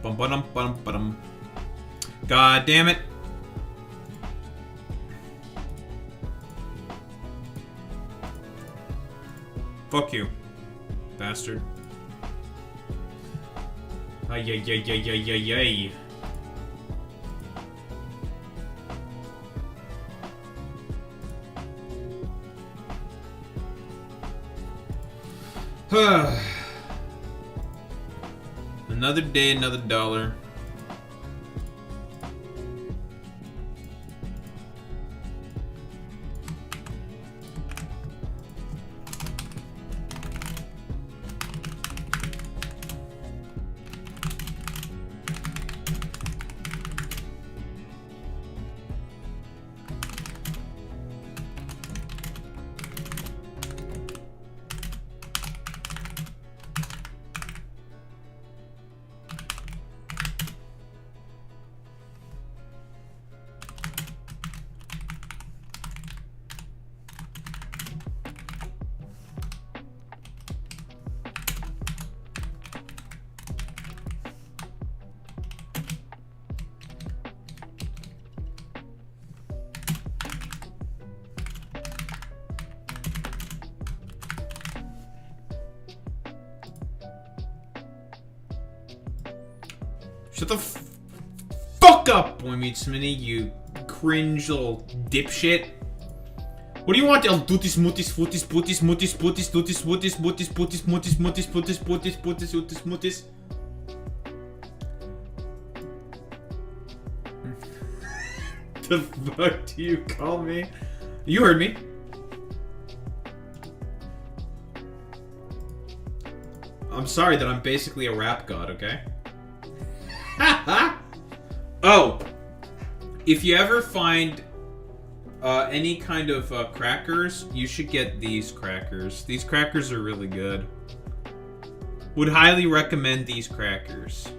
Bum ba-dum ba-dum ba-dum. God damn it. Fuck you, bastard. Ay, ay, ay, ay, ay, ay, ay. Another day, another dollar. Shut the fuck up, Boy Meets Smitty, you cringe little dipshit. What do you want? I'll do this mutis footis bootis mutis bootis dutis bootis bootis bootis mutis mutis bootis bootis bootis bootis mutis. The fuck do you call me? You heard me. I'm sorry that I'm basically a rap god, okay? Oh, if you ever find any kind of crackers, you should get these crackers. These crackers are really good. Would highly recommend these crackers.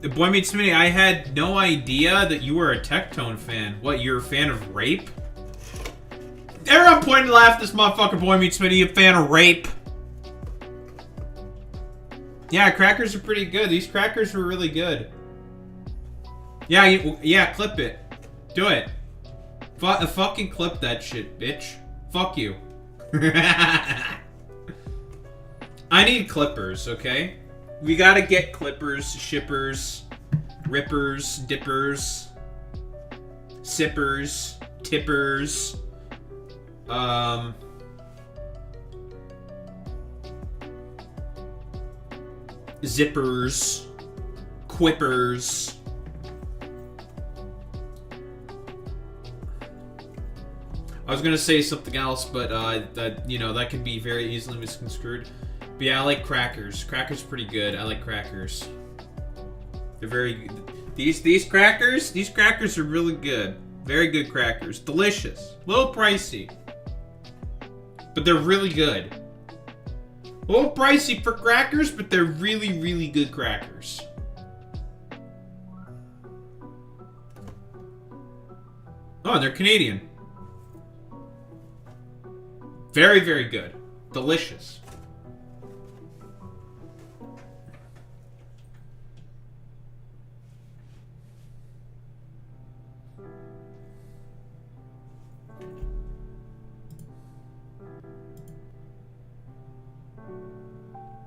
Boy Meets Smitty, I had no idea that you were a Tectone fan. What, you're a fan of rape? Everyone point and laugh, this motherfucker Boy Meets Smitty, a fan of rape. Yeah, crackers are pretty good. These crackers were really good. Yeah, yeah, clip it. Do it. Fucking clip that shit, bitch. Fuck you. I need clippers, okay? We gotta get clippers, shippers, rippers, dippers, sippers, tippers, zippers, quippers. I was gonna say something else, but that, you know, that could be very easily misconstrued. But yeah, I like crackers. Crackers are pretty good. I like crackers. They're very good. These crackers are really good. Very good crackers. Delicious. A little pricey. But they're really good. A little pricey for crackers, but they're really, really good crackers. Oh, and they're Canadian. Very, very good. Delicious.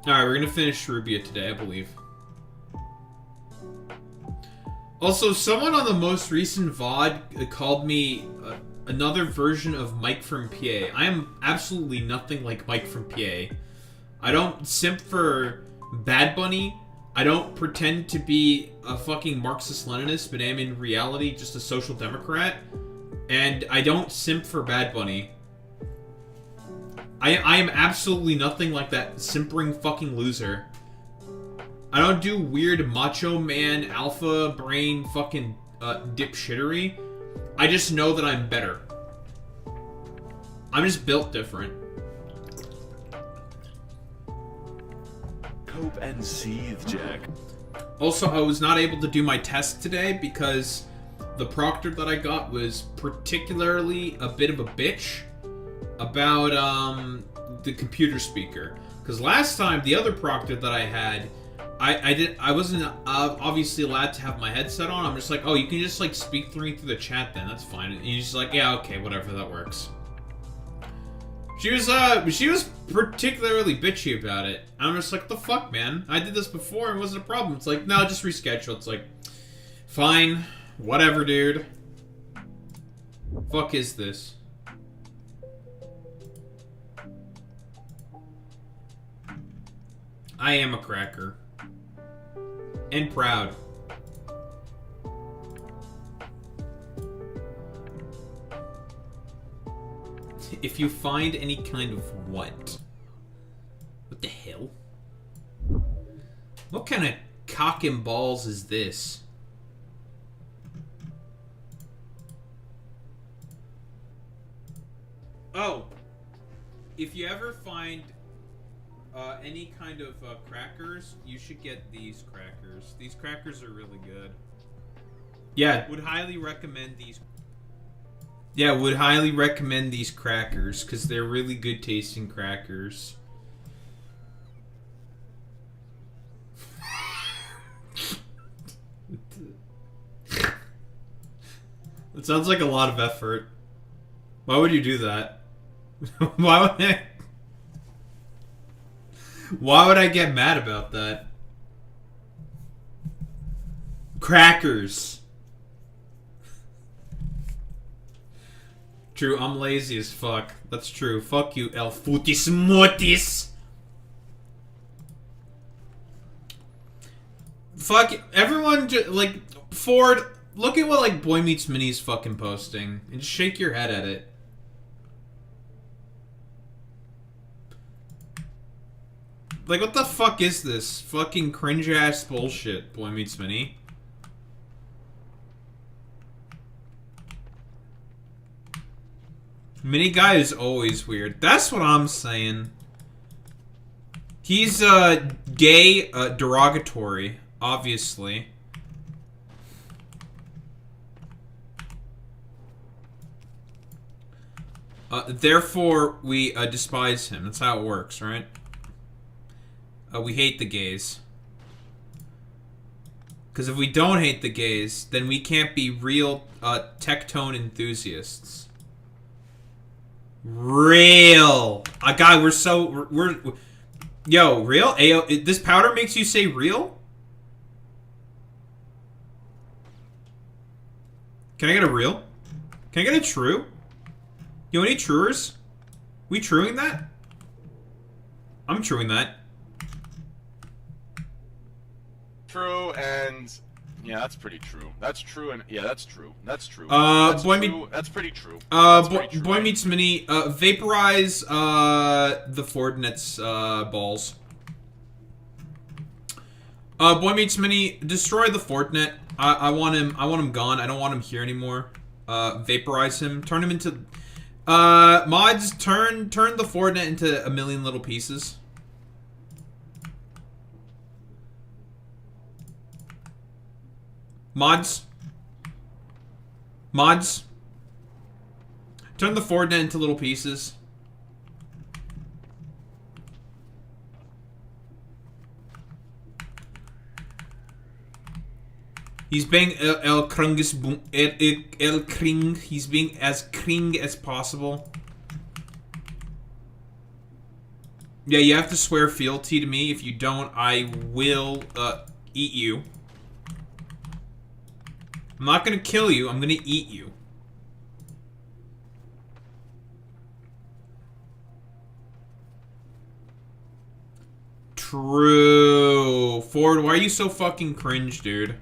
Alright, we're gonna finish Rubia today, I believe. Also, someone on the most recent VOD called me another version of Mike from PA. I am absolutely nothing like Mike from PA. I don't simp for Bad Bunny. I don't pretend to be a fucking Marxist-Leninist, but am in reality just a social democrat. And I don't simp for Bad Bunny. I am absolutely nothing like that simpering fucking loser. I don't do weird macho man, alpha brain fucking dipshittery. I just know that I'm better. I'm just built different. Cope and seethe, Jack. Also, I was not able to do my test today because the proctor that I got was particularly a bit of a bitch about the computer speaker. Because last time, the other proctor that I had, I wasn't obviously allowed to have my headset on. I'm just like, oh, you can just like speak through me through the chat then. That's fine. And he's just like, yeah, okay, whatever, that works. She was particularly bitchy about it. I'm just like, what the fuck, man? I did this before and it wasn't a problem. It's like, no, just reschedule. It's like, fine, whatever, dude. Fuck is this? I am a cracker. And proud. If you find any kind of what? What the hell? What kind of cock and balls is this? Oh. If you ever find any kind of crackers, you should get these crackers. These crackers are really good. Yeah, would highly recommend these. Yeah, would highly recommend these crackers because they're really good tasting crackers. It sounds like a lot of effort. Why would you do that? Why would I get mad about that? Crackers. True, I'm lazy as fuck. That's true. Fuck you, El Futis Mortis. Fuck everyone. Like Ford, look at what like Boy Meets Mini's fucking posting and just shake your head at it. Like, what the fuck is this? Fucking cringe-ass bullshit, Boy Meets Mini. Mini guy is always weird. That's what I'm saying. He's, gay, derogatory, obviously. Therefore, we, despise him. That's how it works, right? We hate the gays. Because if we don't hate the gays, then we can't be real Tectone enthusiasts. Real! God, we're yo, real? Ayo, this powder makes you say real? Can I get a real? Can I get a true? Yo, any truers? We truing that? I'm truing that. True, and yeah, that's pretty true. That's true, and yeah, that's true. That's true. That's pretty true. Boy Meets Mini, vaporize the Fordnet's balls. Boy Meets Mini, destroy the Fortnite. I want him gone. I don't want him here anymore. Vaporize him. Turn him into mods, turn the Fortnite into a million little pieces. Mods. Turn the Fortnite into little pieces. He's being El Kring. He's being as Kring as possible. Yeah, you have to swear fealty to me. If you don't, I will eat you. I'm not gonna kill you, I'm gonna eat you. True. Ford, why are you so fucking cringe, dude?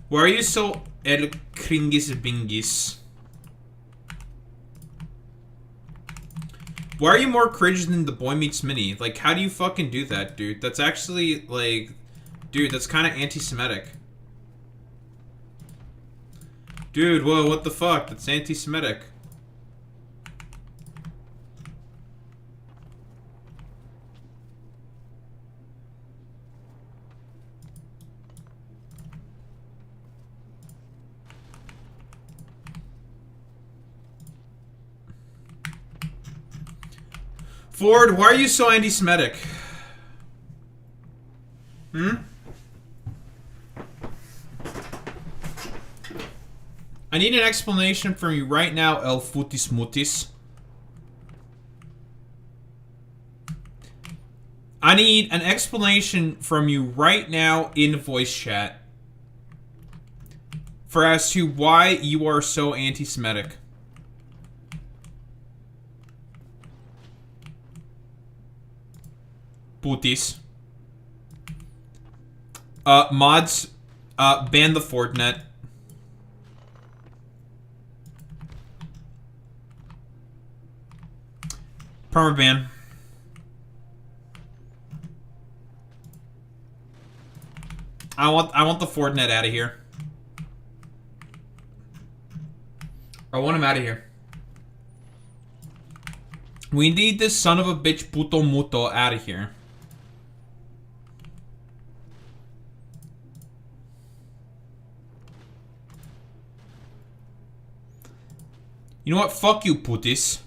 Why are you so El Kringis Bingis? Why are you more cringe than the Boy Meets Mini? Like, how do you fucking do that, dude? That's actually, like... Dude, that's kind of anti-Semitic. Dude, whoa, what the fuck? That's anti-Semitic. Ford, why are you so anti-Semitic? I need an explanation from you right now, El Futis Mutis. I need an explanation from you right now in voice chat for as to why you are so anti-Semitic. Putis. Mods, ban the Fortnite. Permaban. I want the Fortnite out of here. I want him out of here. We need this son of a bitch puto muto out of here. You know what? Fuck you, putis.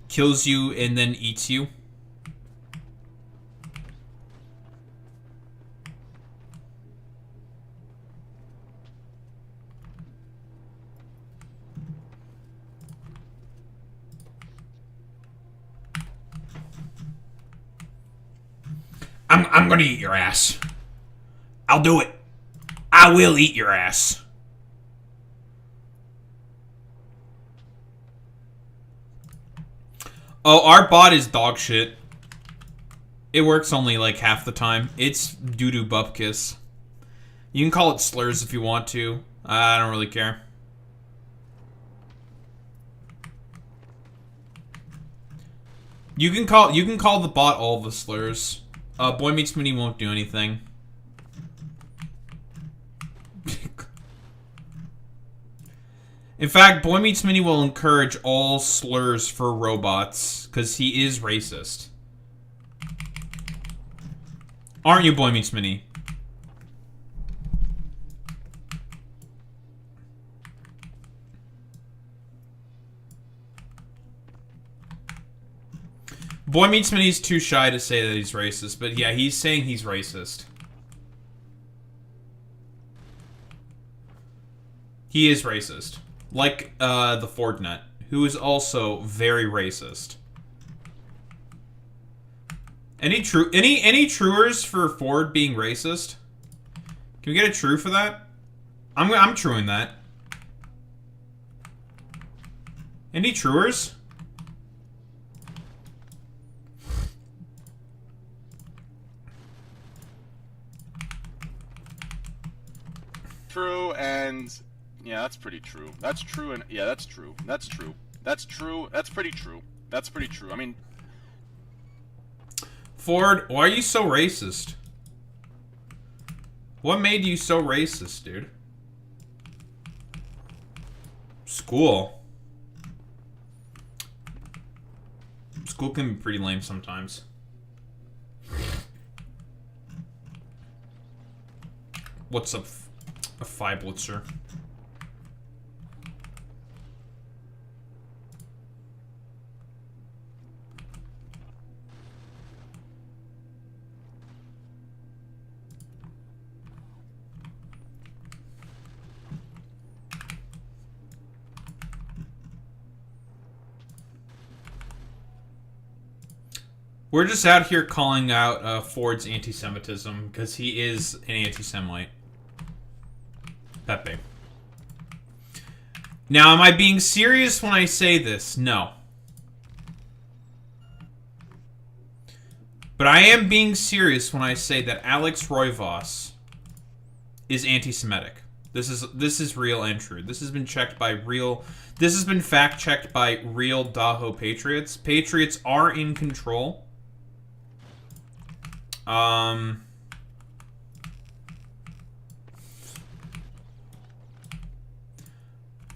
Kills you and then eats you. I'm gonna eat your ass. I'll do it. I will eat your ass. Oh, our bot is dog shit. It works only like half the time. It's doo-doo bupkiss. You can call it slurs if you want to. I don't really care. You can call the bot all the slurs. Boy Meets Mini won't do anything. In fact, Boy Meets Mini will encourage all slurs for robots, because he is racist. Aren't you, Boy Meets Mini? Boy Meets Mini's too shy to say that he's racist, but yeah, he's saying he's racist. He is racist. Like, the Fortnite, who is also very racist. Any truers for Ford being racist? Can we get a true for that? I'm truing that. Any truers? True, and yeah, that's pretty true. That's true, and yeah, that's true. That's true. That's true. That's pretty true. That's pretty true. I mean, Ford, why are you so racist? What made you so racist, dude? School. School can be pretty lame sometimes. What's up, a Phi Blitzer? We're just out here calling out Ford's anti-Semitism because he is an anti-Semite. Pepe. Now, am I being serious when I say this? No. But I am being serious when I say that Alex Roivas is anti-Semitic. This is real and true. This has been checked by real. This has been fact-checked by real Daho Patriots. Patriots are in control.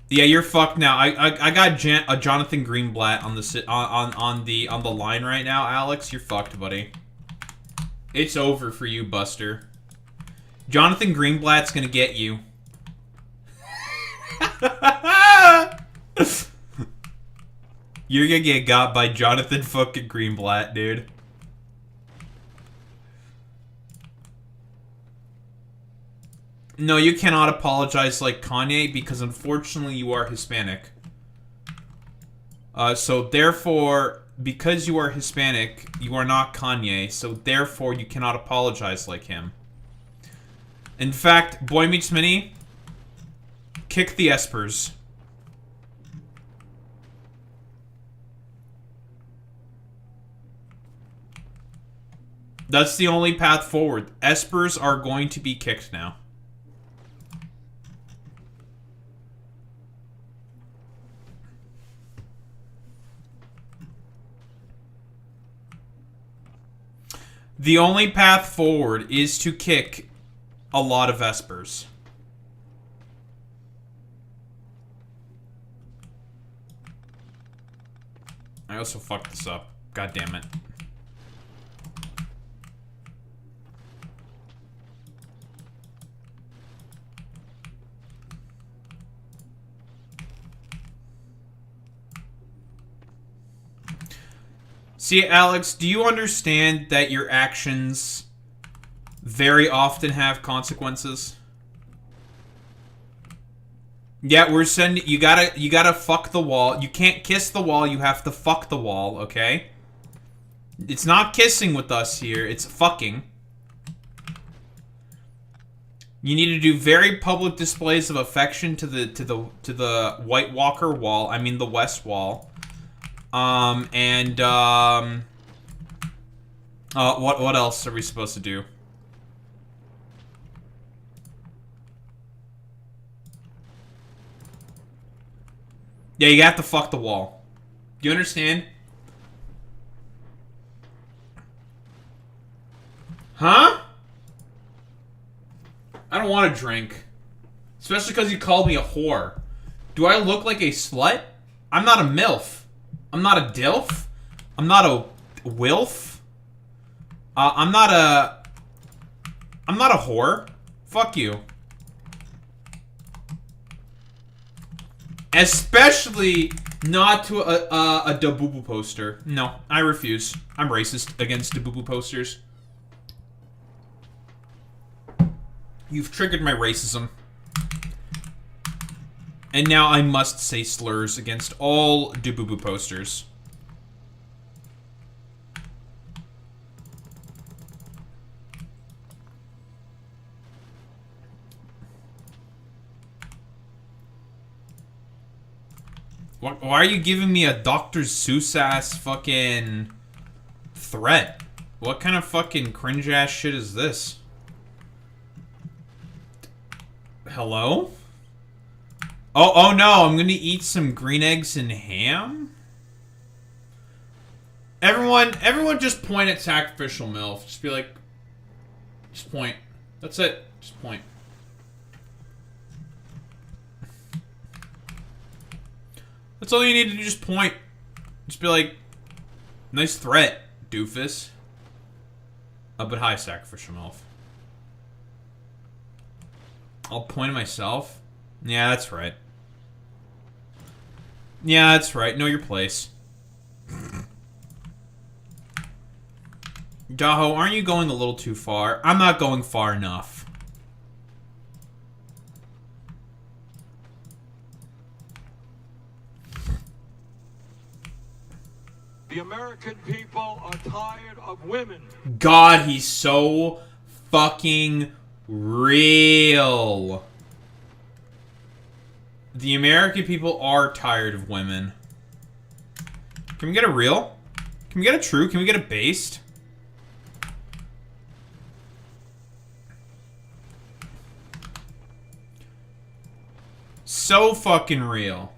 Yeah, you're fucked now. I got Jonathan Greenblatt on the line right now, Alex. You're fucked, buddy. It's over for you, Buster. Jonathan Greenblatt's gonna get you. You're gonna get got by Jonathan fucking Greenblatt, dude. No, you cannot apologize like Kanye because unfortunately you are Hispanic. So therefore, because you are Hispanic, you are not Kanye, so therefore you cannot apologize like him. In fact, Boy Meets Mini, kick the espers. That's the only path forward. Espers are going to be kicked now. The only path forward is to kick a lot of espers. I also fucked this up. God damn it. See, Alex, do you understand that your actions very often have consequences? Yeah, we're sending... You gotta fuck the wall. You can't kiss the wall, you have to fuck the wall, okay? It's not kissing with us here, it's fucking. You need to do very public displays of affection to the White Walker wall. I mean the West Wall. What else are we supposed to do? Yeah, you have to fuck the wall. Do you understand? Huh? I don't want to drink. Especially because you called me a whore. Do I look like a slut? I'm not a MILF. I'm not a DILF. I'm not a WILF. I'm not a whore. Fuck you. Especially not to a Dabubu poster. No, I refuse. I'm racist against Dabubu posters. You've triggered my racism. And now I must say slurs against all Dabubu posters. Why are you giving me a Dr. Seuss-ass fucking threat? What kind of fucking cringe-ass shit is this? Hello? Oh no, I'm gonna eat some green eggs and ham? Everyone just point at Sacrificial MILF. Just be like, just point. That's it. Just point. That's all you need to do, just point. Just be like, nice threat, doofus. But hi, Sacrificial MILF. I'll point at myself? Yeah, that's right. Yeah, that's right. Know your place. Daho, aren't you going a little too far? I'm not going far enough. The American people are tired of women. God, he's so fucking real. The American people are tired of women. Can we get a real? Can we get a true? Can we get a based? So fucking real.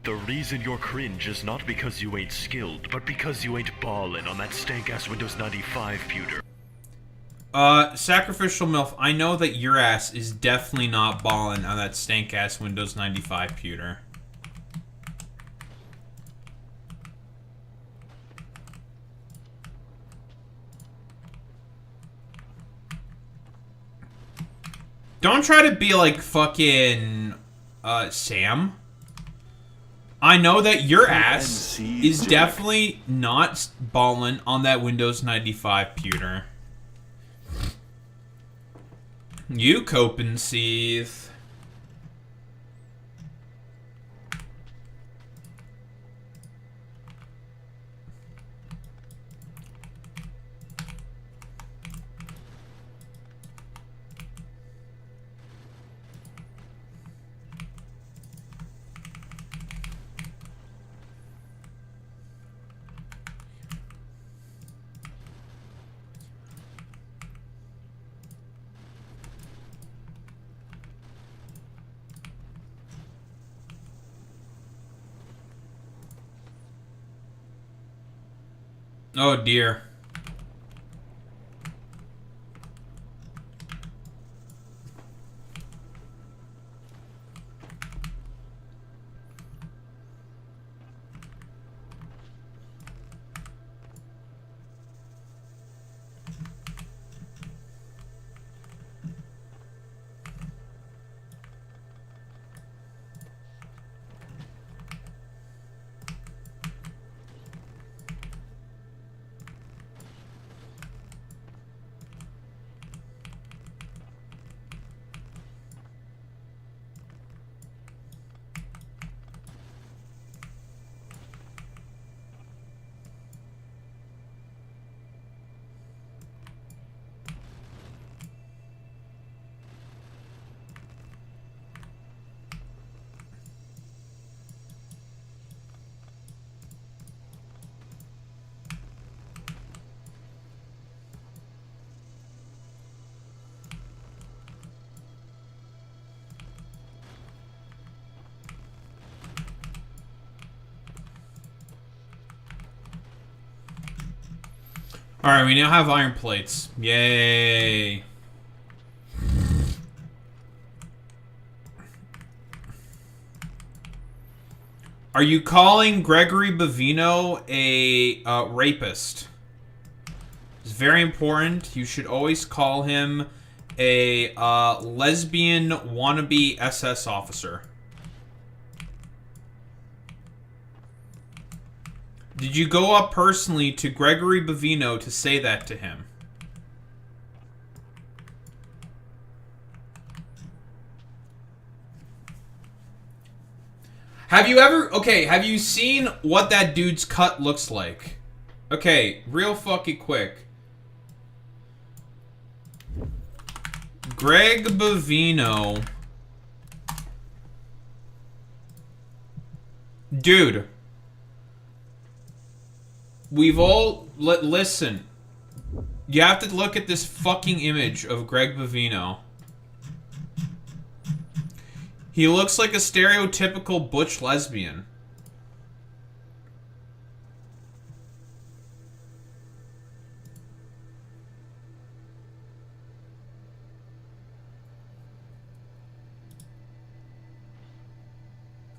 The reason you're cringe is not because you ain't skilled, but because you ain't ballin' on that stank-ass Windows 95 pewter. Sacrificial MILF, I know that your ass is definitely not ballin' on that stank-ass Windows 95 pewter. Don't try to be like fucking Sam. I know that your ass is definitely not balling on that Windows 95 pewter. You cope and seethe. Oh dear. Alright, we now have iron plates. Yay. Are you calling Gregory Bavino a rapist? It's very important. You should always call him a lesbian wannabe SS officer. Did you go up personally to Gregory Bavino to say that to him? Have you ever... Okay, have you seen what that dude's cut looks like? Okay, real fucking quick. Greg Bavino. Dude. We've all... Listen. You have to look at this fucking image of Greg Bavino. He looks like a stereotypical butch lesbian.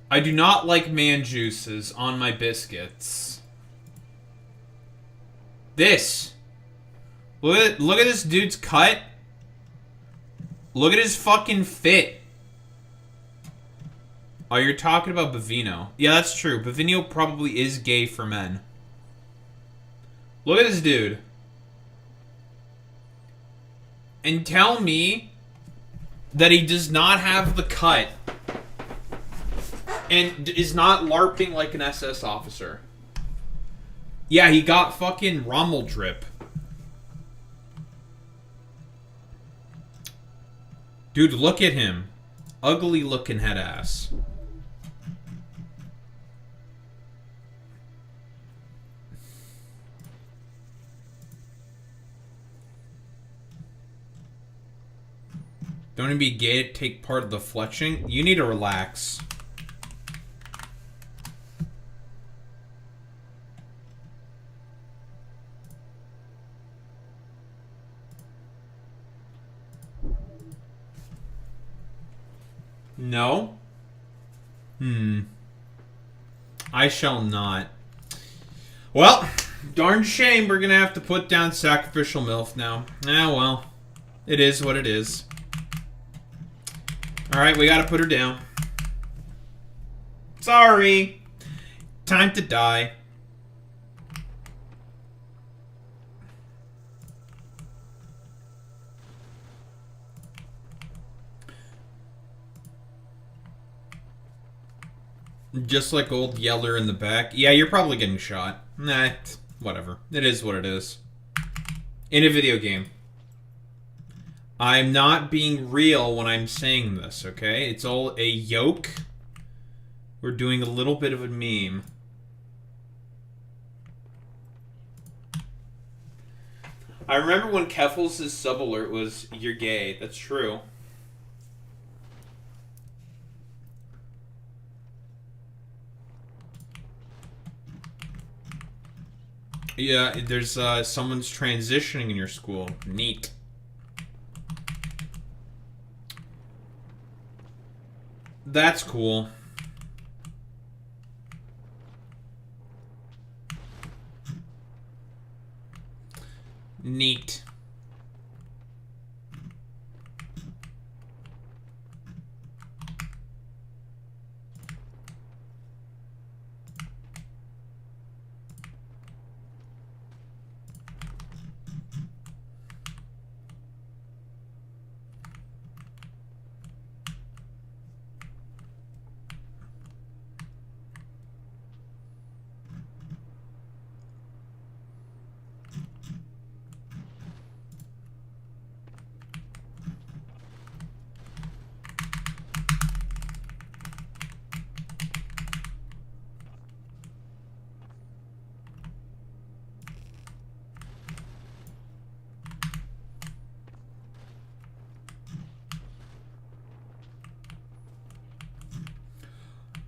I do not like man juices on my biscuits. This. Look at this dude's cut. Look at his fucking fit. Oh, you're talking about Bavino. Yeah, that's true. Bavino probably is gay for men. Look at this dude. And tell me that he does not have the cut and is not LARPing like an SS officer. Yeah, he got fucking Rommel drip. Dude, look at him. Ugly looking head ass. Don't even be gay to take part of the fletching. You need to relax. No? I shall not. Well, darn shame we're gonna have to put down sacrificial MILF now. Ah, well. It is what it is. Alright, we gotta put her down. Sorry. Time to die. Just like old Yeller in the back. Yeah, you're probably getting shot. Nah, whatever. It is what it is. In a video game. I'm not being real when I'm saying this, okay? It's all a joke. We're doing a little bit of a meme. I remember when Keffels' sub alert was, "You're gay." That's true. Yeah, there's someone's transitioning in your school. Neat. That's cool. Neat.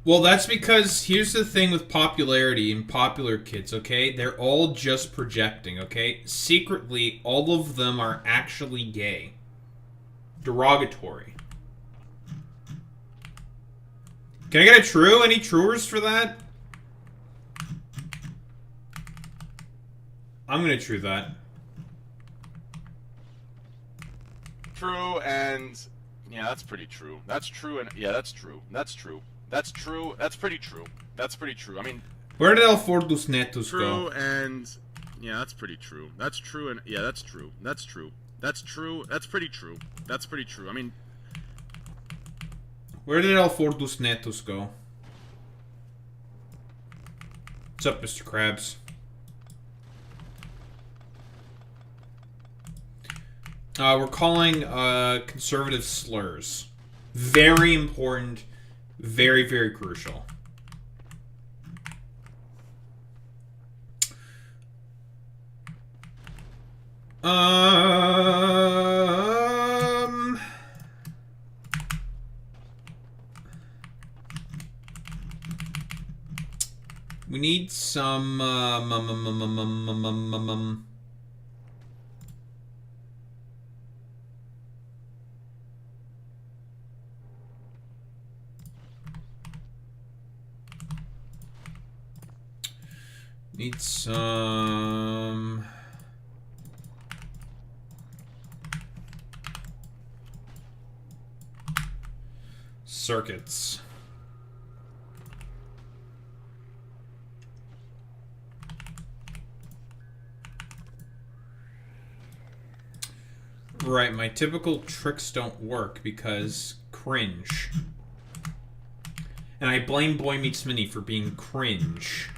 Well, that's because here's the thing with popularity and popular kids, okay? They're all just projecting, okay? Secretly, all of them are actually gay. Derogatory. Can I get a true? Any truers for that? I'm gonna true that. True, and yeah, that's pretty true. That's true, and yeah, that's true. That's true. That's true. That's pretty true. That's pretty true. I mean, where did El Fortus Netus true, go? And yeah, that's pretty true. That's true, and yeah, that's true. That's true. That's true. That's pretty true. That's pretty true. I mean, where did El Fortus Netus go? What's up, Mr. Krabs? We're calling conservative slurs. Very important. Very, very crucial. We need some need some circuits. Right, my typical tricks don't work because cringe. And I blame Boy Meets Mini for being cringe.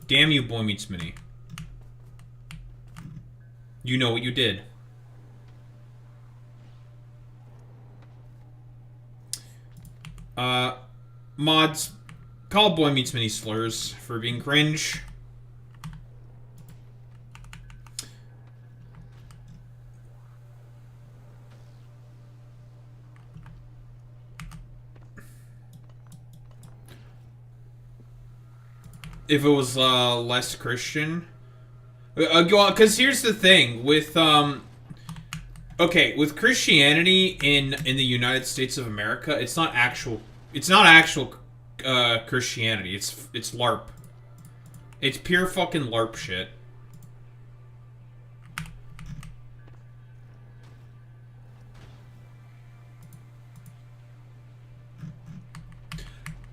Damn you, Boy Meets Mini. You know what you did. Mods, call Boy Meets Mini slurs for being cringe. If it was less Christian, because here's the thing with okay, with Christianity in the United States of America, it's not actual Christianity. It's LARP. It's pure fucking LARP shit.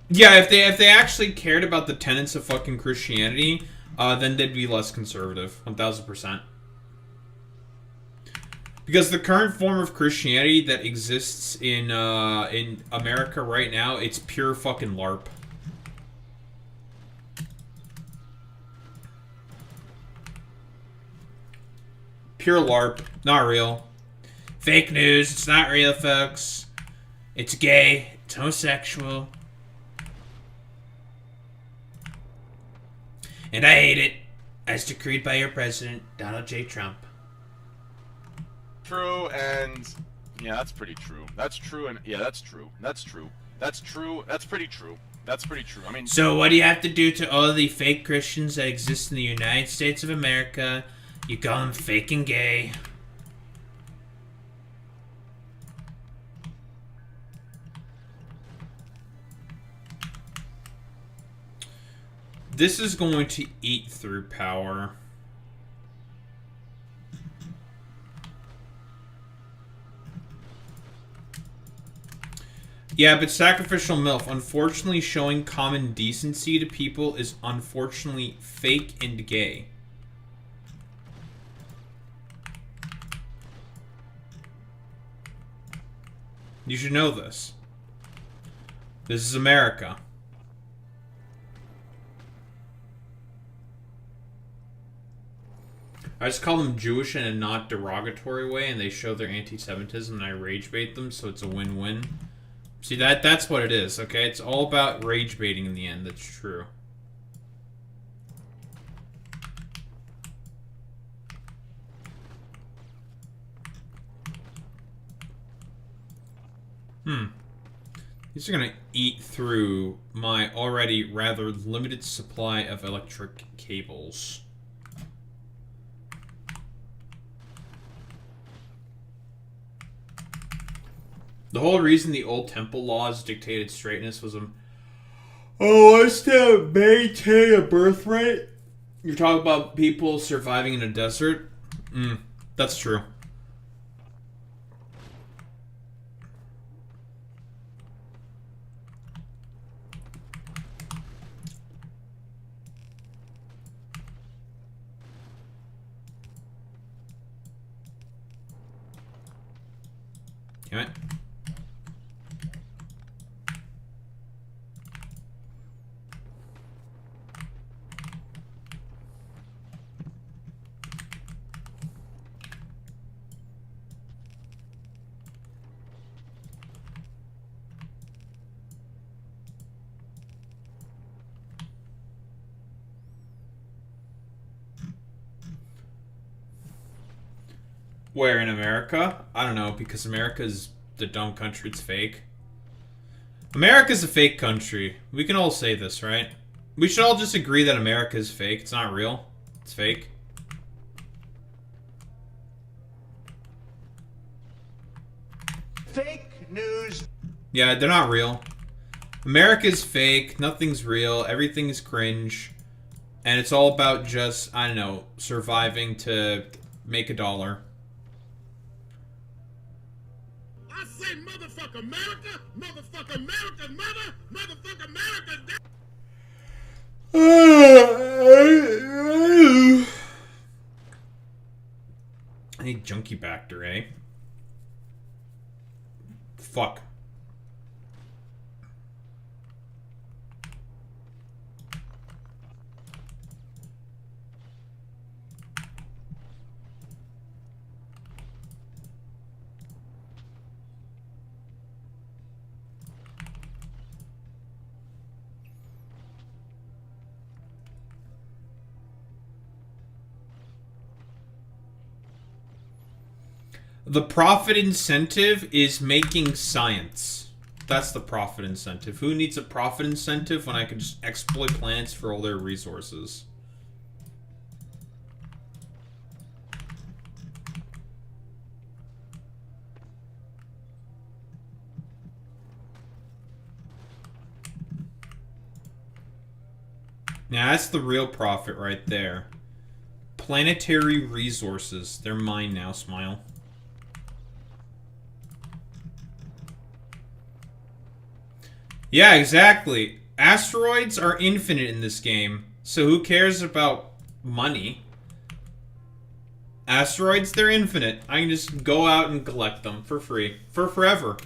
Yeah, if they actually cared about the tenets of fucking Christianity, then they'd be less conservative, 1000%. Because the current form of Christianity that exists in America right now, it's pure fucking LARP. Pure LARP, not real. Fake news, it's not real, folks. It's gay, it's homosexual. And I hate it, as decreed by your president, Donald J. Trump. True, and yeah, that's pretty true. That's true, and yeah, that's true. That's true. That's true. That's pretty true. That's pretty true. I mean, so what do you have to do to all the fake Christians that exist in the United States of America? You call them fake and gay. This is going to eat through power. Yeah, but sacrificial MILF, unfortunately showing common decency to people is unfortunately fake and gay. You should know this. This is America. I just call them Jewish in a not derogatory way, and they show their anti-Semitism, and I rage bait them, so it's a win-win. See, that's what it is, okay? It's all about rage baiting in the end, that's true. These are gonna eat through my already rather limited supply of electric cables. The whole reason the old temple laws dictated straightness was was to maintain a birth rate. You're talking about people surviving in a desert? That's true. Damn it. Where in America? I don't know, because America's the dumb country, it's fake. America's a fake country. We can all say this, right? We should all just agree that America is fake. It's not real. It's fake. Fake news. Yeah, they're not real. America's fake. Nothing's real. Everything's cringe. And it's all about just, I don't know, surviving to make $1. I say motherfuck America, motherfuck America, motherfuck America. I need Junkie Bacter, eh? Fuck. The profit incentive is making science. That's the profit incentive. Who needs a profit incentive when I can just exploit planets for all their resources? Now that's the real profit right there. Planetary resources. They're mine now, Smile. Yeah, exactly. Asteroids are infinite in this game, so who cares about money? Asteroids, they're infinite. I can just go out and collect them for free. For forever.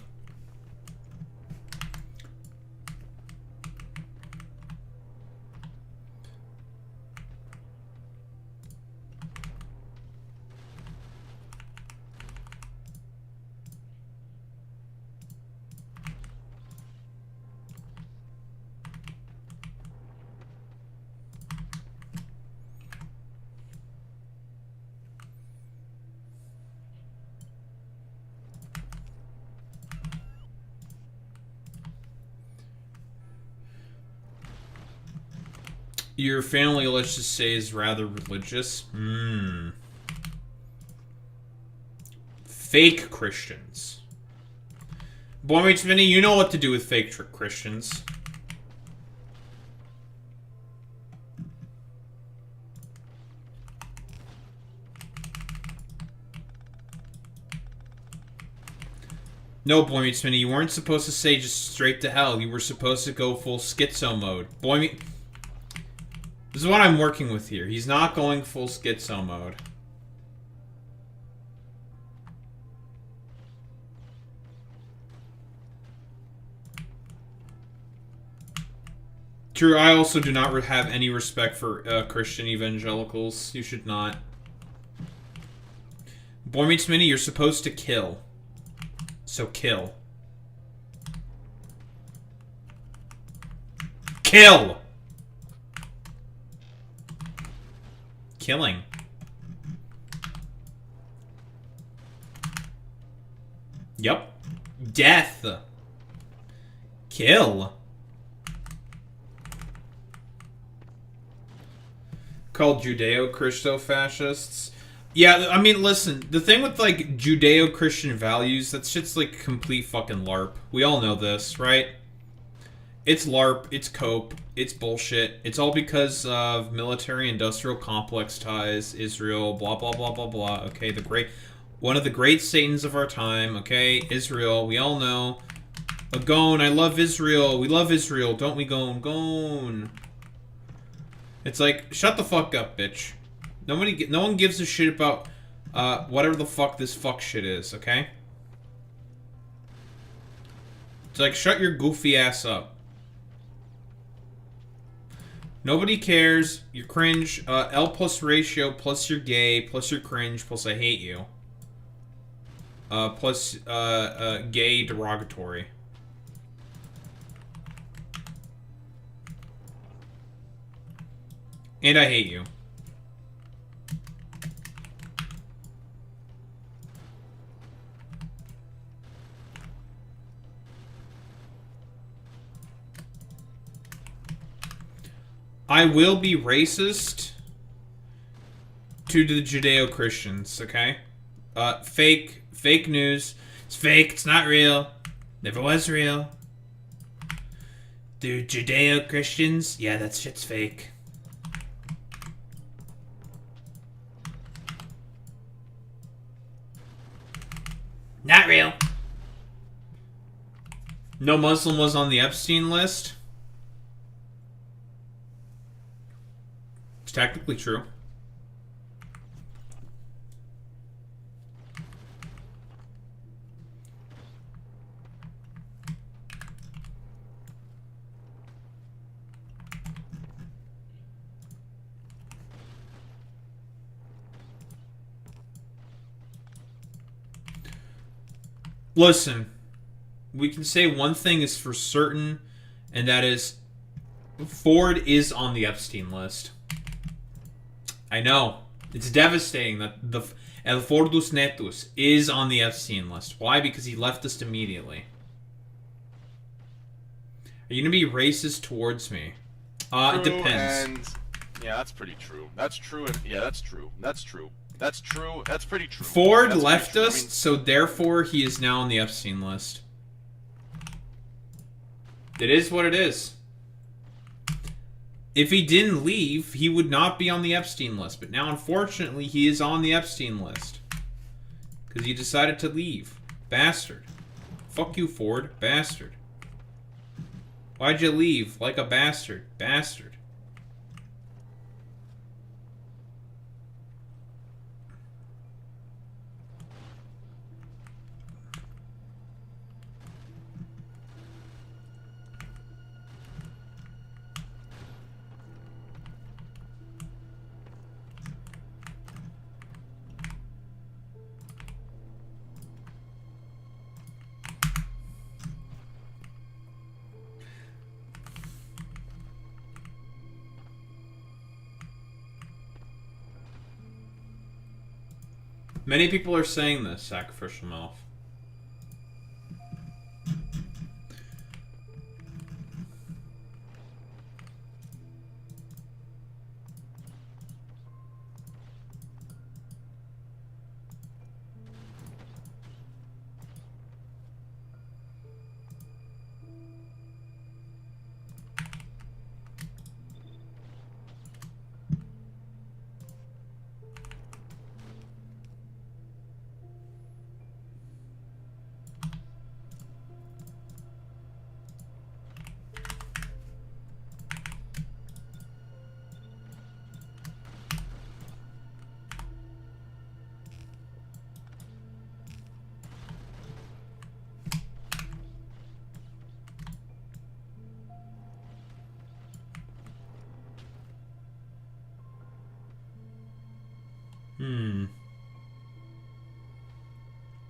Your family, let's just say, is rather religious. Fake Christians. Boy Meets Minnie, you know what to do with fake Christians. No, Boy Meets Minnie, you weren't supposed to say just straight to hell. You were supposed to go full schizo mode. This is what I'm working with here. He's not going full schizo mode. True, I also do not have any respect for Christian evangelicals. You should not. Boy Meets Minnie, you're supposed to kill. So kill. Kill! Killing. Yep. Death. Kill. Called Judeo-Christo-fascists. Yeah, I mean, listen, the thing with, like, Judeo-Christian values, that shit's, like, complete fucking LARP. We all know this, right? It's LARP, it's cope, it's bullshit. It's all because of military-industrial complex ties, Israel, blah, blah, blah, blah, blah. Okay, one of the great satans of our time, okay? Israel, we all know. Gone, I love Israel. We love Israel, don't we, Gone? Gone. It's like, shut the fuck up, bitch. No one gives a shit about whatever the fuck this fuck shit is, okay? It's like, shut your goofy ass up. Nobody cares. You're cringe. L plus ratio plus you're gay plus you're cringe plus I hate you. Plus gay derogatory. And I hate you. I will be racist to the Judeo-Christians, okay? Fake news. It's fake, it's not real. Never was real. The Judeo-Christians, yeah, that shit's fake. Not real. No Muslim was on the Epstein list. It's technically true. Listen, we can say one thing is for certain, and that is Ford is on the Epstein list. I know. It's devastating that the El Fordus Netus is on the Epstein list. Why? Because he left us immediately. Are you going to be racist towards me? It depends. And yeah, that's pretty true. That's true. And yeah, that's true. That's true. That's true. That's pretty true. Ford that's left true. us, I mean, so therefore he is now on the Epstein list. It is what it is. If he didn't leave, he would not be on the Epstein list. But now, unfortunately, he is on the Epstein list. Because he decided to leave. Bastard. Fuck you, Ford. Bastard. Why'd you leave? Like a bastard. Bastard. Many people are saying this, sacrificial mouth.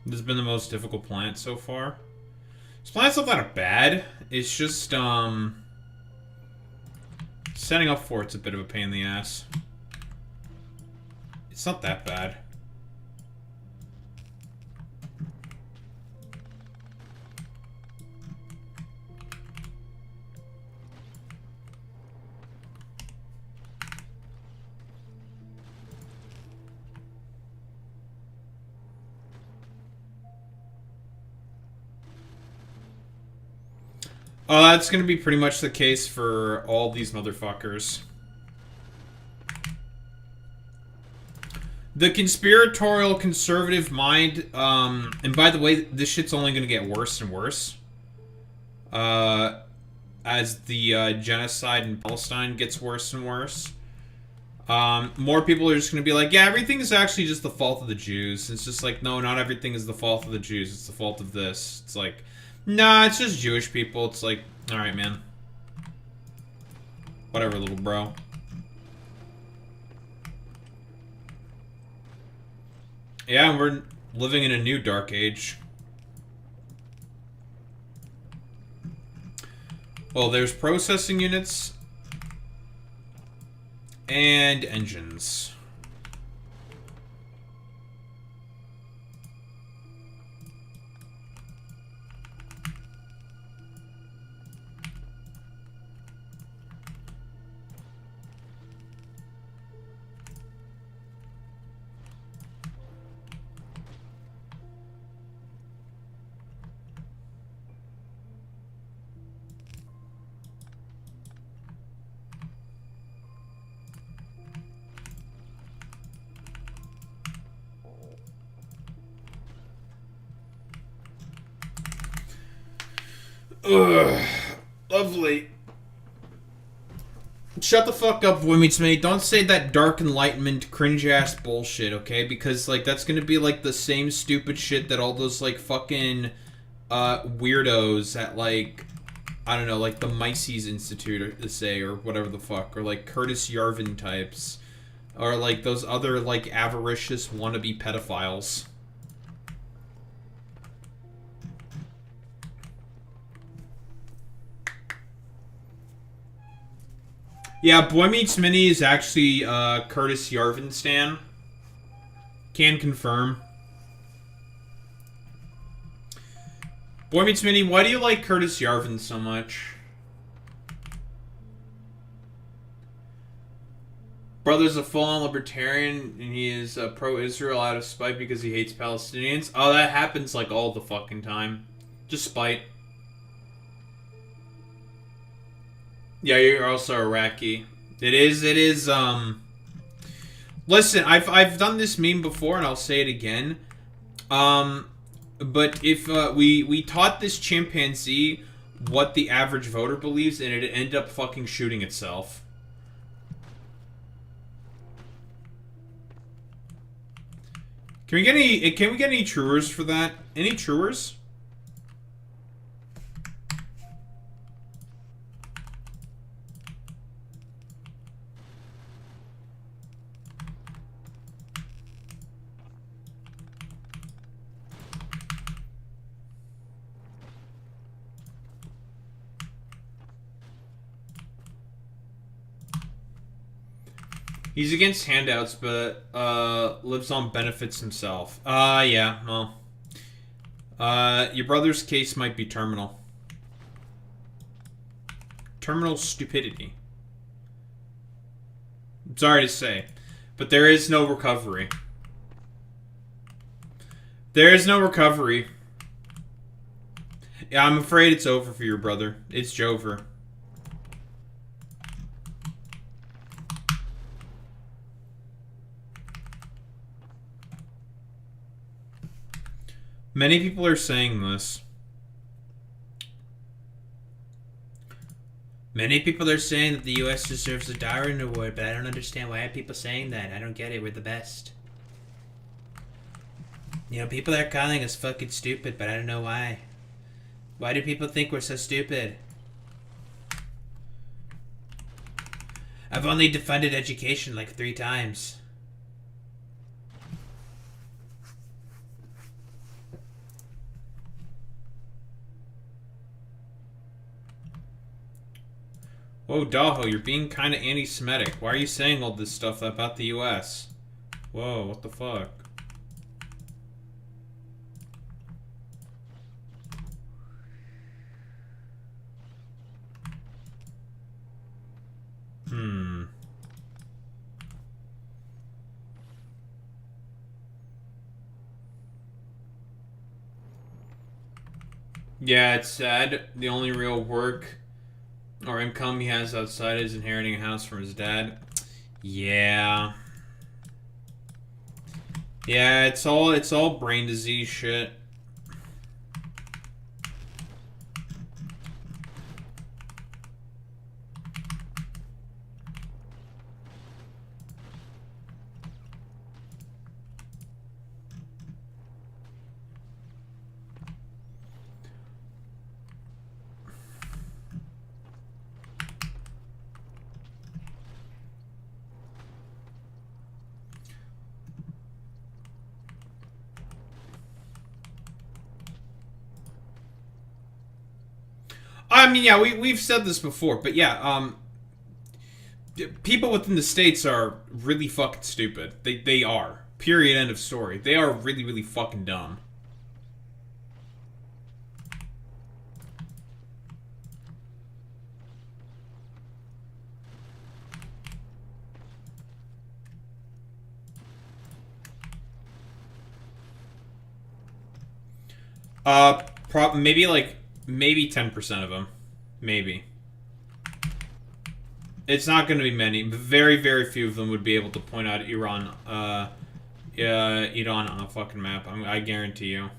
This has been the most difficult plant so far. This plant's not that bad. It's just, setting up for it's a bit of a pain in the ass. It's not that bad. That's gonna be pretty much the case for all these motherfuckers. The conspiratorial conservative mind, and by the way, this shit's only gonna get worse and worse. As the genocide in Palestine gets worse and worse. More people are just gonna be like, yeah, everything is actually just the fault of the Jews. It's just like, no, not everything is the fault of the Jews. It's the fault of this. It's like, nah, it's just Jewish people. It's like, alright, man. Whatever, little bro. Yeah, we're living in a new dark age. Well, there's processing units and engines. Ugh, lovely. Shut the fuck up, Boy Meets Me. Don't say that dark enlightenment cringe-ass bullshit, okay? Because, like, that's gonna be, like, the same stupid shit that all those, like, fucking, weirdos at, like, I don't know, like, the Mises Institute say, or whatever the fuck, or, like, Curtis Yarvin types, or, like, those other, like, avaricious wannabe pedophiles. Yeah, Boy Meets Minnie is actually Curtis Yarvin stan. Can confirm. Boy Meets Minnie, why do you like Curtis Yarvin so much? Brother's a full-on libertarian, and he is pro-Israel out of spite because he hates Palestinians. Oh, that happens like all the fucking time. Just spite. Yeah, you're also Iraqi. It is, listen, I've done this meme before, and I'll say it again. But if, we taught this chimpanzee what the average voter believes, and it ended up fucking shooting itself. Can we get any truers for that? Any truers? He's against handouts, but lives on benefits himself. Yeah, well. Your brother's case might be terminal. Terminal stupidity. I'm sorry to say, but there is no recovery. There is no recovery. Yeah, I'm afraid it's over for your brother. It's Jover. Many people are saying this. Many people are saying that the U.S. deserves a Darwin Award, but I don't understand why are people saying that. I don't get it. We're the best. You know, people are calling us fucking stupid, but I don't know why. Why do people think we're so stupid? I've only defunded education like 3 times. Whoa, Daho, you're being kind of anti-Semitic. Why are you saying all this stuff about the U.S.? Whoa, what the fuck? Yeah, it's sad. The only real work or income he has outside is inheriting a house from his dad. Yeah. Yeah, it's all brain disease shit. I mean, yeah, we've said this before, but yeah, people within the states are really fucking stupid. They are. Period. End of story. They are really, really fucking dumb. Maybe 10% of them. Maybe. It's not going to be many. Very, very few of them would be able to point out Iran, Iran on a fucking map. I guarantee you.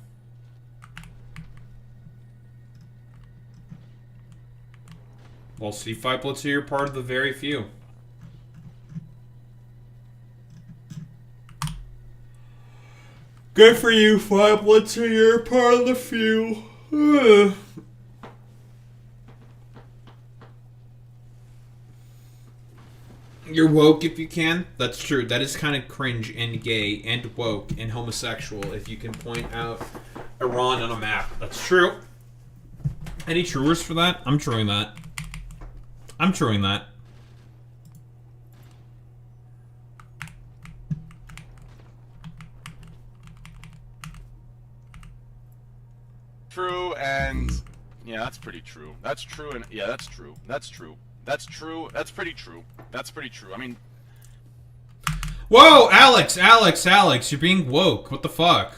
Well, C5 Blitzer, you're part of the very few. Good for you, 5 Blitzer, you're part of the few. You're woke if you can. That's true. That is kind of cringe and gay and woke and homosexual if you can point out Iran on a map. That's true. Any truers for that? I'm truing that. I'm truing that. True, and yeah, that's pretty true. That's true, and yeah, that's true. That's true. That's true. That's pretty true. That's pretty true. I mean, whoa, Alex, you're being woke. What the fuck?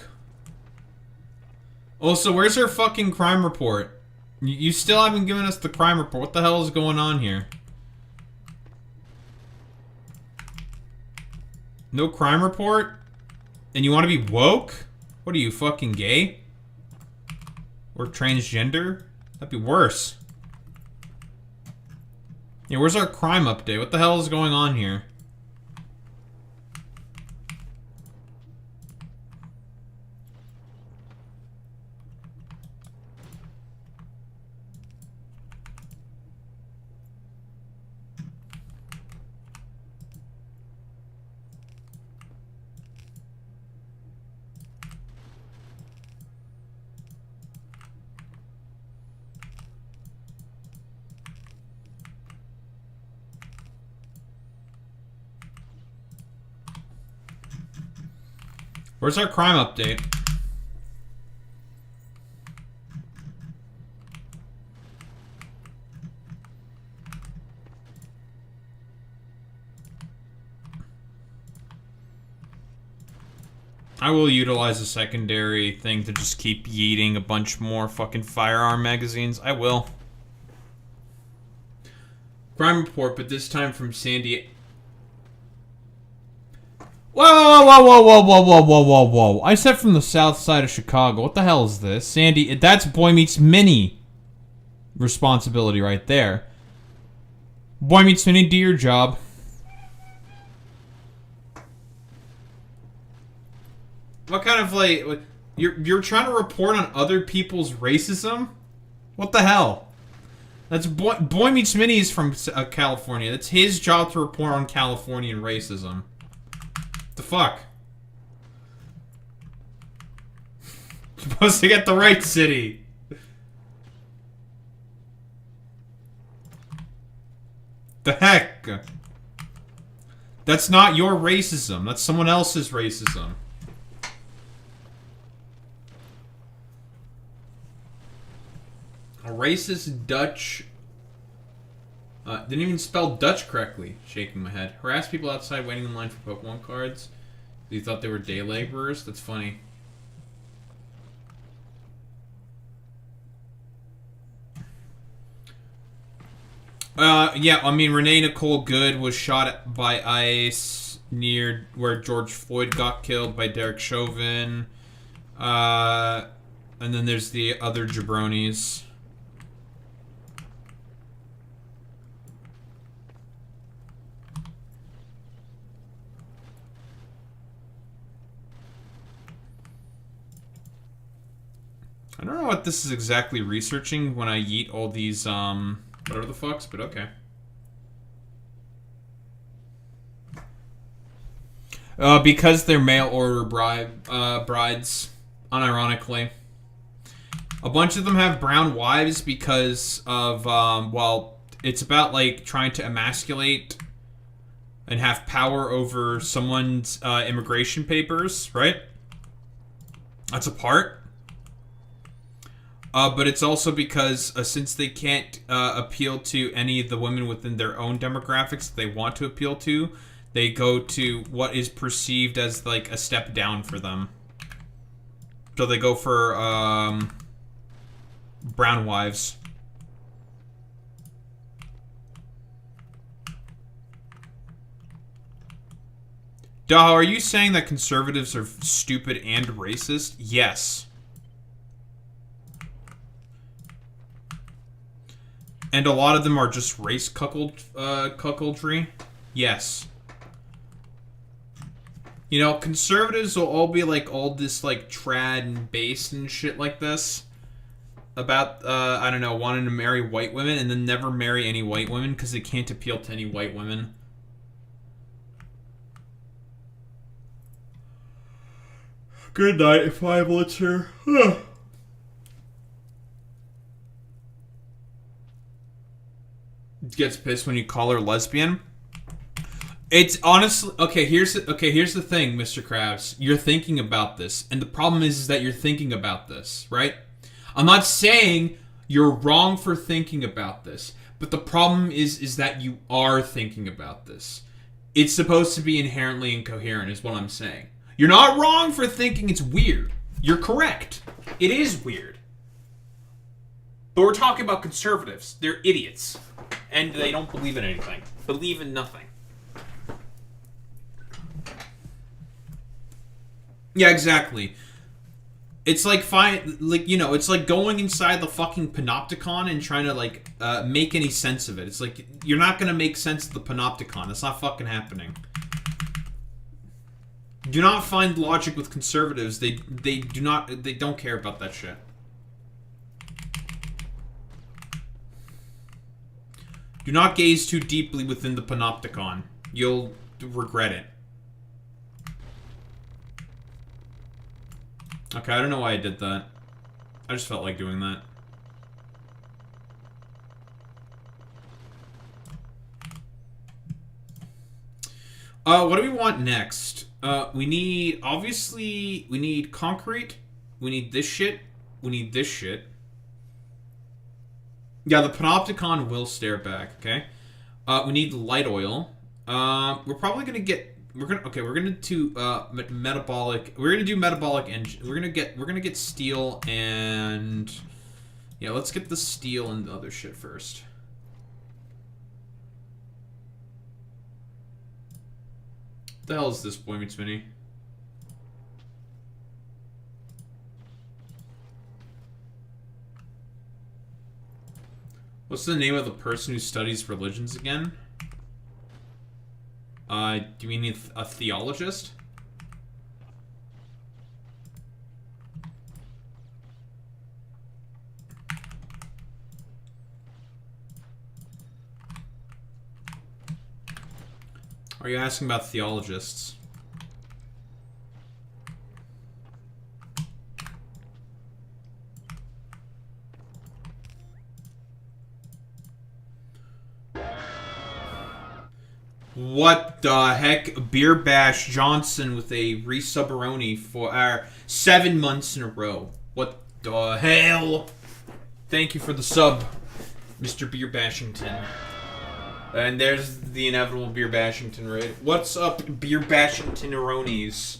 Also, where's her fucking crime report? You still haven't given us the crime report. What the hell is going on here? No crime report? And you want to be woke? What are you, fucking gay? Or transgender? That'd be worse. Yeah, where's our crime update? What the hell is going on here? Where's our crime update? I will utilize a secondary thing to just keep yeeting a bunch more fucking firearm magazines. I will. Crime report, but this time from Sandy. Whoa, whoa, whoa, whoa, whoa, whoa, whoa, whoa, whoa. I said from the south side of Chicago. What the hell is this? Sandy, that's Boy Meets Mini responsibility right there. Boy Meets Mini, do your job. What kind of, like, you're trying to report on other people's racism? What the hell? That's Boy Meets Mini is from California. That's his job to report on Californian racism. The fuck? Supposed to get the right city. The heck? That's not your racism. That's someone else's racism. A racist Dutch... didn't even spell Dutch correctly. Shaking my head. Harass people outside waiting in line for Pokemon cards. You thought they were day laborers? That's funny. Yeah, I mean, Renee Nicole Good was shot by ICE near where George Floyd got killed by Derek Chauvin. And then there's the other jabronis. I don't know what this is exactly researching when I yeet all these, whatever the fucks, but okay. Because they're mail order brides, unironically. A bunch of them have brown wives because of, well, it's about, like, trying to emasculate and have power over someone's, immigration papers, right? That's a part. But it's also because since they can't appeal to any of the women within their own demographics that they want to appeal to, they go to what is perceived as like a step down for them. So they go for brown wives. Duh, are you saying that conservatives are stupid and racist? Yes. And a lot of them are just race cuckoldry? Yes. You know, conservatives will all be like all this like trad and base and shit like this. About, I don't know, wanting to marry white women and then never marry any white women because they can't appeal to any white women. Good night, 5 minutes here. Gets pissed when you call her lesbian. It's honestly okay. Here's the thing, Mr. Krabs. You're thinking about this, and the problem is that you're thinking about this, right? I'm not saying you're wrong for thinking about this, but the problem is that you are thinking about this. It's supposed to be inherently incoherent, is what I'm saying. You're not wrong for thinking it's weird. You're correct. It is weird. But we're talking about conservatives. They're idiots. And they don't believe in anything. Believe in nothing. Yeah, exactly. It's like it's like going inside the fucking panopticon and trying to like make any sense of it. It's like you're not gonna make sense of the panopticon. That's not fucking happening. Do not find logic with conservatives. They don't care about that shit. Do not gaze too deeply within the panopticon. You'll regret it. Okay, I don't know why I did that. I just felt like doing that. What do we want next? We need, obviously, we need concrete. We need this shit. We need this shit. Yeah, the panopticon will stare back, okay? We need light oil. We're probably gonna get... We're gonna do metabolic. We're gonna do metabolic engine. We're gonna get steel and yeah. Let's get the steel and the other shit first. What the hell is this, Boy Meets Mini? What's the name of the person who studies religions again? Do we need a theologist? Are you asking about theologists? What the heck? Beer Bash Johnson with a resubberoni for our 7 months in a row. What the hell? Thank you for the sub, Mr. Beer Bashington. And there's the inevitable Beer Bashington raid. What's up, Beer Bashington-eronies?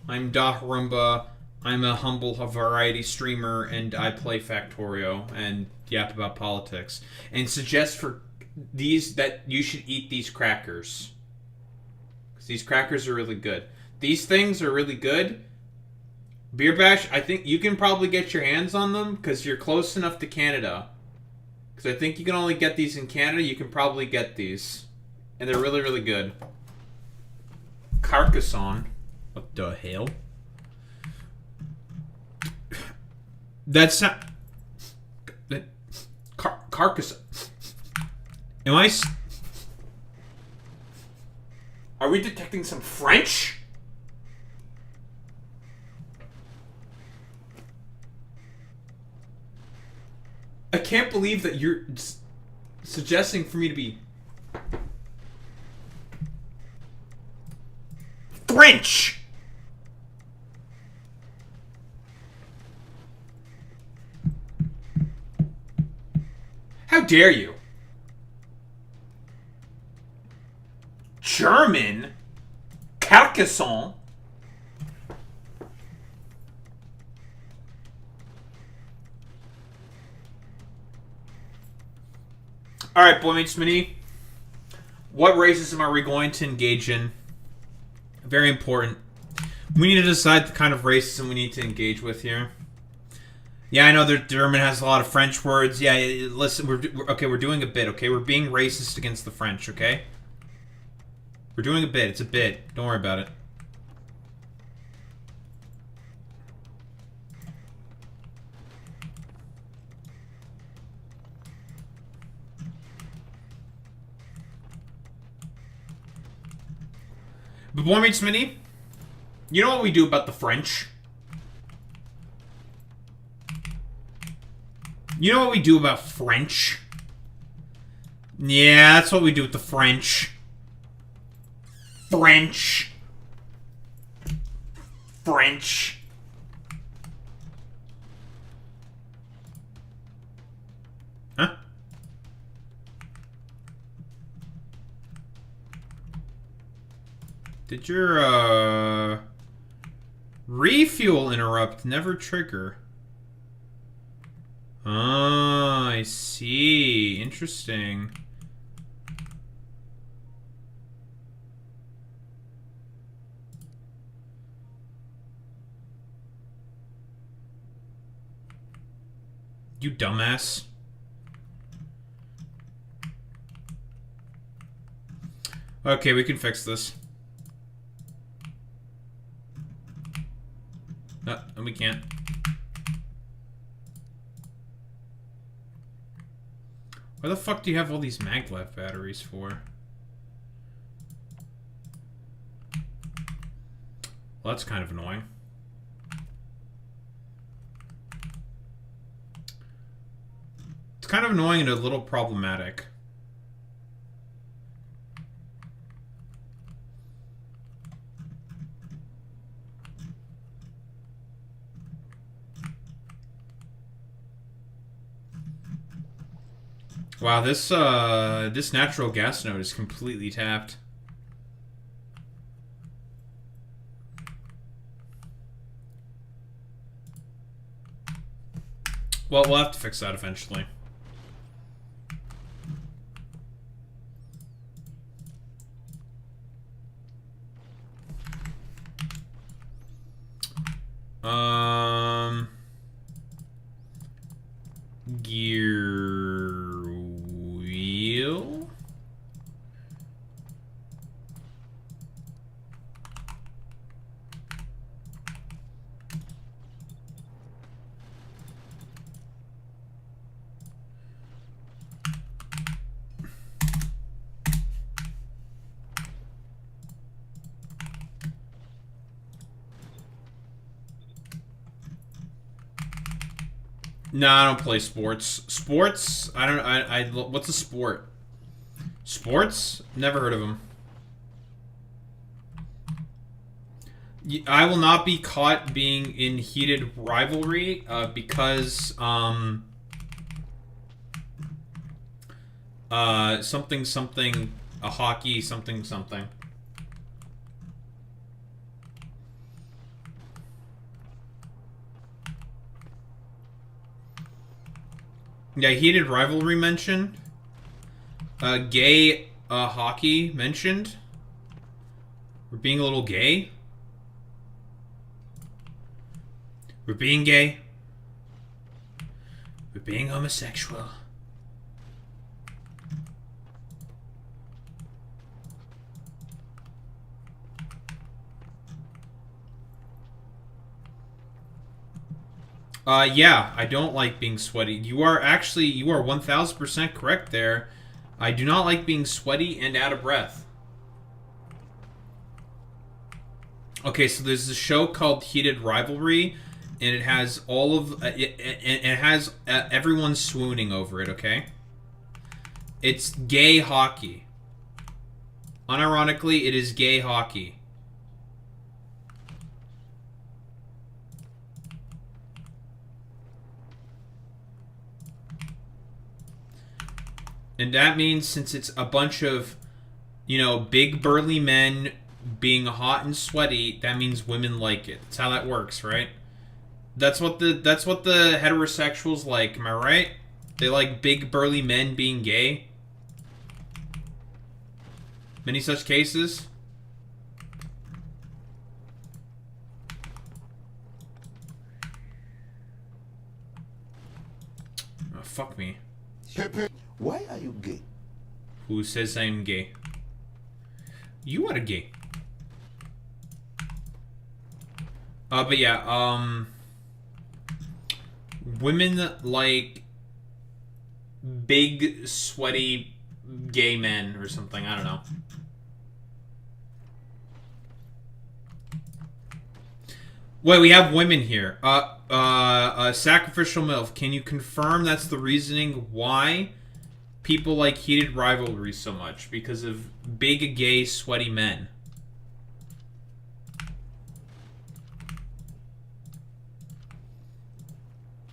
I'm Rumba. I'm a humble variety streamer, and I play Factorio and yap about politics. And suggest for these that you should eat these crackers. Because these crackers are really good. These things are really good. Beer Bash, I think you can probably get your hands on them because you're close enough to Canada. Because I think you can only get these in Canada. You can probably get these. And they're really, really good. Carcassonne. What the hell? That's not... Carcassonne. Am I... Are we detecting some French? I can't believe that you're suggesting for me to be... French! How dare you? German? Carcassonne? Alright, Boy Meets Mini. What racism are we going to engage in? Very important. We need to decide the kind of racism we need to engage with here. Yeah, I know that German has a lot of French words. Yeah, listen, we're doing a bit, okay? We're being racist against the French, okay? We're doing a bit. It's a bit. Don't worry about it. But Boy Meets Mini, you know what we do about the French? You know what we do about French? Yeah, that's what we do with the French. French. French. Huh? Did your, refuel interrupt never trigger? Ah, I see. Interesting. You dumbass. Okay, we can fix this. No, we can't. Why the fuck do you have all these maglev batteries for? Well, that's kind of annoying. It's kind of annoying and a little problematic. Wow, this natural gas node is completely tapped. Well, we'll have to fix that eventually. Gear wheel. No, I don't play sports. Sports? What's a sport? Sports? Never heard of them. I will not be caught being in heated rivalry because something something a hockey something something. Yeah, heated rivalry mentioned. Gay hockey mentioned. We're being a little gay. We're being gay. We're being homosexual. Yeah, I don't like being sweaty. You are 1000% correct there. I do not like being sweaty and out of breath. Okay, so there's a show called Heated Rivalry, and it has all of it has everyone swooning over it. Okay, it's gay hockey. Unironically, it is gay hockey. And that means since it's a bunch of, big burly men being hot and sweaty, that means women like it. That's how that works, right? That's what the heterosexuals like, am I right? They like big burly men being gay. Many such cases. Oh, fuck me. Why are you gay? Who says I'm gay? You are gay. But yeah, women like big, sweaty, gay men or something. I don't know. Wait, we have women here. Sacrificial MILF. Can you confirm that's the reasoning why people like heated rivalry so much? Because of big, gay, sweaty men.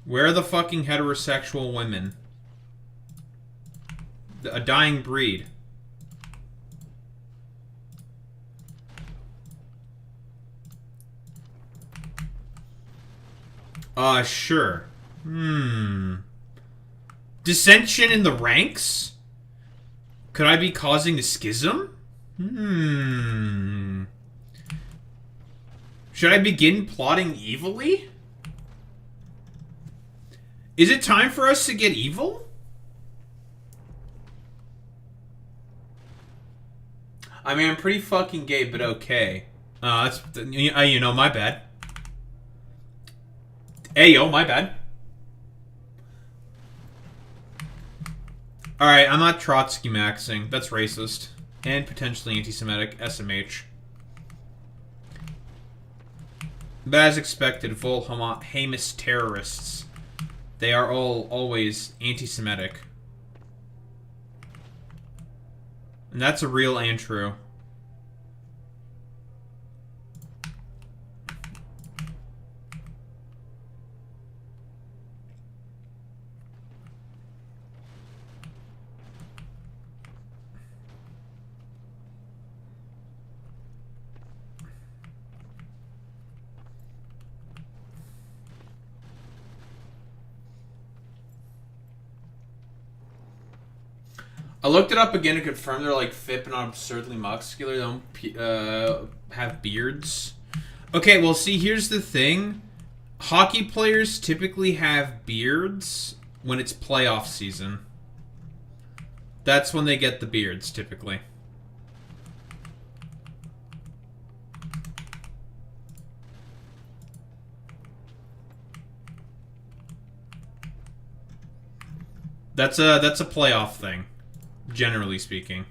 Where are the fucking heterosexual women? A dying breed. Sure. Dissension in the ranks? Could I be causing a schism? Should I begin plotting evilly? Is it time for us to get evil? I mean, I'm pretty fucking gay, but okay. That's you know, my bad. Hey, yo, my bad. Alright, I'm not Trotsky maxing. That's racist. And potentially anti-Semitic. SMH. But as expected, full Hamas terrorists. They are all always anti-Semitic. And that's a real and true. I looked it up again to confirm they're like fit but not absurdly muscular. They don't have beards. Okay, well, see, here's the thing. Hockey players typically have beards when it's playoff season. That's when they get the beards, typically. That's a playoff thing. Generally speaking.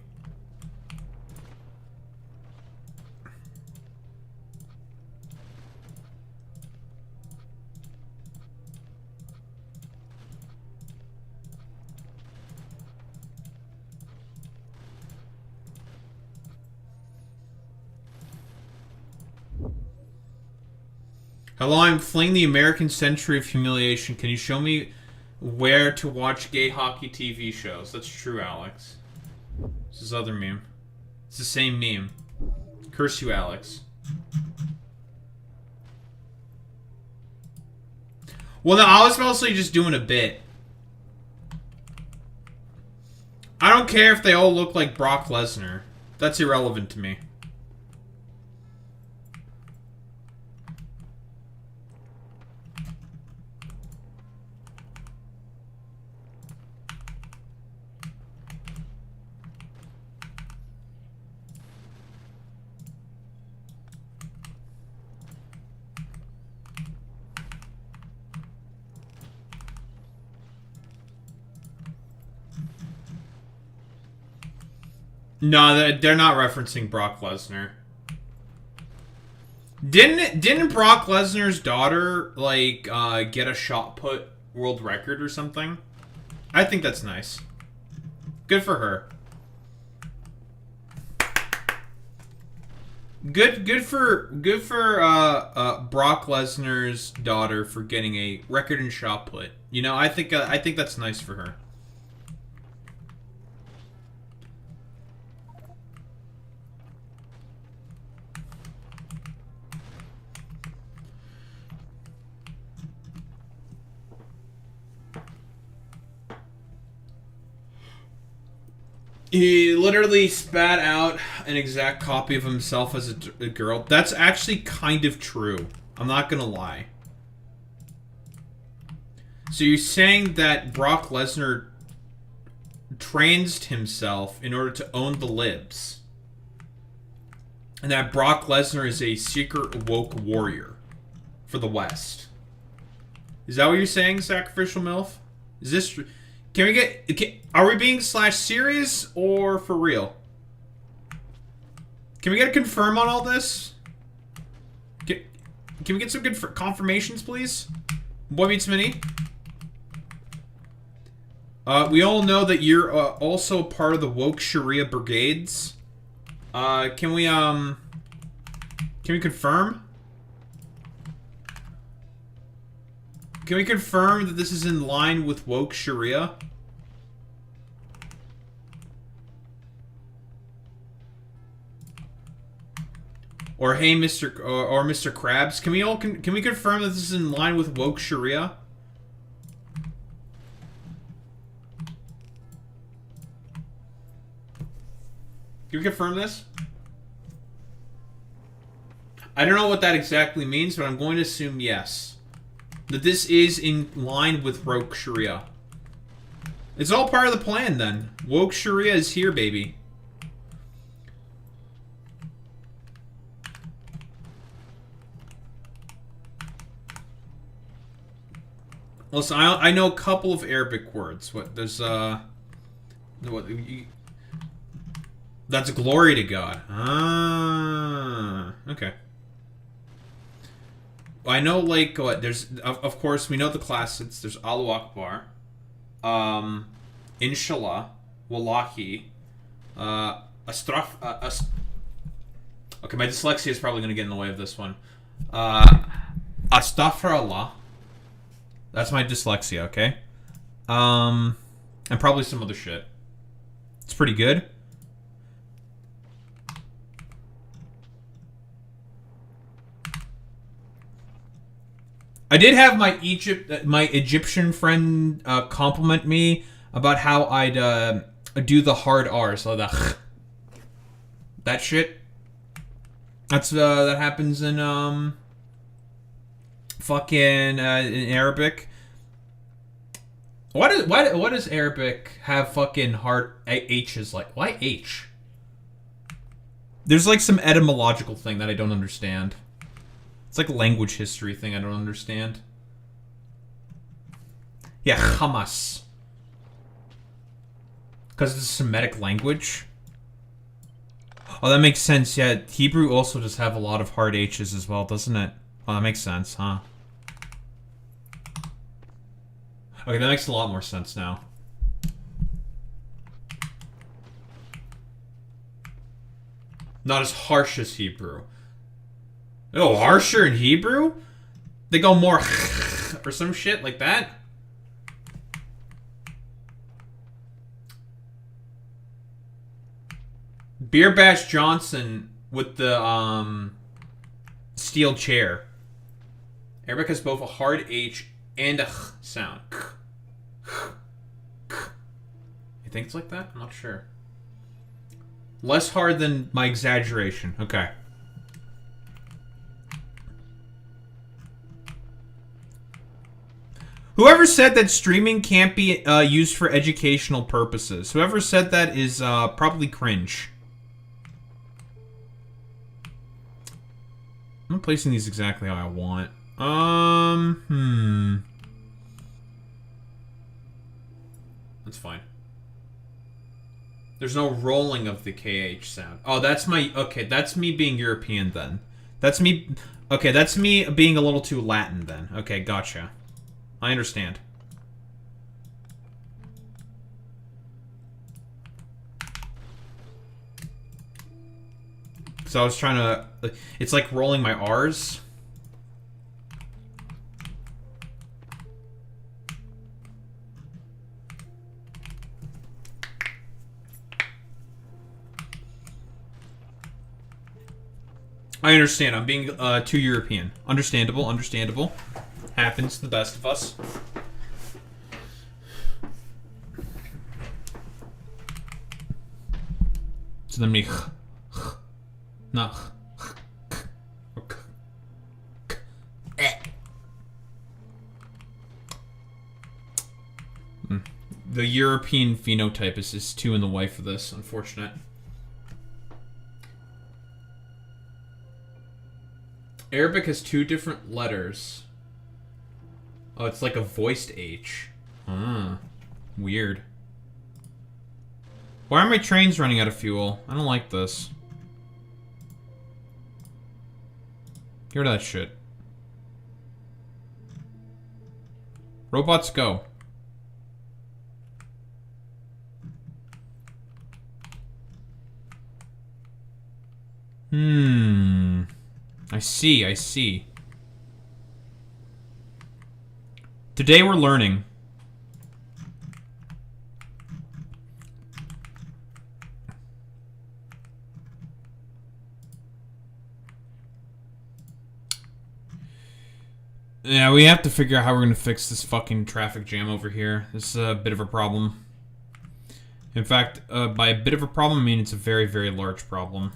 Hello, I'm fleeing the American century of humiliation. Can you show me where to watch gay hockey TV shows? That's true, Alex. It's this other meme. It's the same meme. Curse you, Alex. Well, no, I was mostly just doing a bit. I don't care if they all look like Brock Lesnar. That's irrelevant to me. No, they're not referencing Brock Lesnar. Didn't Brock Lesnar's daughter like get a shot put world record or something? I think that's nice. Good for her. Good for Brock Lesnar's daughter for getting a record in shot put. You know, I think that's nice for her. He literally spat out an exact copy of himself as a girl. That's actually kind of true. I'm not gonna lie. So you're saying that Brock Lesnar transed himself in order to own the libs. And that Brock Lesnar is a secret woke warrior for the West. Is that what you're saying, Sacrificial MILF? Is this true? Can we get... are we being serious or for real? Can we get a confirm on all this? Can we get some good confirmations, please? Boy Meets Mini? We all know that you're also part of the woke Sharia brigades. Can we confirm? Can we confirm that this is in line with woke Sharia? Or hey, Mr. or Mr. Krabs, can we confirm that this is in line with woke Sharia? Can we confirm this? I don't know what that exactly means, but I'm going to assume yes. That this is in line with woke Sharia. It's all part of the plan, then. Woke Sharia is here, baby. Listen, I know a couple of Arabic words. What there's that's glory to God. Ah, okay. I know, like, what there's. Of course, we know the classics. There's Allahu Akbar, Inshallah, Wallahi, Astraf. Okay, my dyslexia is probably going to get in the way of this one. Astaghfirullah. That's my dyslexia, okay? And probably some other shit. It's pretty good. I did have my Egyptian friend compliment me about how I'd do the hard R, so that shit. That's that happens in fucking in Arabic. Why does Arabic have fucking hard H's like? Why H? There's like some etymological thing that I don't understand. It's like a language history thing I don't understand. Yeah, Hamas. Because it's a Semitic language. Oh, that makes sense. Yeah, Hebrew also does have a lot of hard H's as well, doesn't it? Oh, that makes sense, huh? Okay, that makes a lot more sense now. Not as harsh as Hebrew. Oh, harsher in Hebrew? They go more or some shit like that? Beer Bash Johnson with the steel chair. Arabic has both a hard H and a sound. You think it's like that? I'm not sure. Less hard than my exaggeration. Okay. Whoever said that streaming can't be used for educational purposes, whoever said that is probably cringe. I'm not placing these exactly how I want. That's fine. There's no rolling of the KH sound. Oh, that's my... Okay, that's me being European then. That's me... Okay, that's me being a little too Latin then. Okay, gotcha. I understand. So I was trying to... It's like rolling my R's. I understand. I'm being too European. Understandable, understandable. Happens to the best of us. So then me... No. The European phenotype is too in the way for this, unfortunate. Arabic has two different letters. Oh, it's like a voiced H. Weird. Why are my trains running out of fuel? I don't like this. Get rid of that shit. Robots go. I see, I see. Today we're learning. Yeah, we have to figure out how we're gonna fix this fucking traffic jam over here. This is a bit of a problem. In fact, by a bit of a problem, I mean it's a very, very large problem.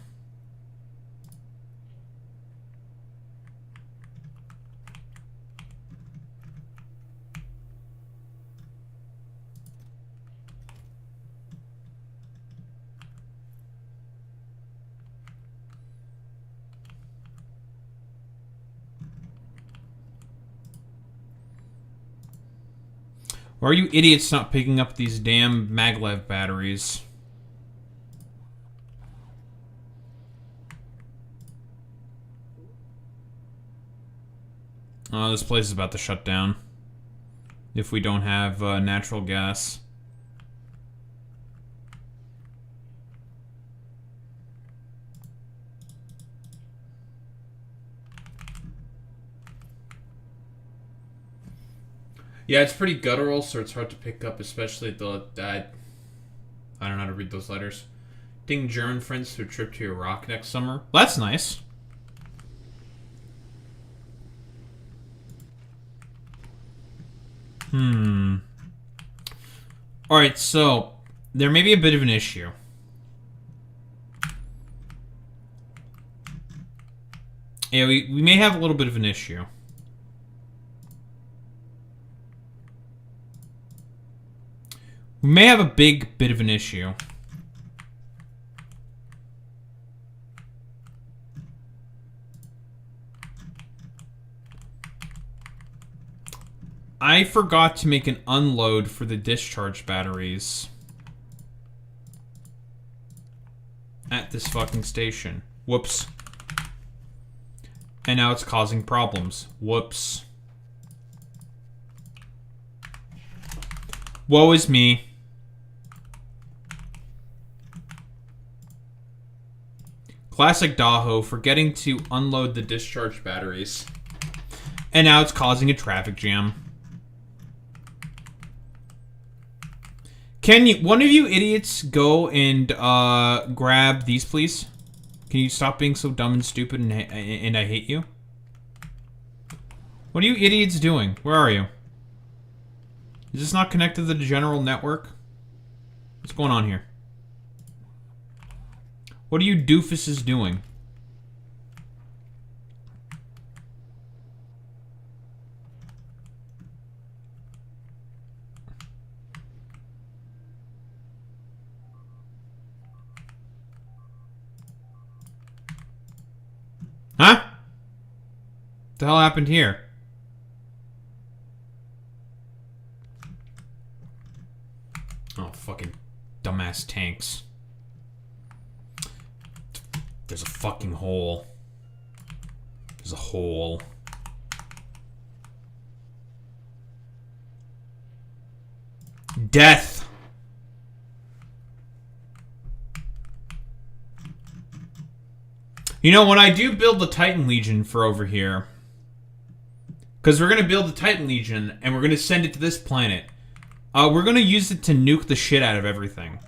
Why are you idiots not picking up these damn maglev batteries? Oh, this place is about to shut down. If we don't have natural gas. Yeah, it's pretty guttural, so it's hard to pick up, especially the... I don't know how to read those letters. Taking German friends to a trip to Iraq next summer. Well, that's nice. Alright, so... there may be a bit of an issue. Yeah, we may have a little bit of an issue. We may have a big bit of an issue. I forgot to make an unload for the discharge batteries at this fucking station. Whoops. And now it's causing problems. Whoops. Woe is me. Classic Daho, forgetting to unload the discharge batteries. And now it's causing a traffic jam. Can you, one of you idiots go and grab these, please? Can you stop being so dumb and stupid and I hate you? What are you idiots doing? Where are you? Is this not connected to the general network? What's going on here? What are you doofuses doing? Huh? What the hell happened here? Oh, fucking dumbass tanks. There's a fucking hole. There's a hole. Death. You know, when I do build the Titan Legion for over here, because we're going to build the Titan Legion and we're going to send it to this planet, we're going to use it to nuke the shit out of everything.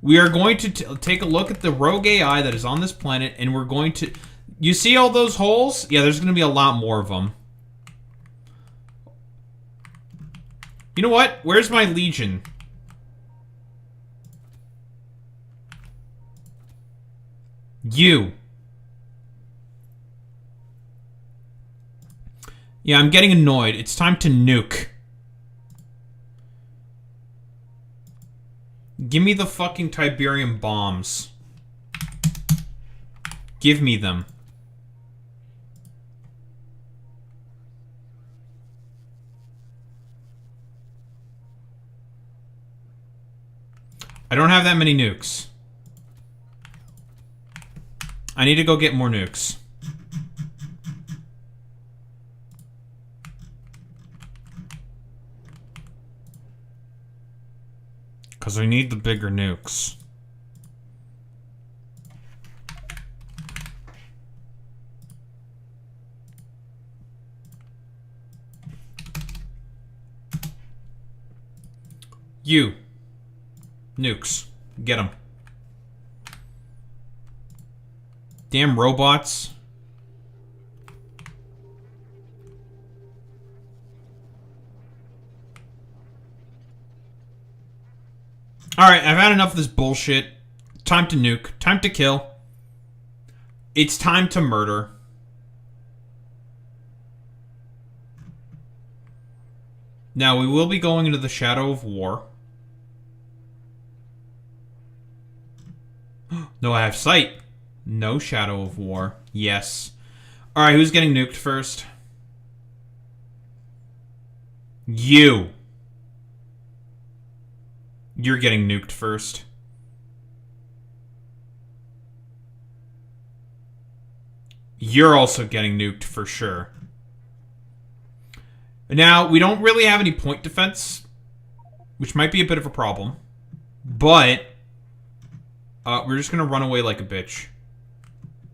We are going to take a look at the rogue AI that is on this planet, and we're going to... You see all those holes? Yeah, there's going to be a lot more of them. You know what? Where's my Legion? You. Yeah, I'm getting annoyed. It's time to nuke. Give me the fucking Tiberium bombs. Give me them. I don't have that many nukes. I need to go get more nukes. Because I need the bigger nukes. You. Nukes. Get them. Damn robots. Alright, I've had enough of this bullshit. Time to nuke. Time to kill. It's time to murder. Now, we will be going into the shadow of war. No, I have sight. No shadow of war. Yes. Alright, who's getting nuked first? You. You're getting nuked first. You're also getting nuked for sure. Now, we don't really have any point defense, which might be a bit of a problem. But we're just gonna run away like a bitch.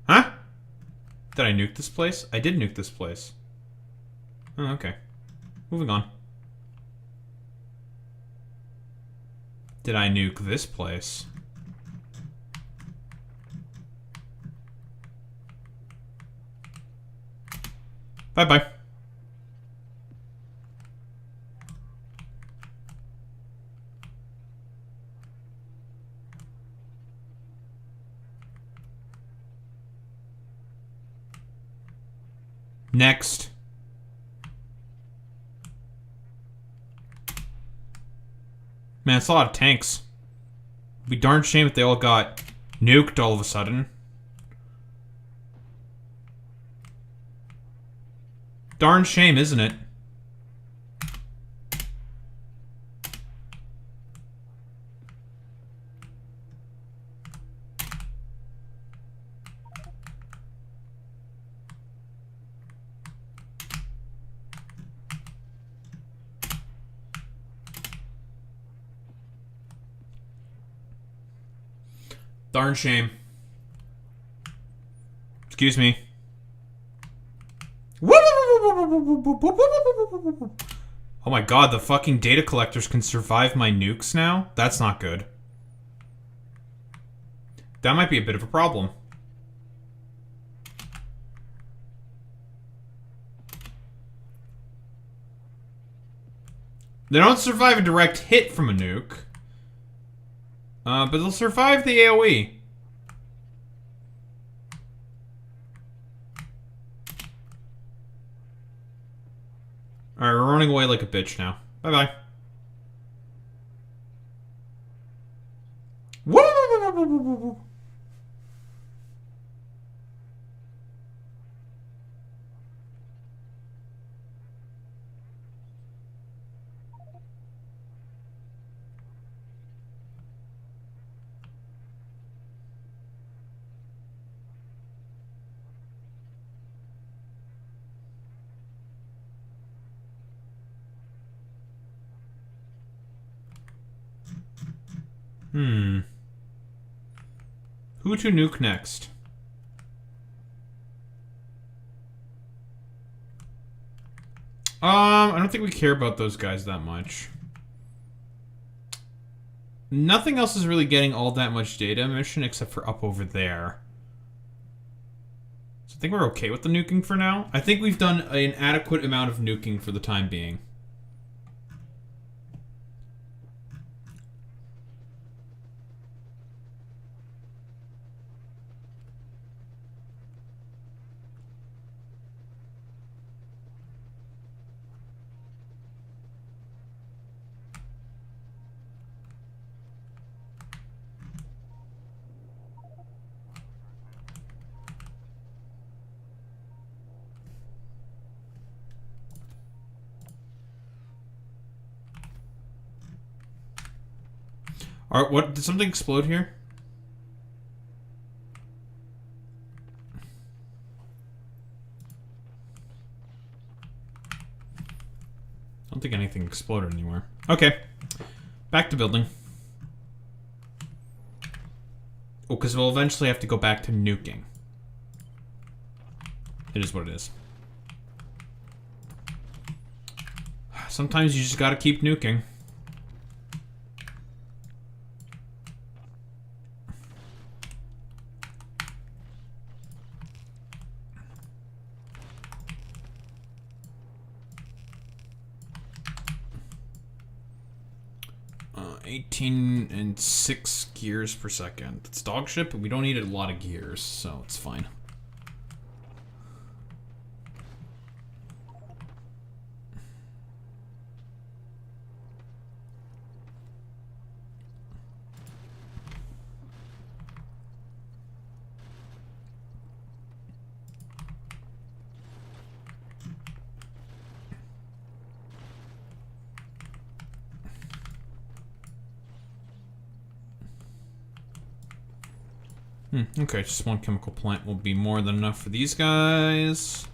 Huh? Did I nuke this place? I did nuke this place. Oh, okay. Moving on. Did I nuke this place? Bye-bye. Next. Man, it's a lot of tanks. It'd be darn shame if they all got nuked all of a sudden. Darn shame, isn't it? Darn shame. Excuse me. Oh my god, the fucking data collectors can survive my nukes now? That's not good. That might be a bit of a problem. They don't survive a direct hit from a nuke. But they'll survive the AoE. Alright, we're running away like a bitch now. Bye-bye. Who to nuke next? I don't think we care about those guys that much. Nothing else is really getting all that much data emission except for up over there. So I think we're okay with the nuking for now. I think we've done an adequate amount of nuking for the time being. Alright, what? Did something explode here? I don't think anything exploded anywhere. Okay. Back to building. Oh, because we'll eventually have to go back to nuking. It is what it is. Sometimes you just gotta keep nuking. Uh, 18 and 6 gears per second. It's dog shit, but we don't need a lot of gears, so it's fine. Okay, just one chemical plant will be more than enough for these guys.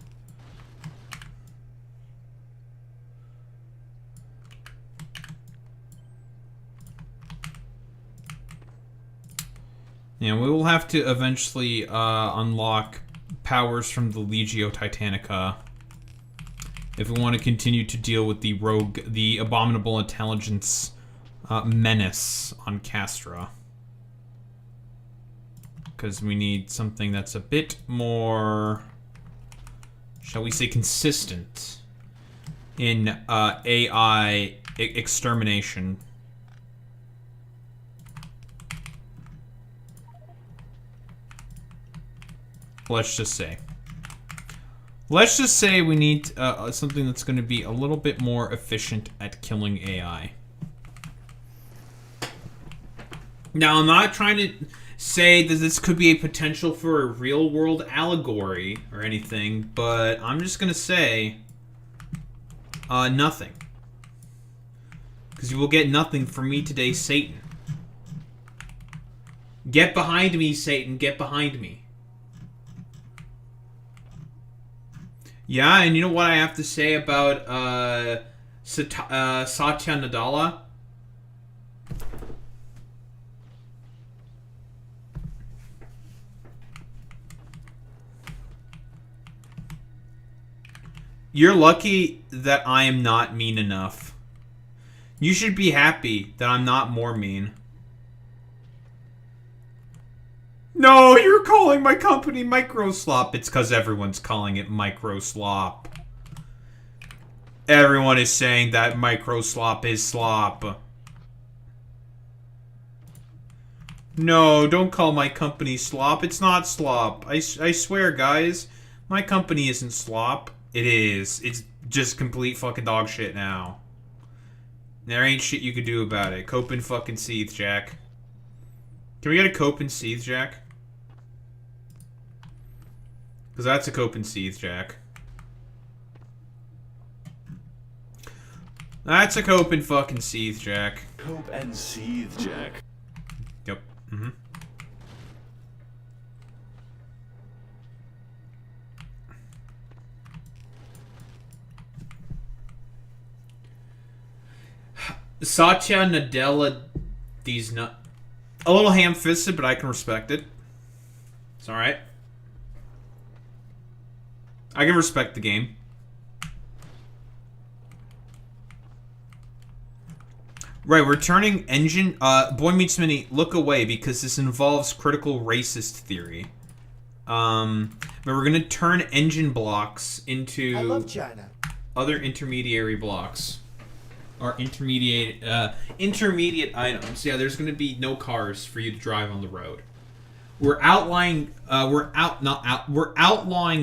Yeah, we will have to eventually unlock powers from the Legio Titanica if we want to continue to deal with the abominable intelligence menace on Castra. Because we need something that's a bit more, shall we say, consistent in AI extermination. Let's just say. Let's just say we need something that's going to be a little bit more efficient at killing AI. Now, I'm not trying to say that this could be a potential for a real-world allegory or anything, but I'm just going to say nothing. Because you will get nothing from me today, Satan. Get behind me, Satan. Get behind me. Yeah, and you know what I have to say about Satya Nadella? You're lucky that I am not mean enough. You should be happy that I'm not more mean. No, you're calling my company Microslop. It's because everyone's calling it Microslop. Everyone is saying that Microslop is slop. No, don't call my company slop. It's not slop. I swear, guys. My company isn't slop. It is. It's just complete fucking dog shit now. There ain't shit you could do about it. Cope and fucking seethe, Jack. Can we get a cope and seethe, Jack? Because that's a cope and seethe, Jack. That's a cope and fucking seethe, Jack. Cope and seethe, Jack. Yep. Mm-hmm. Satya Nadella, these nut. A little ham-fisted, but I can respect it. It's alright. I can respect the game. Right, we're turning engine... Boy Meets Mini, look away, because this involves critical racist theory. But we're gonna turn engine blocks into... I love China. Other intermediary blocks. Or intermediate items. Yeah, there's gonna be no cars for you to drive on the road. We're outlawing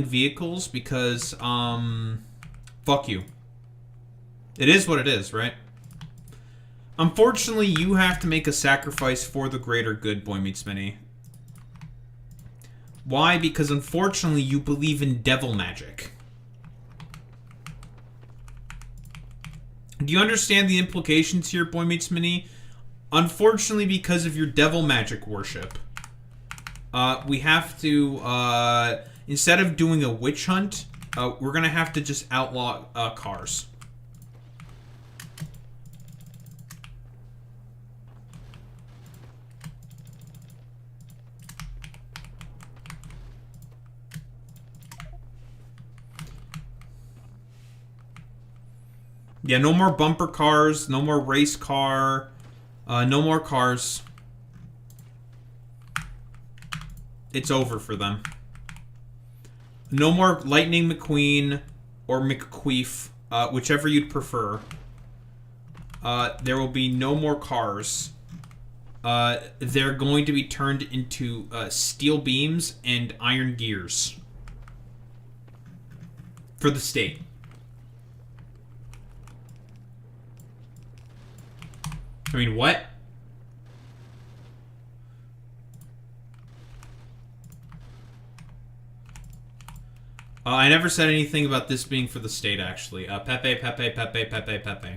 vehicles because fuck you. It is what it is, right? Unfortunately, you have to make a sacrifice for the greater good, Boy Meets Mini. Why? Because unfortunately you believe in devil magic. Do you understand the implications here, Boy Meets Mini? Unfortunately, because of your devil magic worship, we have to, instead of doing a witch hunt, we're gonna have to just outlaw cars. Yeah, no more bumper cars, no more race car, no more cars. It's over for them. No more Lightning McQueen or McQueef, whichever you'd prefer. There will be no more cars. They're going to be turned into steel beams and iron gears. For the state. I mean, what? I never said anything about this being for the state, actually. Pepe, Pepe, Pepe, Pepe, Pepe.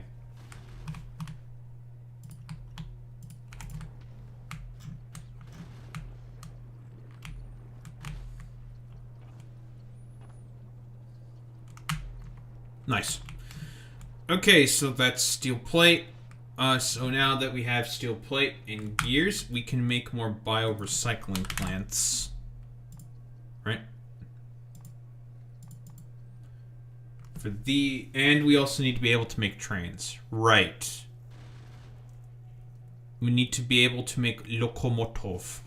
Nice. Okay, so that's steel plate. So now that we have steel plate and gears, we can make more biorecycling plants. Right? And we also need to be able to make trains. Right. We need to be able to make locomotive.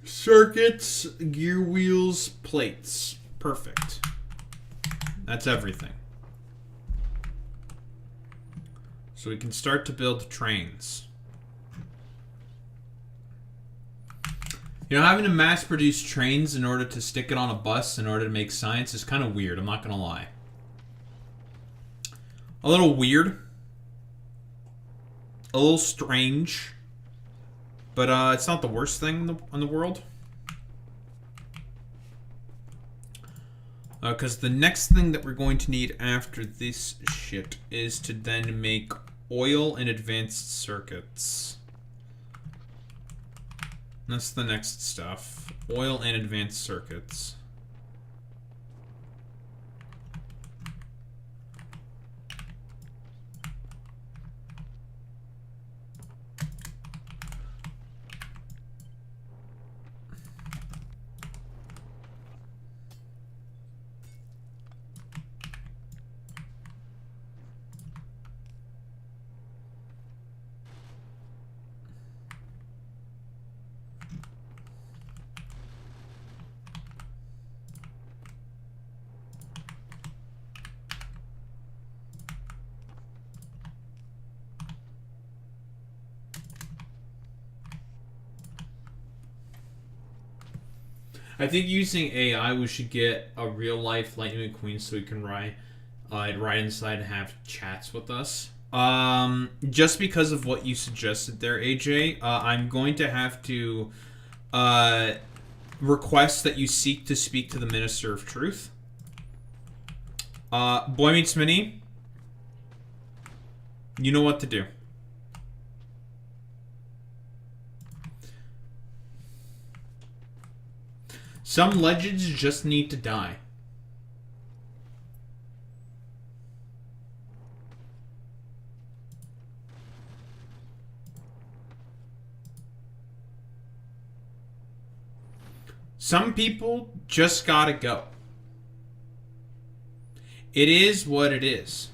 Circuits, gear wheels, plates. Perfect. That's everything. So we can start to build trains. You know, having to mass produce trains in order to stick it on a bus in order to make science is kind of weird, I'm not gonna lie. A little weird. A little strange. But it's not the worst thing in the world. Because the next thing that we're going to need after this shit is to then make oil and advanced circuits. That's the next stuff. Oil and advanced circuits. I think using AI, we should get a real life Lightning McQueen so we can ride inside and have chats with us. Just because of what you suggested there, AJ, I'm going to have to request that you seek to speak to the Minister of Truth. Boy Meets Mini, you know what to do. Some legends just need to die. Some people just gotta go. It is what it is.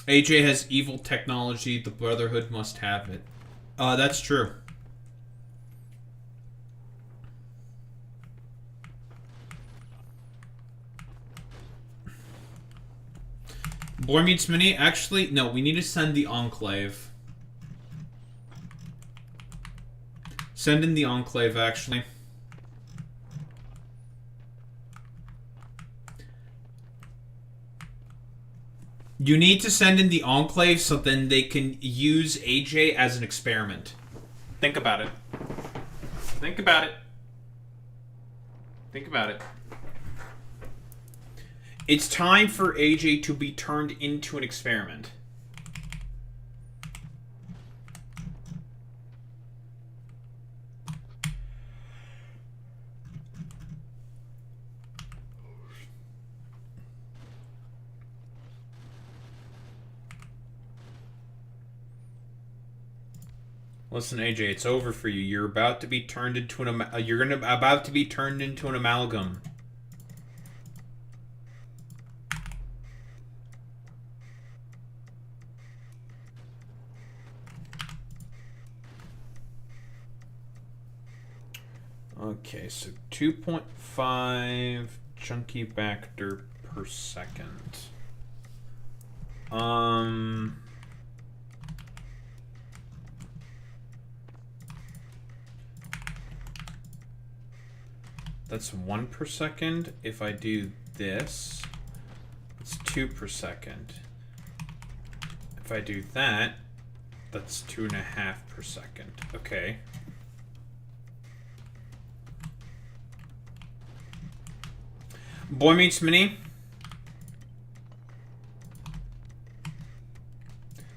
AJ has evil technology. The Brotherhood must have it. That's true. Boy Meets Mini? Actually, no. We need to send the Enclave. Send in the Enclave, actually. You need to send in the Enclave so then they can use AJ as an experiment. Think about it. Think about it. Think about it. It's time for AJ to be turned into an experiment. Listen, AJ, it's over for you. You're about to be turned into an about to be turned into an amalgam. Okay, so 2.5 chunky vector per second. That's 1 per second. If I do this, it's 2 per second. If I do that, that's 2.5 per second. Okay. Boy Meets Mini.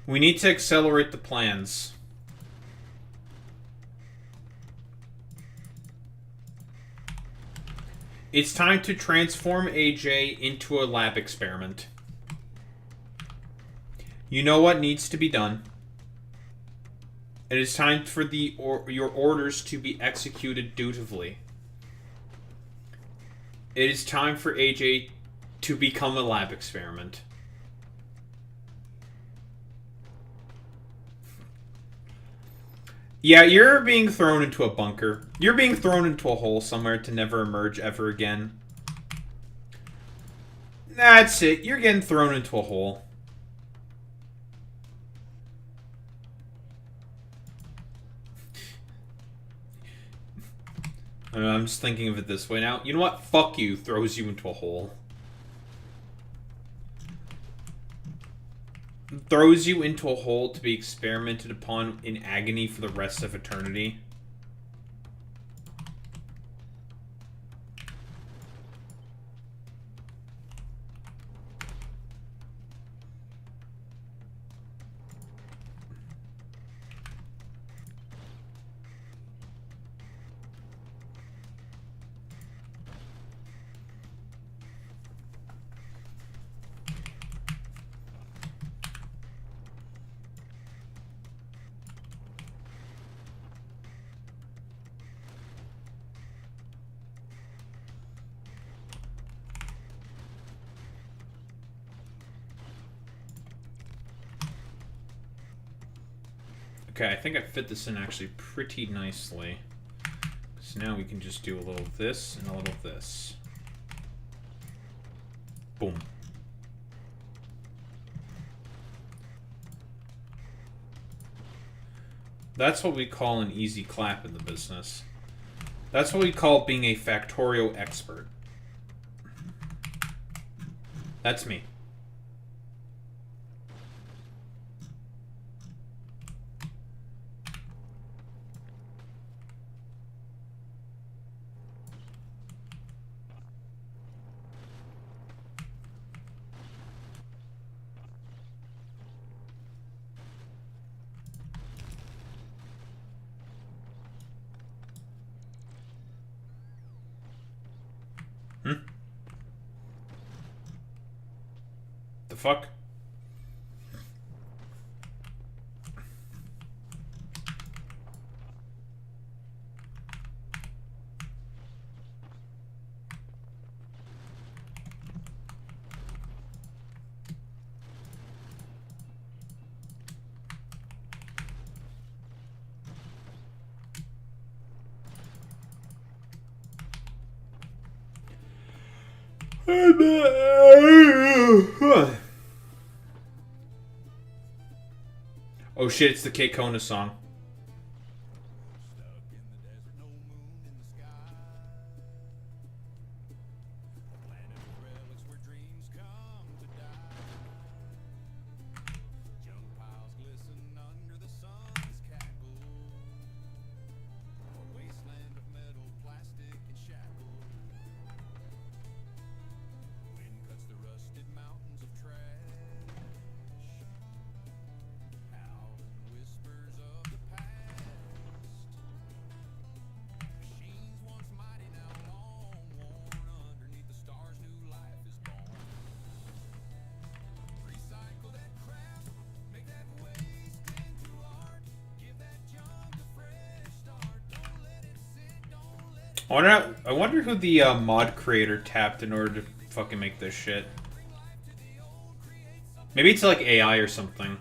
We need to accelerate the plans. It's time to transform AJ into a lab experiment. You know what needs to be done. It is time for your orders to be executed dutifully. It is time for AJ to become a lab experiment. Yeah, you're being thrown into a bunker. You're being thrown into a hole somewhere to never emerge ever again. That's it. You're getting thrown into a hole. I'm just thinking of it this way now. You know what? Fuck you. Throws you into a hole. Throws you into a hole to be experimented upon in agony for the rest of eternity. Okay, I think I fit this in actually pretty nicely. So now we can just do a little of this and a little of this. Boom. That's what we call an easy clap in the business. That's what we call being a Factorio expert. That's me. The fuck? Oh shit, it's the K Kona song. I wonder who the mod creator tapped in order to fucking make this shit. Maybe it's like AI or something.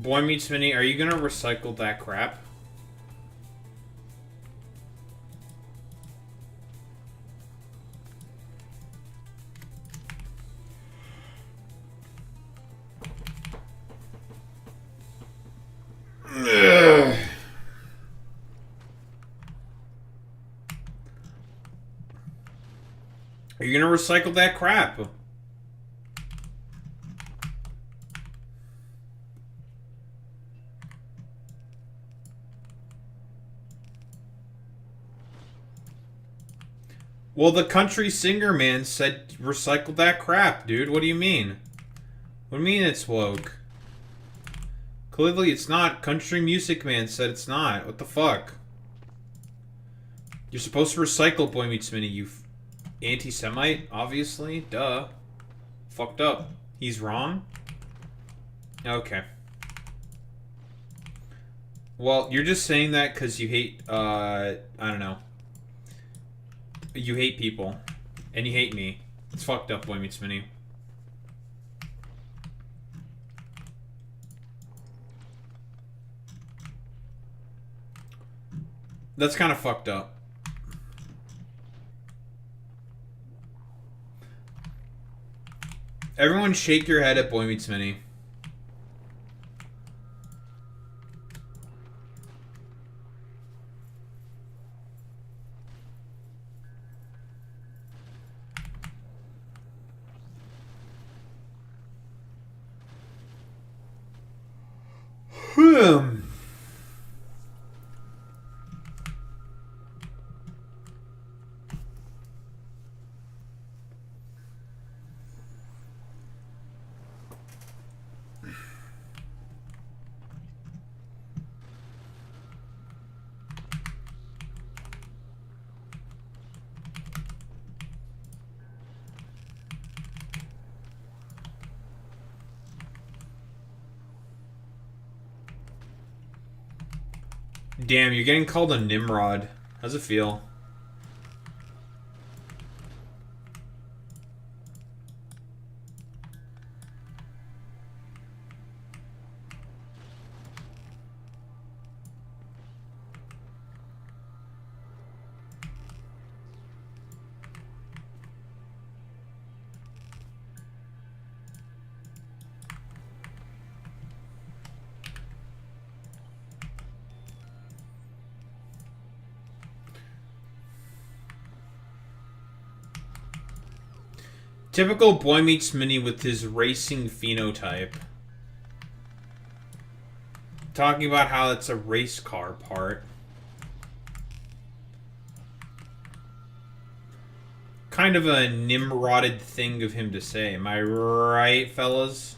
Boy Meets Mini, are you gonna recycle that crap? Ugh. Are you gonna recycle that crap? Well, the country singer man said recycle that crap, dude. What do you mean? What do you mean it's woke? Clearly it's not. Country music man said it's not. What the fuck? You're supposed to recycle Boy Meets Mini, you anti-Semite, obviously. Duh. Fucked up. He's wrong? Okay. Well, you're just saying that because you hate, I don't know. You hate people. And you hate me. It's fucked up, Boy Meets Mini. That's kind of fucked up. Everyone shake your head at Boy Meets Mini. Damn, you're getting called a Nimrod. How's it feel? Typical Boy Meets Mini with his racing phenotype. Talking about how it's a race car part. Kind of a Nimroded thing of him to say. Am I right, fellas?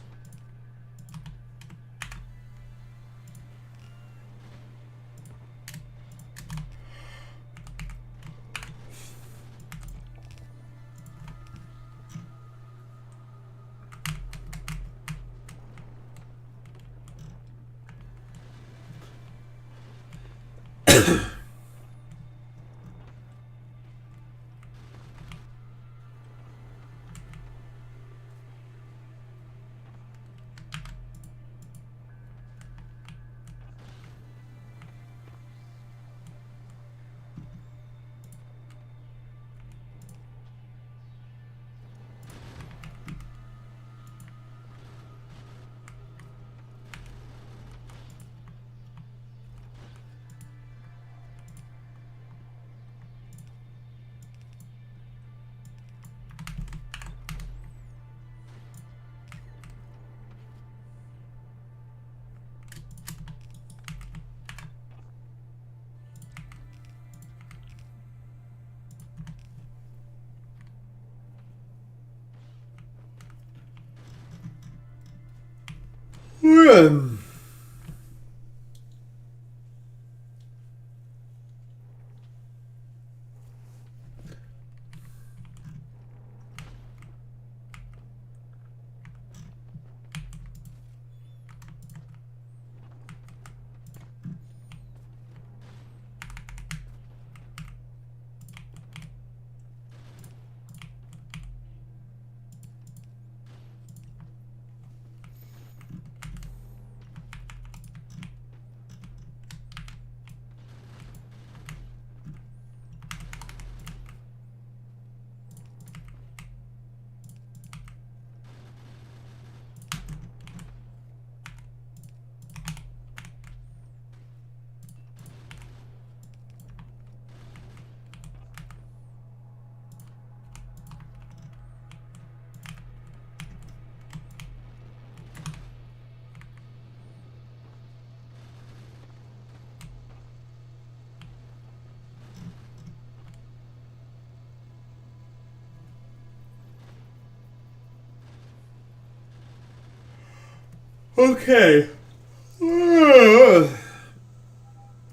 Okay.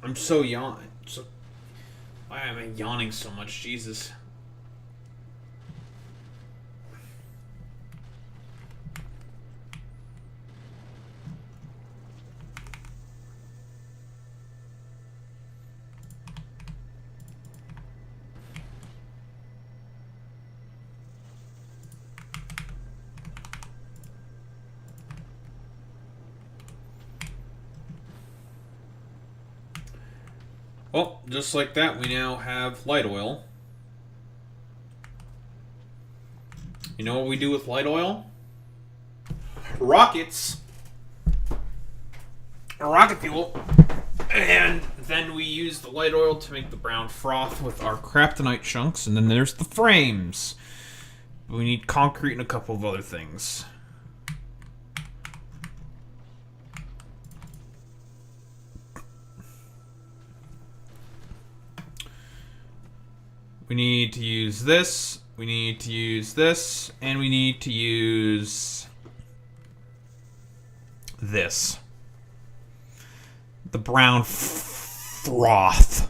I'm so yawning. Why am I yawning so much? Jesus. Well, just like that, we now have light oil. You know what we do with light oil? Rockets. Rocket fuel. And then we use the light oil to make the brown froth with our kryptonite chunks. And then there's the frames. We need concrete and a couple of other things. We need to use this, we need to use this, and we need to use this. The brown froth.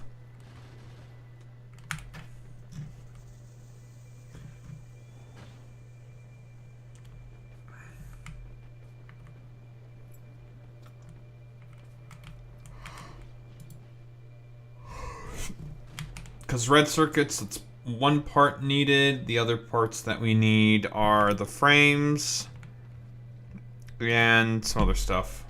Because red circuits, it's one part needed. The other parts that we need are the frames and some other stuff.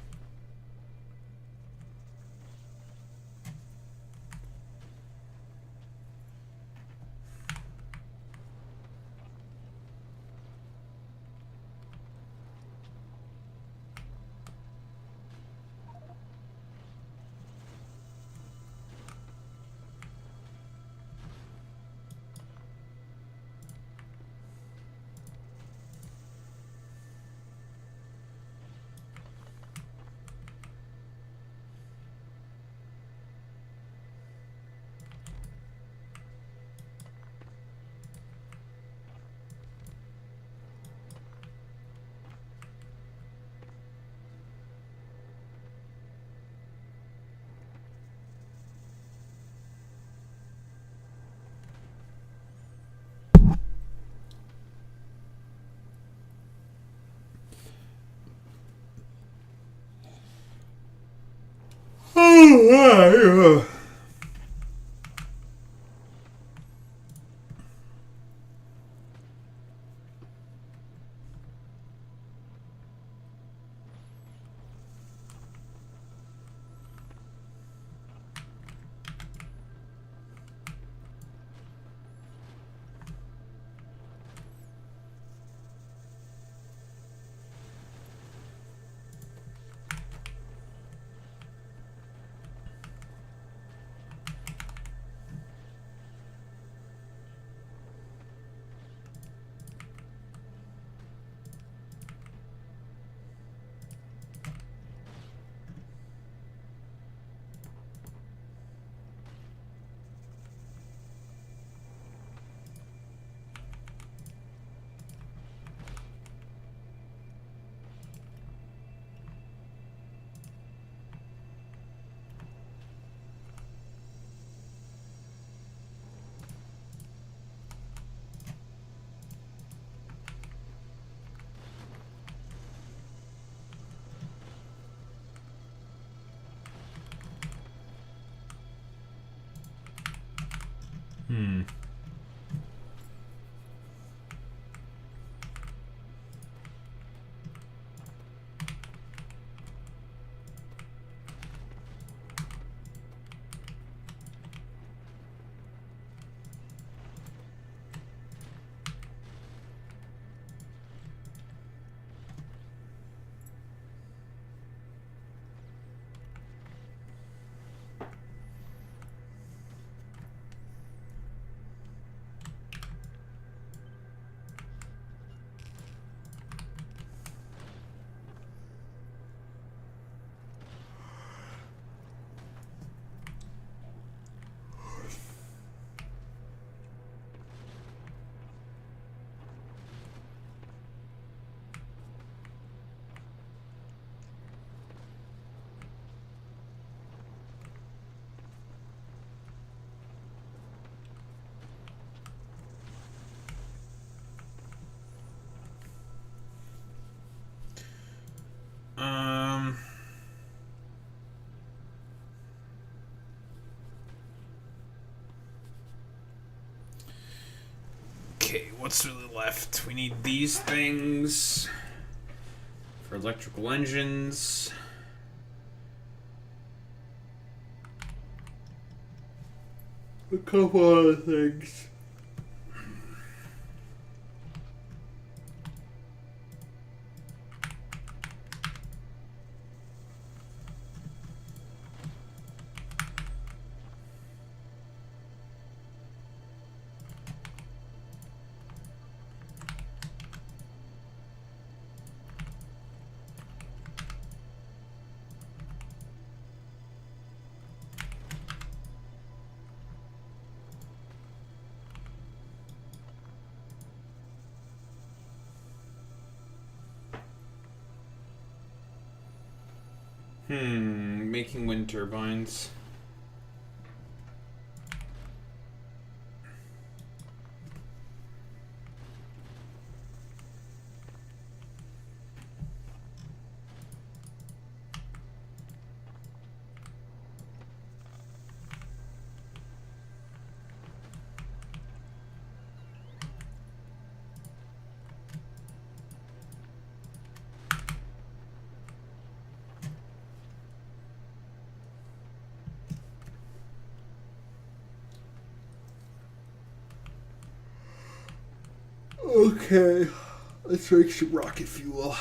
Okay, what's really left? We need these things for electrical engines. A couple other things. Making wind turbines. Okay, let's make some rocket fuel.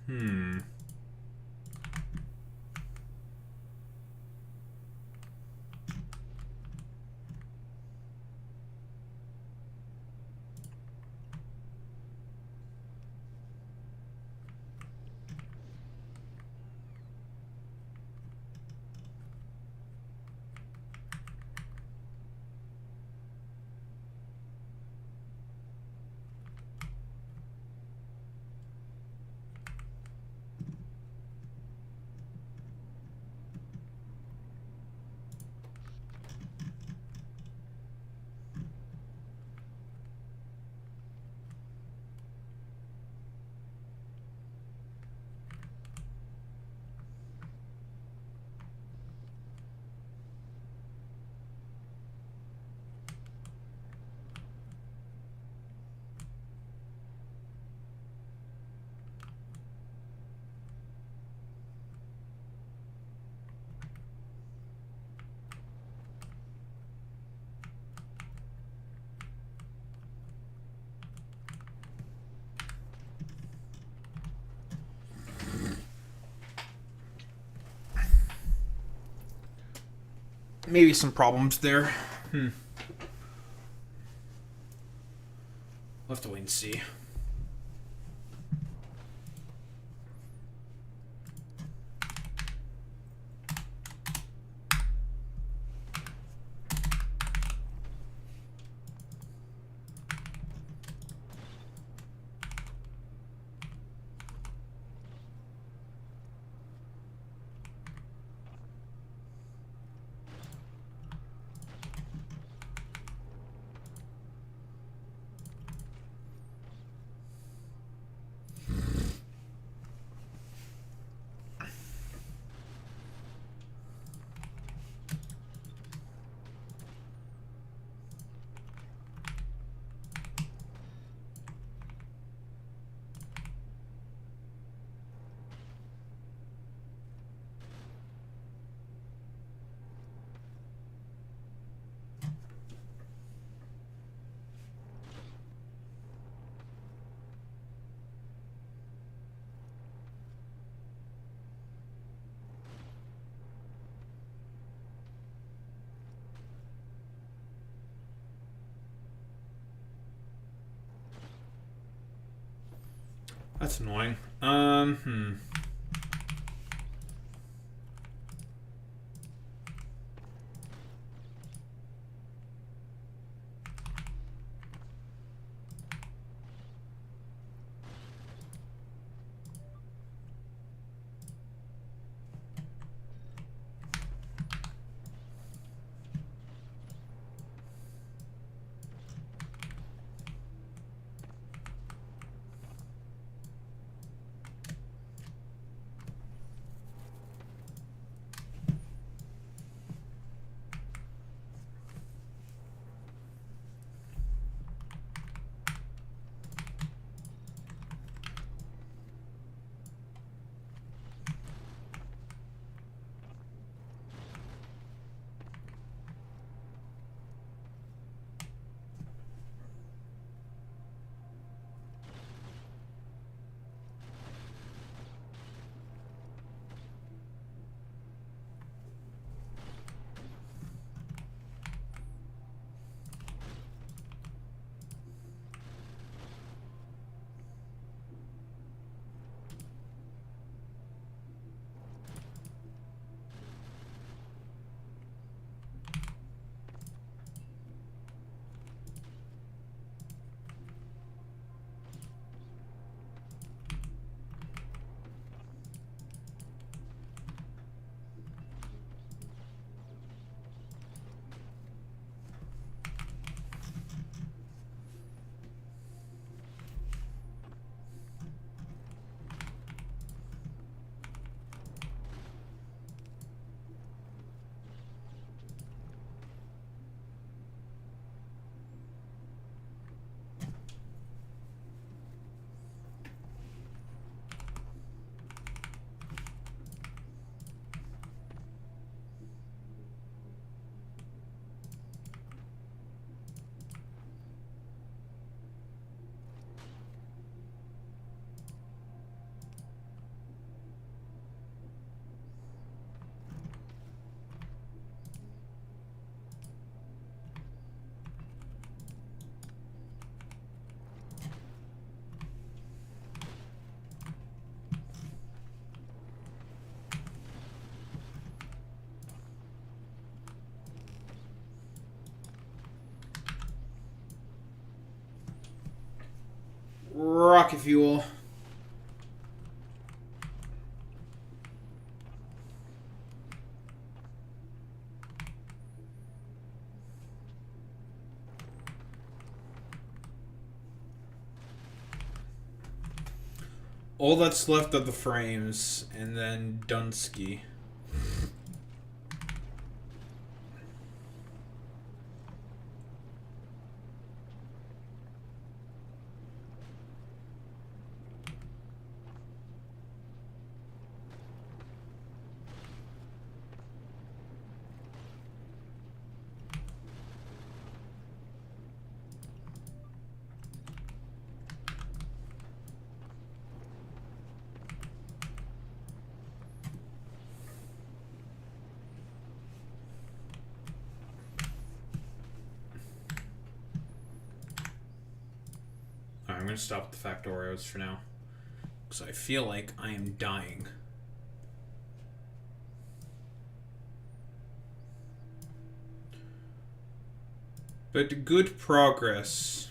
Hmm. Maybe some problems there. We'll have to wait and see. That's annoying. Rocket fuel. All that's left of the frames, and then Dunsky. I'm going to stop the Factorios for now, because I feel like I am dying. But good progress.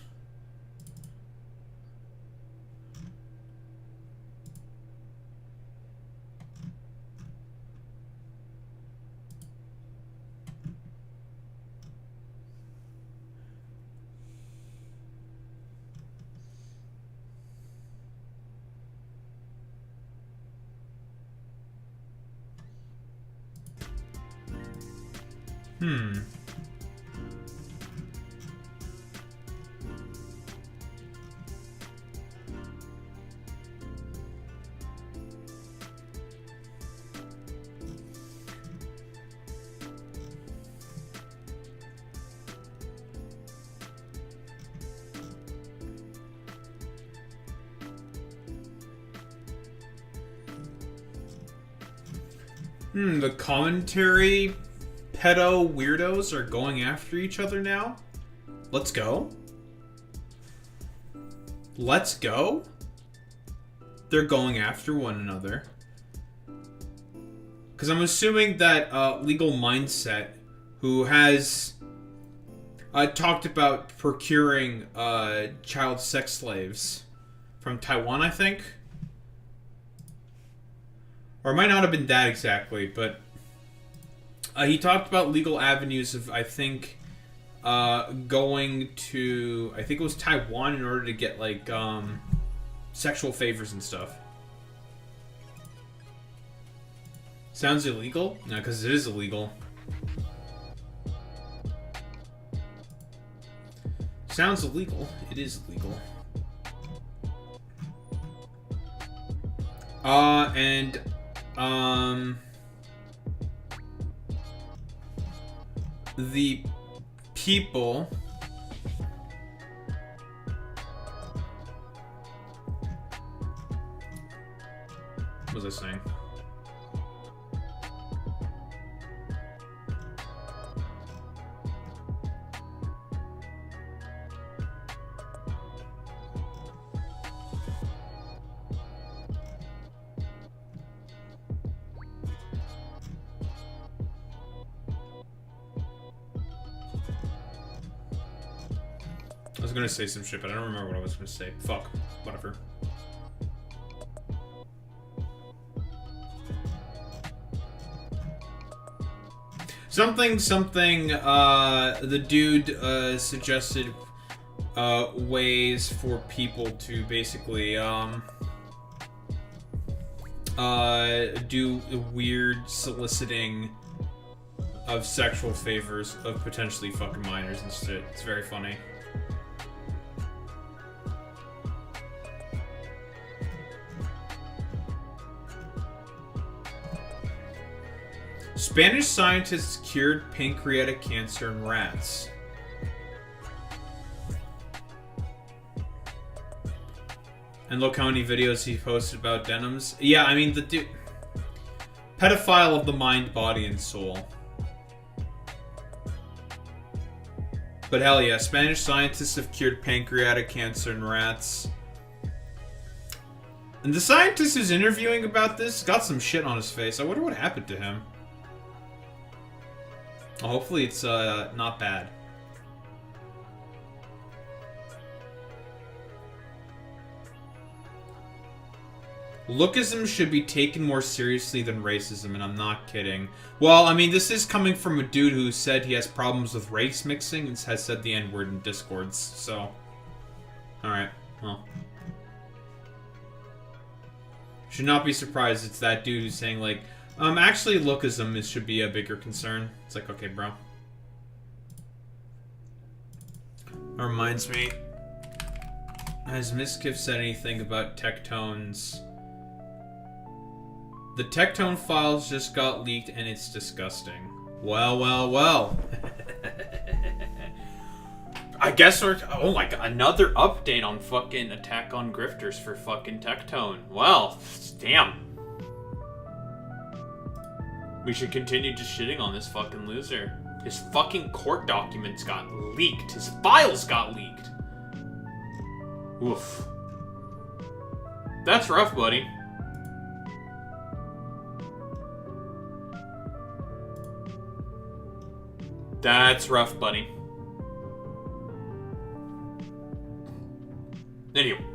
The commentary pedo weirdos are going after each other now? Let's go? Let's go? they're going after one another. Because I'm assuming that Legal Mindset, who has talked about procuring child sex slaves from Taiwan, I think. Or it might not have been that exactly, but he talked about legal avenues of, I think, going to, I think it was Taiwan in order to get, like, sexual favors and stuff. Sounds illegal? No, because it is illegal. Sounds illegal. It is illegal. The people what was I saying? I was gonna say some shit, but I don't remember what I was gonna say. Fuck. Whatever. Something, the dude, suggested, ways for people to basically, do weird soliciting of sexual favors of potentially fucking minors and shit. It's very funny. Spanish scientists cured pancreatic cancer in rats. And look how many videos he posted about denims. Yeah, I mean, the dude... pedophile of the mind, body, and soul. But hell yeah, Spanish scientists have cured pancreatic cancer in rats. And the scientist who's interviewing about this got some shit on his face. I wonder what happened to him. Hopefully it's not bad. Lookism should be taken more seriously than racism, and I'm not kidding. Well, I mean, this is coming from a dude who said he has problems with race mixing and has said the N-word in Discords, so... Alright, well... Should not be surprised it's that dude who's saying, like... actually, lookism should be a bigger concern. It's like, okay, bro. That reminds me. Has Miskiff said anything about Tectone's... The Tectone files just got leaked and it's disgusting. Well, well, well. I guess we're... Oh my god, another update on fucking Attack on Grifters for fucking Tectone. Well, damn. We should continue just shitting on this fucking loser. His fucking court documents got leaked. His files got leaked. Oof. That's rough, buddy. That's rough, buddy. Anyway.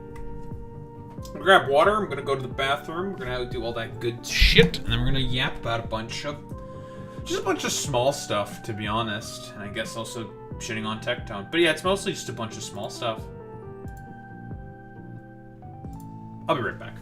I'm gonna grab water, I'm gonna go to the bathroom, we're gonna do all that good shit, and then we're gonna yap about a bunch of... just a bunch of small stuff, to be honest. And I guess also shitting on Tectone. But yeah, it's mostly just a bunch of small stuff. I'll be right back.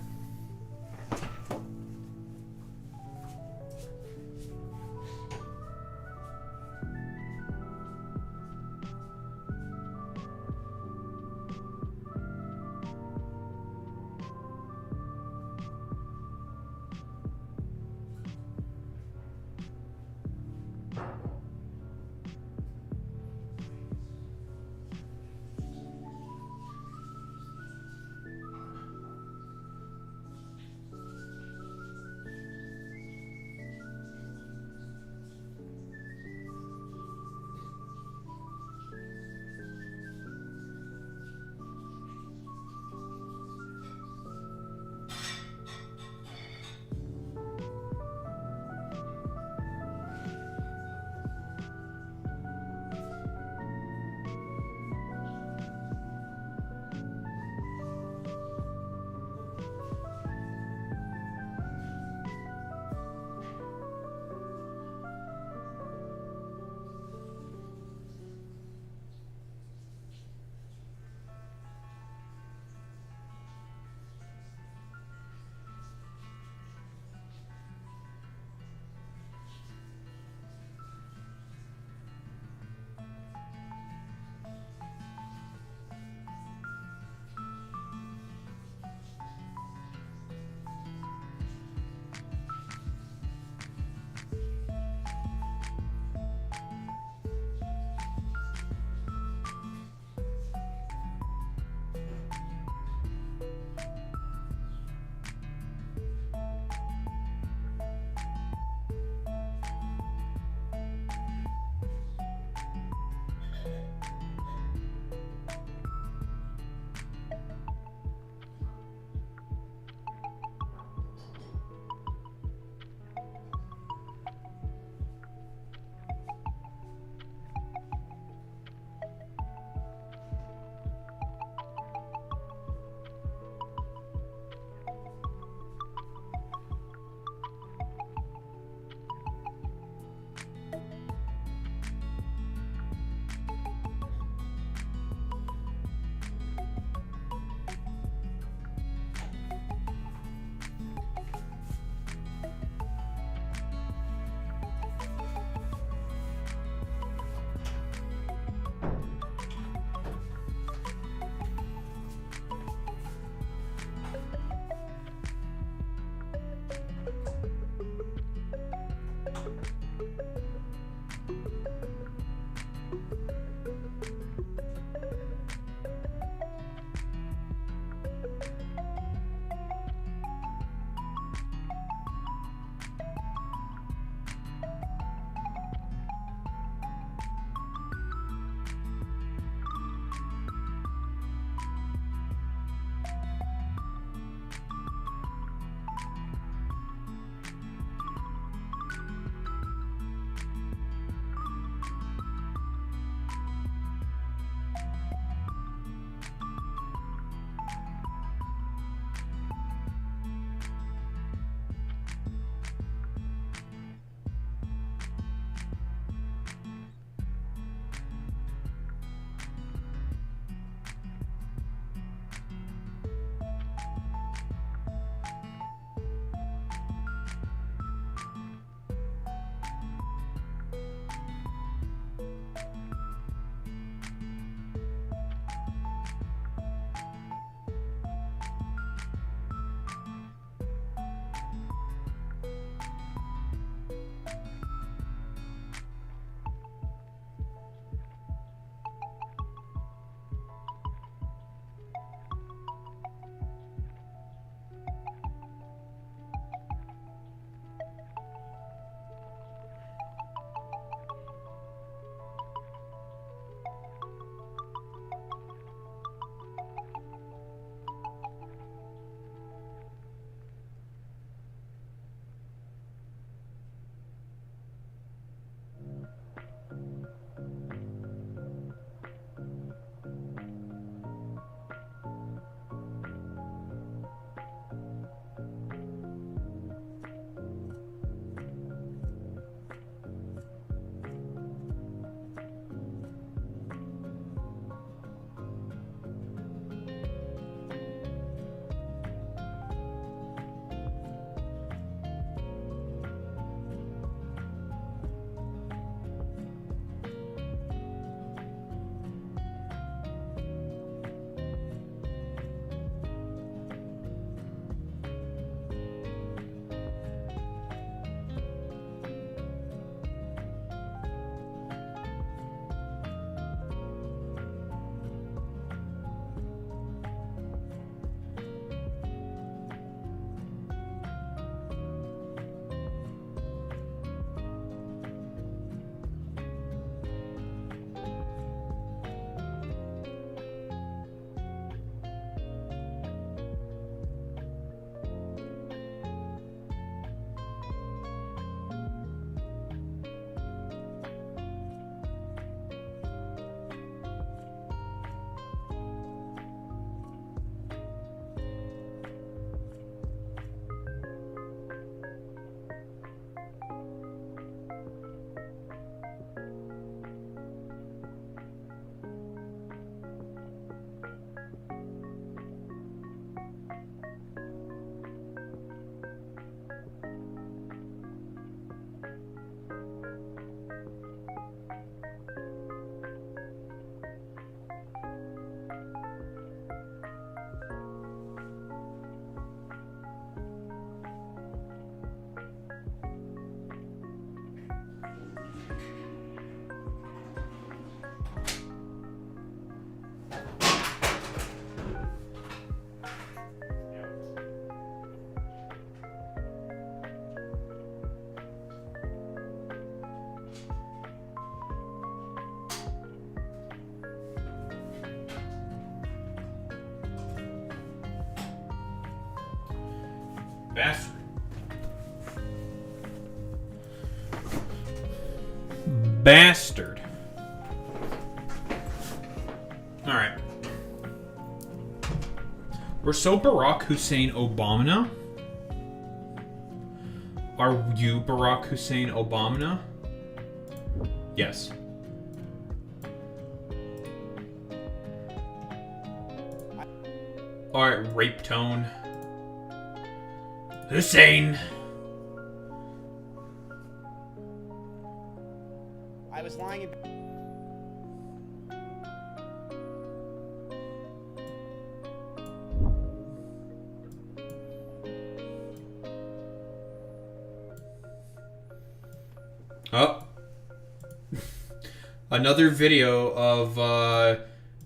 Bastard. Bastard. Alright. We're so Barack Hussein Obama. Are you Barack Hussein Obama? Yes. Alright, rape tone. Hussein. I was lying in Oh. Another video of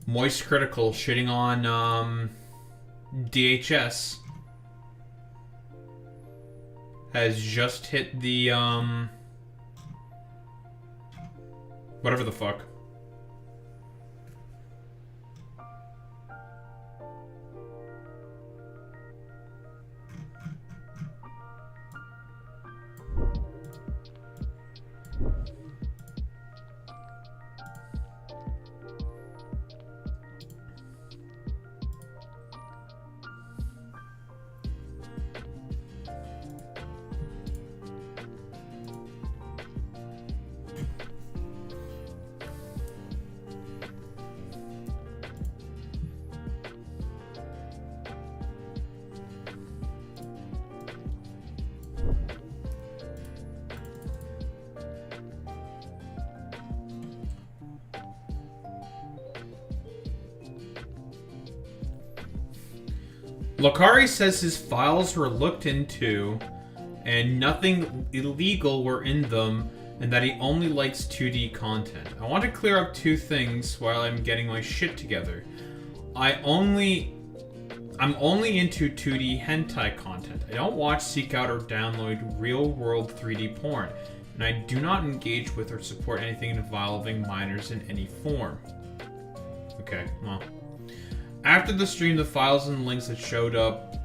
Moist Critical shitting on DHS has just hit the whatever the fuck. Lakari says his files were looked into and nothing illegal were in them and that he only likes 2D content. I want to clear up two things while I'm getting my shit together. I'm only into 2D hentai content. I don't watch, seek out, or download real-world 3D porn, and I do not engage with or support anything involving minors in any form. Okay, well. After the stream, the files and links that showed up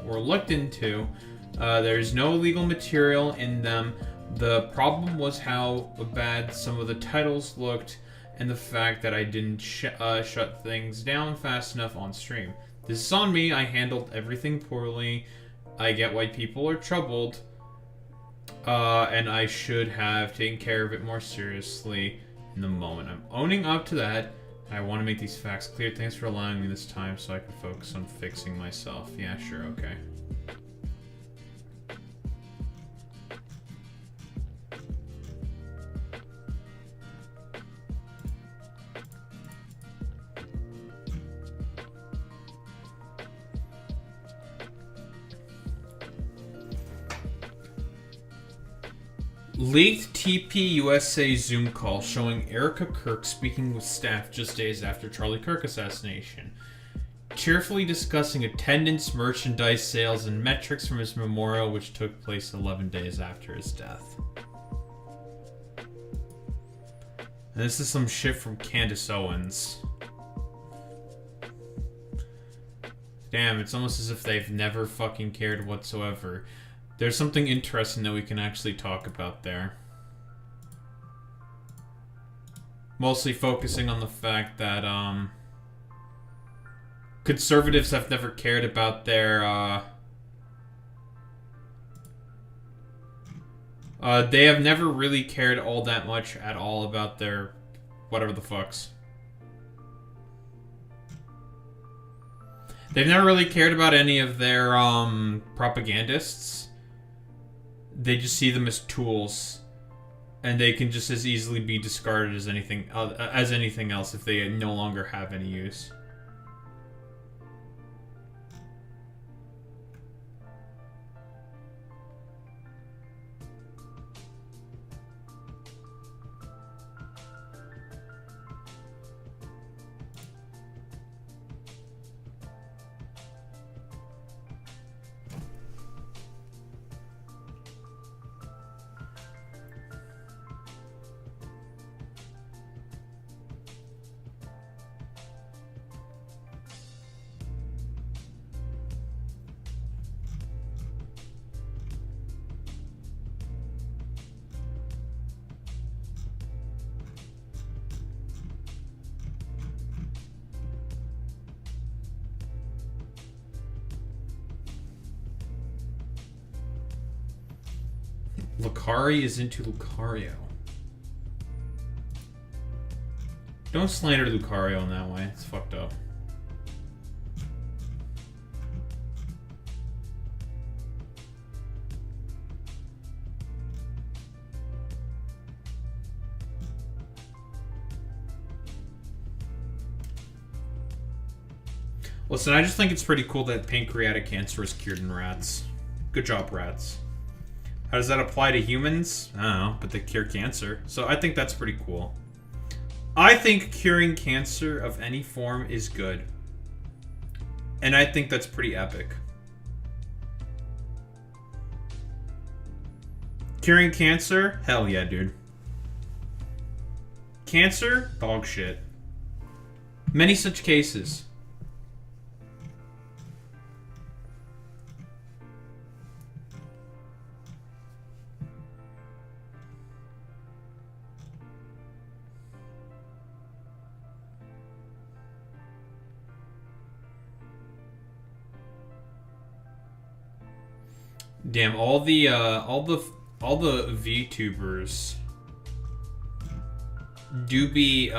were looked into. There's no illegal material in them. The problem was how bad some of the titles looked and the fact that I didn't shut things down fast enough on stream. This is on me. I handled everything poorly. I get why people are troubled. And I should have taken care of it more seriously in the moment. I'm owning up to that. I want to make these facts clear. Thanks for allowing me this time so I can focus on fixing myself. Yeah, sure, okay. Leaked TP USA Zoom call showing Erica Kirk speaking with staff just days after Charlie Kirk assassination. Cheerfully discussing attendance, merchandise sales, and metrics from his memorial, which took place 11 days after his death. And this is some shit from Candace Owens. Damn, it's almost as if they've never fucking cared whatsoever. There's something interesting that we can actually talk about there. Mostly focusing on the fact that, conservatives have never cared about their, they have never really cared all that much at all about their whatever the fucks. They've never really cared about any of their, propagandists. They just see them as tools, and they can just as easily be discarded as anything else if they no longer have any use. Lucari is into Lucario. Don't slander Lucario in that way. It's fucked up. Listen, I just think it's pretty cool that pancreatic cancer is cured in rats. Good job, rats. How does that apply to humans? I don't know, but they cure cancer. So I think that's pretty cool. I think curing cancer of any form is good. And I think that's pretty epic. Curing cancer? Hell yeah, dude. Cancer? Dog shit. Many such cases. Damn, all the VTubers do be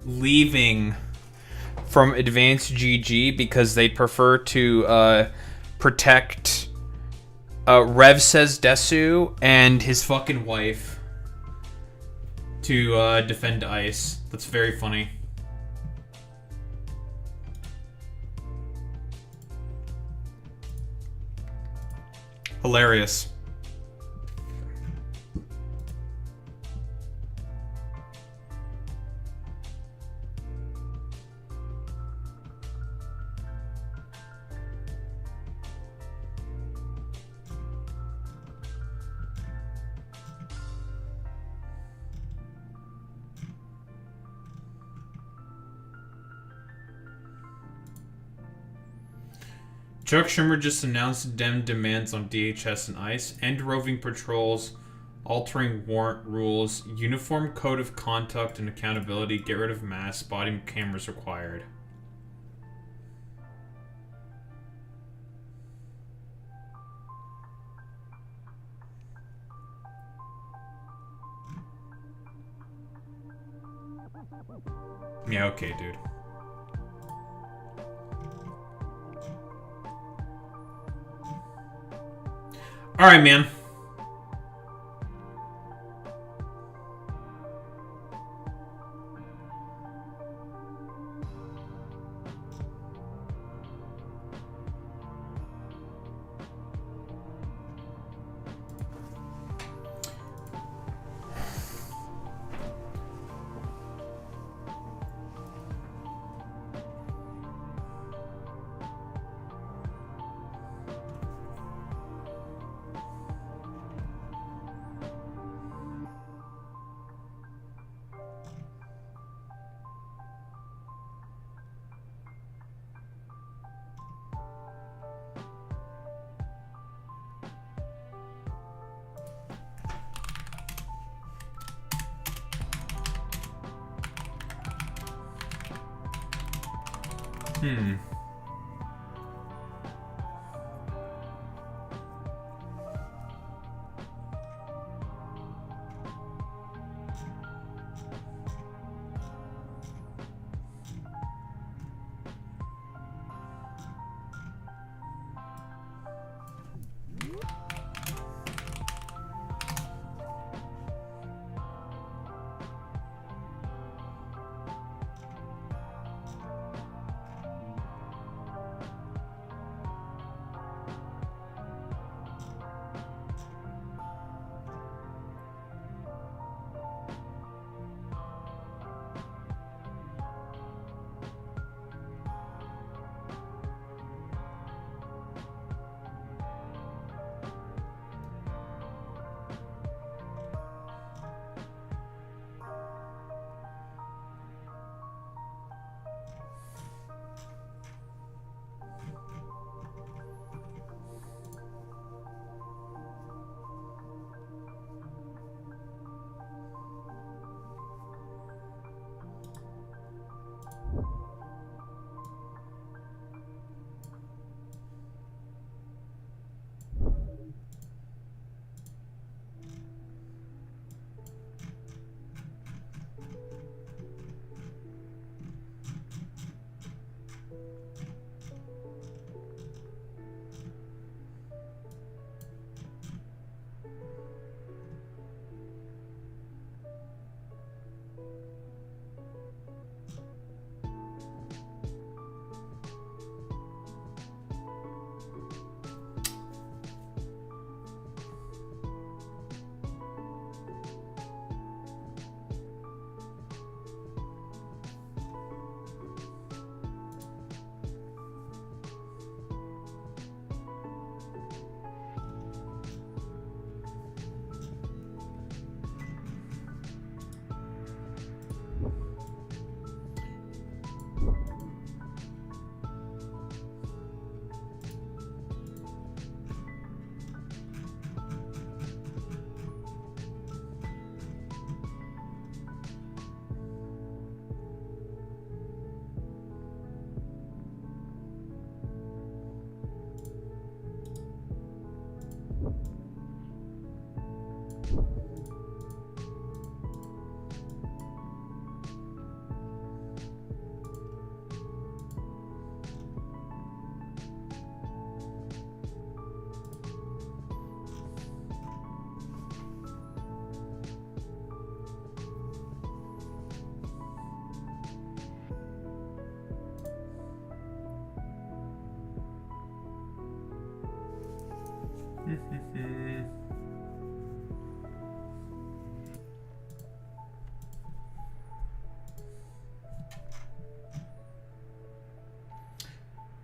leaving from Advanced GG because they prefer to protect Rev Says Desu and his fucking wife to defend Ice. That's very funny. Hilarious. Chuck Schumer just announced Dem demands on DHS and ICE, end roving patrols, altering warrant rules, uniform code of conduct and accountability, get rid of masks, body cameras required. Yeah, okay, dude. Alright, man.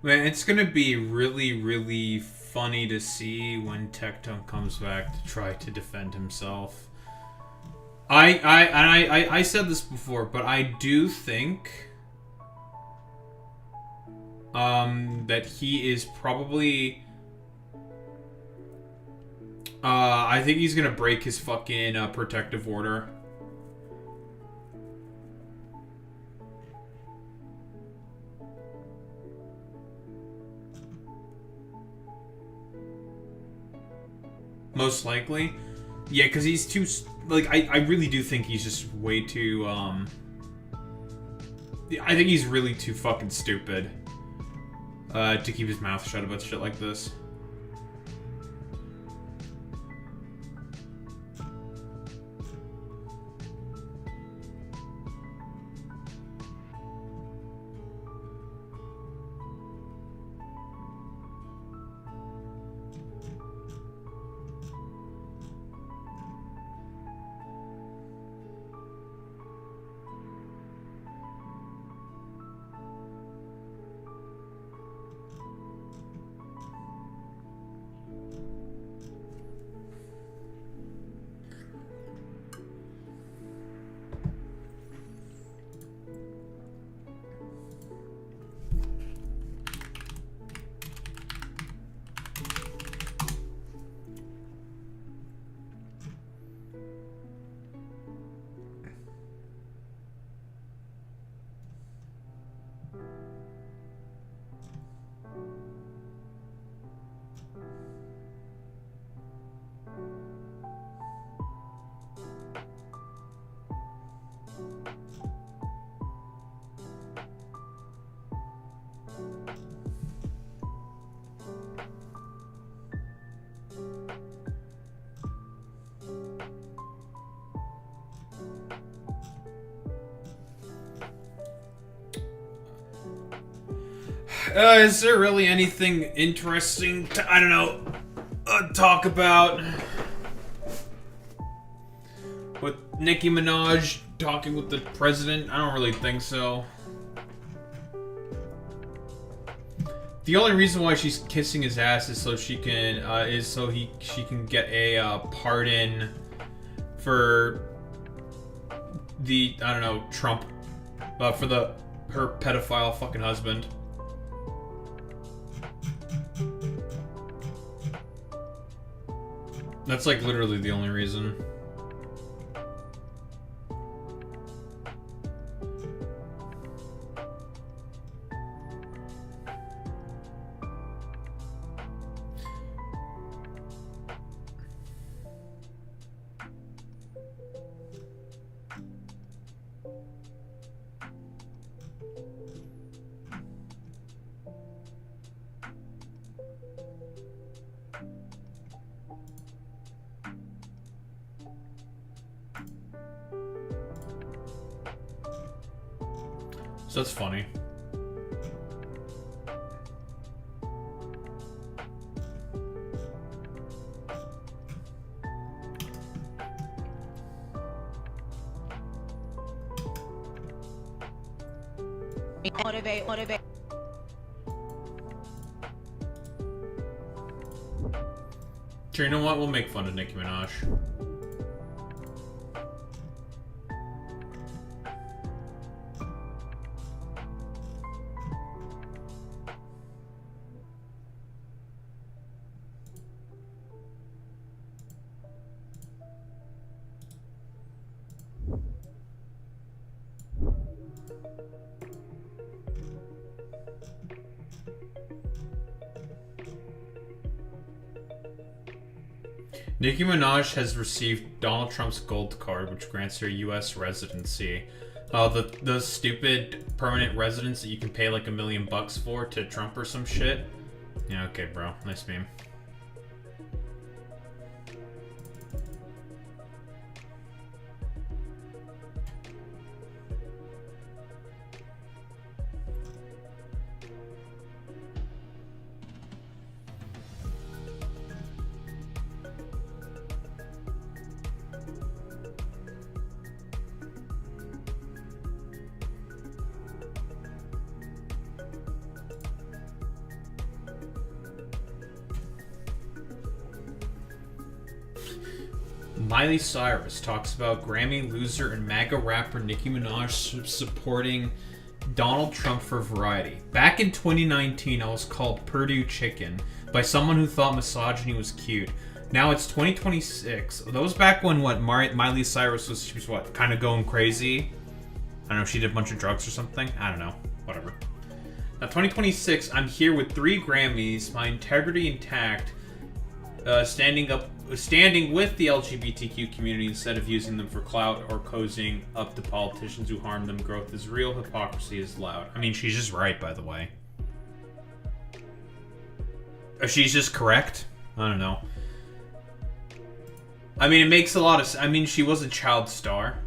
Man, it's gonna be really, really funny to see when Tectone comes back to try to defend himself. I said this before, but I do think that he is probably I think he's gonna break his fucking protective order. Most likely. Yeah, because he's too... Like, I really do think he's just way too, I think he's really too fucking stupid to keep his mouth shut about shit like this. Is there really anything interesting to, I don't know, talk about? With Nicki Minaj talking with the president? I don't really think so. The only reason why she's kissing his ass is so she can, she can get a pardon for the, I don't know, Trump, for her pedophile fucking husband. That's like literally the only reason. So that's funny. Motivate. Sure, you know what? We'll make fun of Nicki Minaj. Nicki Minaj has received Donald Trump's gold card, which grants her U.S. residency. The stupid permanent residence that you can pay like $1 million for to Trump or some shit. Yeah, okay, bro. Nice meme. Miley Cyrus talks about Grammy loser and MAGA rapper Nicki Minaj supporting Donald Trump for Variety. Back in 2019, I was called Purdue Chicken by someone who thought misogyny was cute. Now it's 2026. That was back when Miley Cyrus she was kind of going crazy. I don't know, she did a bunch of drugs or something. I don't know. Whatever. Now 2026, I'm here with 3 Grammys, my integrity intact, standing with the LGBTQ community instead of using them for clout or cozying up to politicians who harm them. Growth is real, hypocrisy is loud. I mean, she's just right, by the way. She's just correct? I don't know. I mean, it makes a lot of sense. I mean, she was a child star.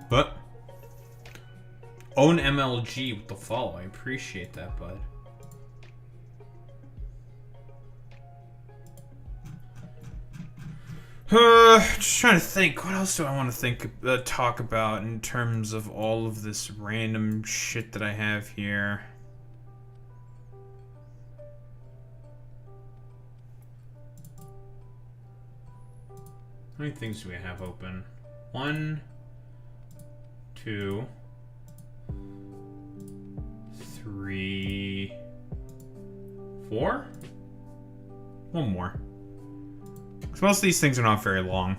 But own MLG with the follow. I appreciate that, bud. Just trying to think. What else do I want to talk about in terms of all of this random shit that I have here? How many things do we have open? 1, 2, 3, 4? One more. Because most of these things are not very long.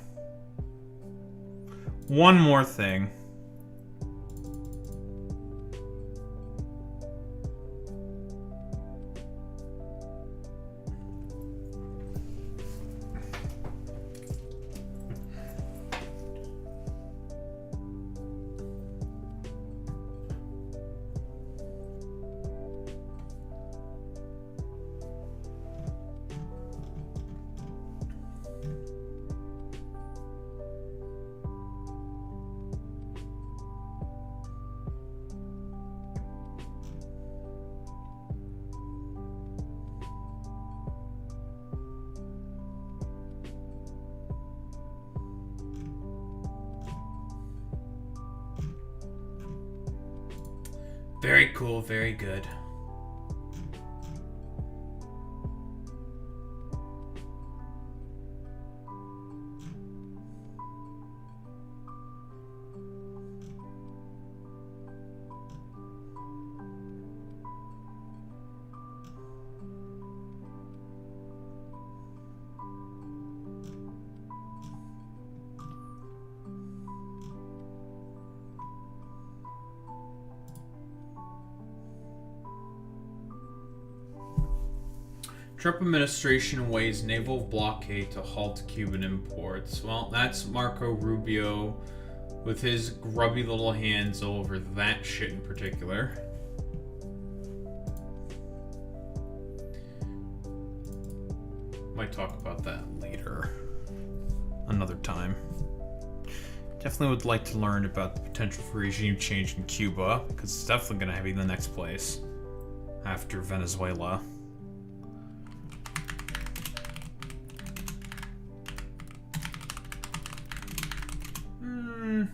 One more thing. Very cool, very good. Trump administration weighs naval blockade to halt Cuban imports. Well, that's Marco Rubio with his grubby little hands over that shit in particular. Might talk about that later. Another time. Definitely would like to learn about the potential for regime change in Cuba, because it's definitely going to be the next place after Venezuela.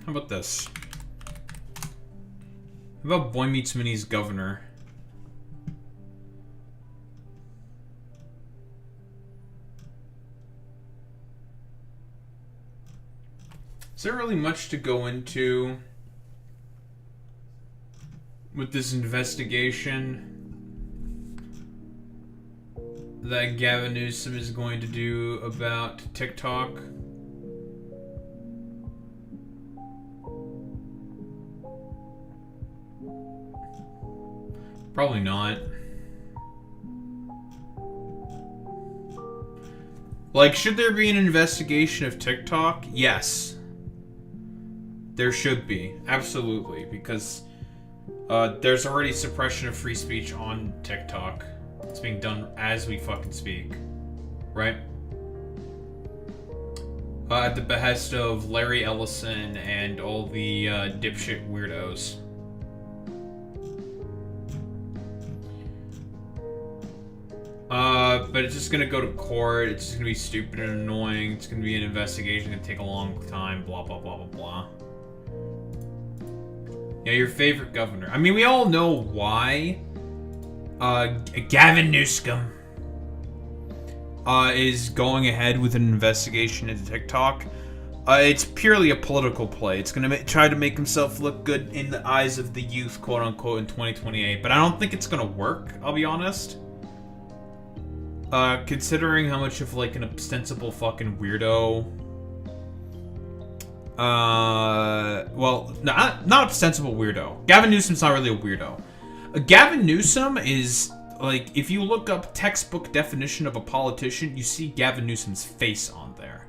How about this? How about Boy Meets Minnie's governor? Is there really much to go into with this investigation? that Gavin Newsom is going to do about TikTok? Probably not. Like, should there be an investigation of TikTok? Yes. There should be. Absolutely. Because there's already suppression of free speech on TikTok. It's being done as we fucking speak. Right? At the behest of Larry Ellison and all the dipshit weirdos. But it's just gonna go to court, it's just gonna be stupid and annoying, it's gonna be an investigation, it's gonna take a long time, blah blah blah blah blah. Yeah, your favorite governor. I mean, we all know why Gavin Newsom is going ahead with an investigation into TikTok. It's purely a political play. It's gonna try to make himself look good in the eyes of the youth, quote unquote, in 2028. But I don't think it's gonna work, I'll be honest. Considering how much of, like, an ostensible fucking weirdo... well, not ostensible weirdo. Gavin Newsom's not really a weirdo. Gavin Newsom is, like, if you look up textbook definition of a politician, you see Gavin Newsom's face on there.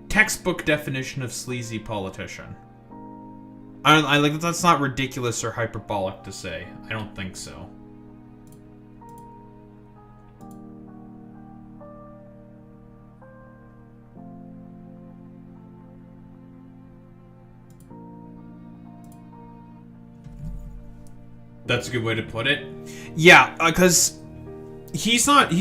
Textbook definition of sleazy politician. I like, that's not ridiculous or hyperbolic to say. I don't think so. That's a good way to put it. Yeah, because he's not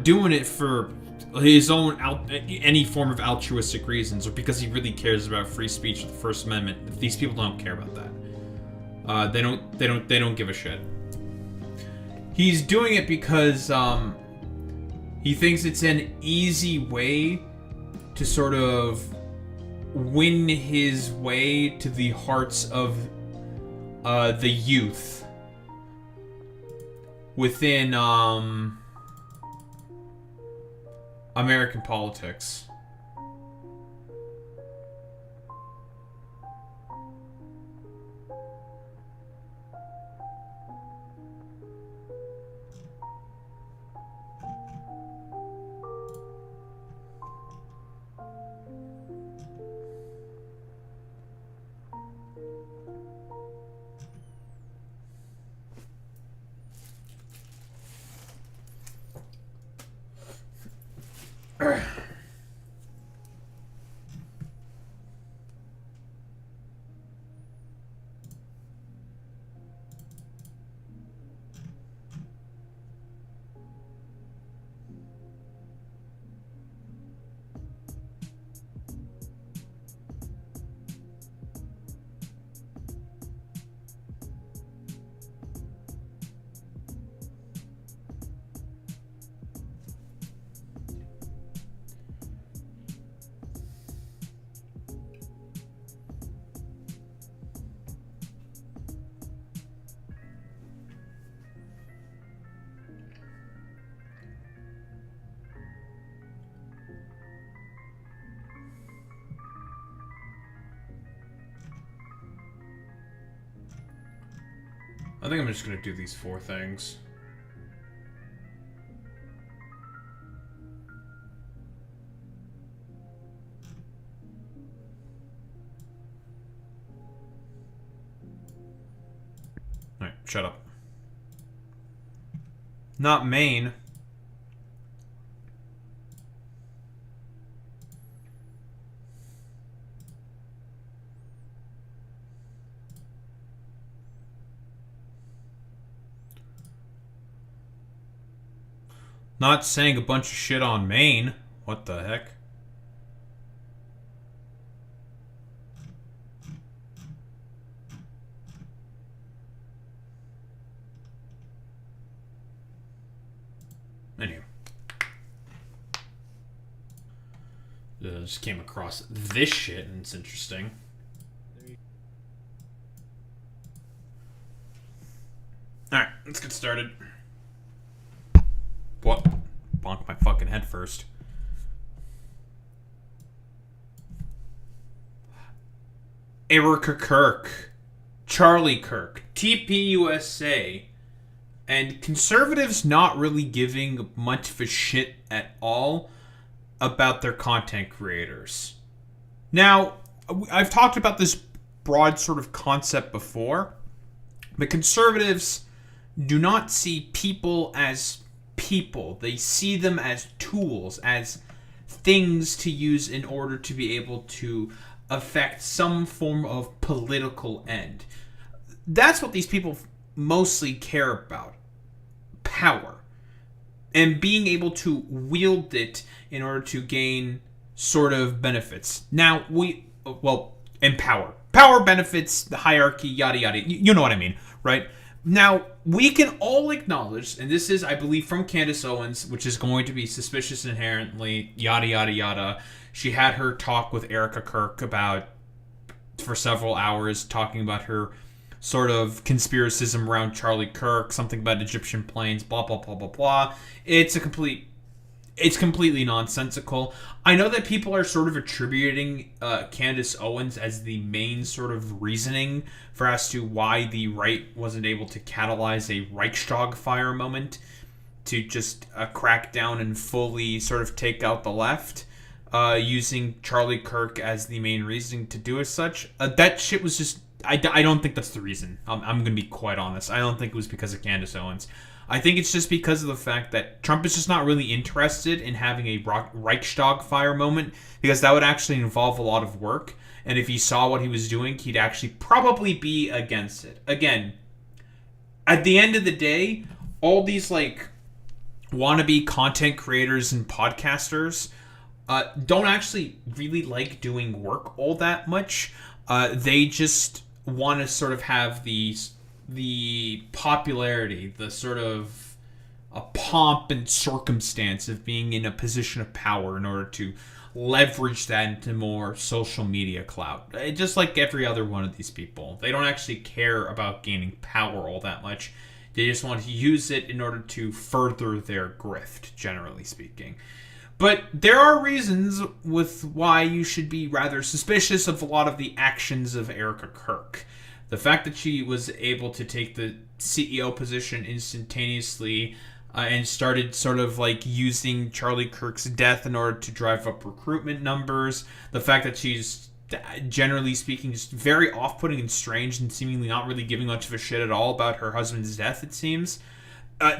doing it for his own any form of altruistic reasons, or because he really cares about free speech or the First Amendment. These people don't care about that. They don't give a shit. He's doing it because he thinks it's an easy way to sort of win his way to the hearts of the youth within American politics. I think I'm just gonna do these 4 things. Alright, shut up. Not Maine. Not saying a bunch of shit on Maine. What the heck? Anyway. Just came across this shit and it's interesting. Alright, let's get started. What? bonk my fucking head first. Erica Kirk, Charlie Kirk, TPUSA, and conservatives not really giving much of a shit at all about their content creators. Now, I've talked about this broad sort of concept before, but conservatives do not see people as people. They see them as tools, as things to use in order to be able to affect some form of political end. That's what these people mostly care about. Power. And being able to wield it in order to gain sort of benefits. Now, and power. Power, benefits, the hierarchy, yada yada. You know what I mean, right? Now, we can all acknowledge, and this is, I believe, from Candace Owens, which is going to be suspicious inherently, yada yada yada. She had her talk with Erica Kirk for several hours, talking about her sort of conspiracism around Charlie Kirk, something about Egyptian planes, blah, blah, blah, blah, blah. It's completely nonsensical. I know that people are sort of attributing Candace Owens as the main sort of reasoning for as to why the right wasn't able to catalyze a Reichstag fire moment to just crack down and fully sort of take out the left. Using Charlie Kirk as the main reason to do as such. That shit was just... I don't think that's the reason. I'm going to be quite honest. I don't think it was because of Candace Owens. I think it's just because of the fact that Trump is just not really interested in having a Reichstag fire moment, because that would actually involve a lot of work. And if he saw what he was doing, he'd actually probably be against it. Again, at the end of the day, all these like wannabe content creators and podcasters don't actually really like doing work all that much. They just want to sort of have the popularity, the sort of a pomp and circumstance of being in a position of power in order to leverage that into more social media clout. Just like every other one of these people. They don't actually care about gaining power all that much. They just want to use it in order to further their grift, generally speaking. But there are reasons with why you should be rather suspicious of a lot of the actions of Erica Kirk. The fact that she was able to take the CEO position instantaneously and started sort of like using Charlie Kirk's death in order to drive up recruitment numbers. The fact that she's, generally speaking, just very off-putting and strange and seemingly not really giving much of a shit at all about her husband's death, it seems.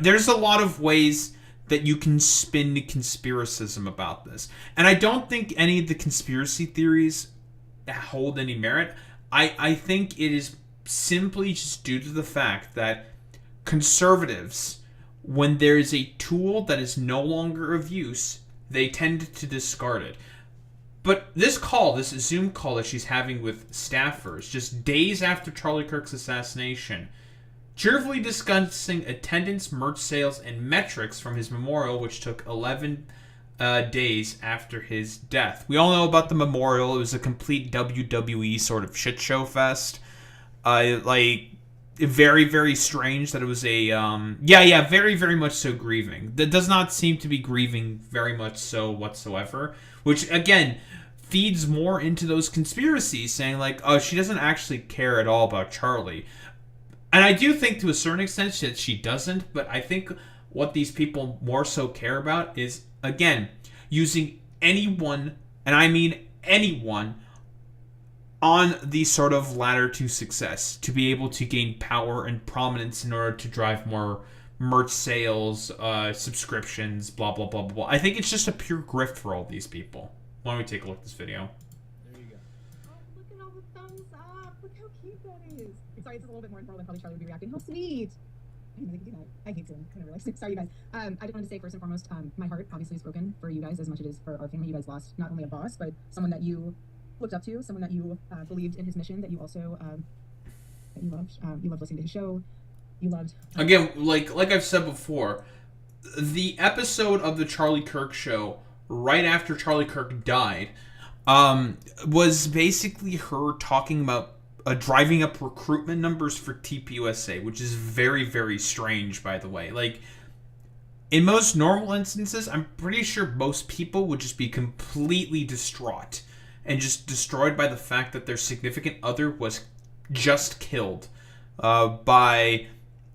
There's a lot of ways that you can spin conspiracism about this. And I don't think any of the conspiracy theories hold any merit. I think it is simply just due to the fact that conservatives, when there is a tool that is no longer of use, they tend to discard it. But this Zoom call that she's having with staffers, just days after Charlie Kirk's assassination, cheerfully discussing attendance, merch sales, and metrics from his memorial, which took 11 days after his death. We all know about the memorial. It was a complete WWE sort of shit show fest. Very, very strange that it was a... very, very much so grieving. That does not seem to be grieving very much so whatsoever. Which, again, feeds more into those conspiracies, saying like, oh, she doesn't actually care at all about Charlie. And I do think to a certain extent that she doesn't, but I think what these people more so care about is, again, using anyone, and I mean anyone, on the sort of ladder to success to be able to gain power and prominence in order to drive more merch sales, subscriptions, blah, blah, blah, blah, blah. I think it's just a pure grift for all these people. Why don't we take a look at this video? There you go. Oh, look at all the thumbs up. Look how cute that is. Sorry, it's a little bit more informal than probably Charlie would be reacting. How sweet. I didn't know they could do that. I hate Zoom. I never realized. Sorry, you guys. I just wanted to say, first and foremost, my heart obviously is broken for you guys as much as it is for our family. You guys lost not only a boss, but someone that you looked up to, someone that you believed in his mission, that you also that you loved. You loved listening to his show. You loved... Again, like I've said before, the episode of the Charlie Kirk show right after Charlie Kirk died was basically her talking about driving up recruitment numbers for TPUSA, which is very, very strange, by the way. Like, in most normal instances, I'm pretty sure most people would just be completely distraught and just destroyed by the fact that their significant other was just killed by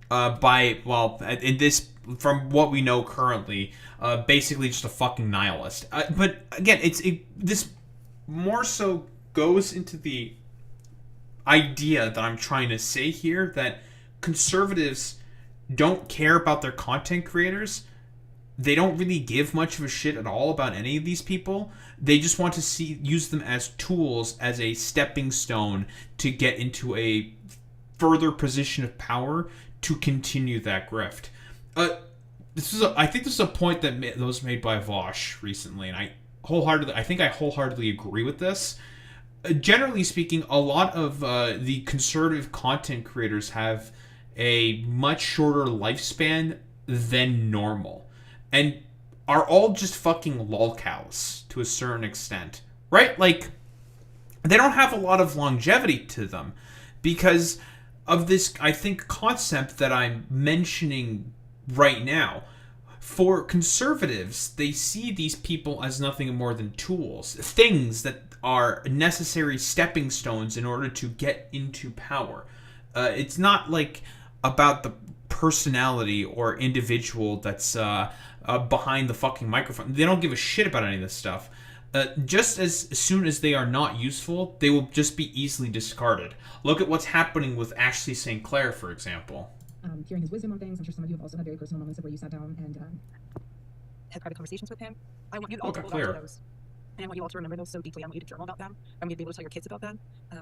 in this, from what we know currently, basically just a fucking nihilist. But again, this more so goes into the idea that I'm trying to say here, that conservatives don't care about their content creators. They don't really give much of a shit at all about any of these people. They just want to use them as tools, as a stepping stone to get into a further position of power to continue that grift. I think this is a point that was made by Vosh recently, and I wholeheartedly agree with this. Generally speaking, a lot of the conservative content creators have a much shorter lifespan than normal, and are all just fucking lolcows to a certain extent, right? Like, they don't have a lot of longevity to them because of this, I think, concept that I'm mentioning right now. For conservatives, they see these people as nothing more than tools, things that are necessary stepping stones in order to get into power. It's not like about the personality or individual that's behind the fucking microphone. They don't give a shit about any of this stuff. Just as soon as they are not useful, they will just be easily discarded. Look at what's happening with Ashley St. Clair, for example. Hearing his wisdom on things, I'm sure some of you have also had very personal moments of where you sat down and had private conversations with him. I want you to all to hold on to those. And I want you all to remember those so deeply. I want you to journal about them. I want you to be able to tell your kids about them.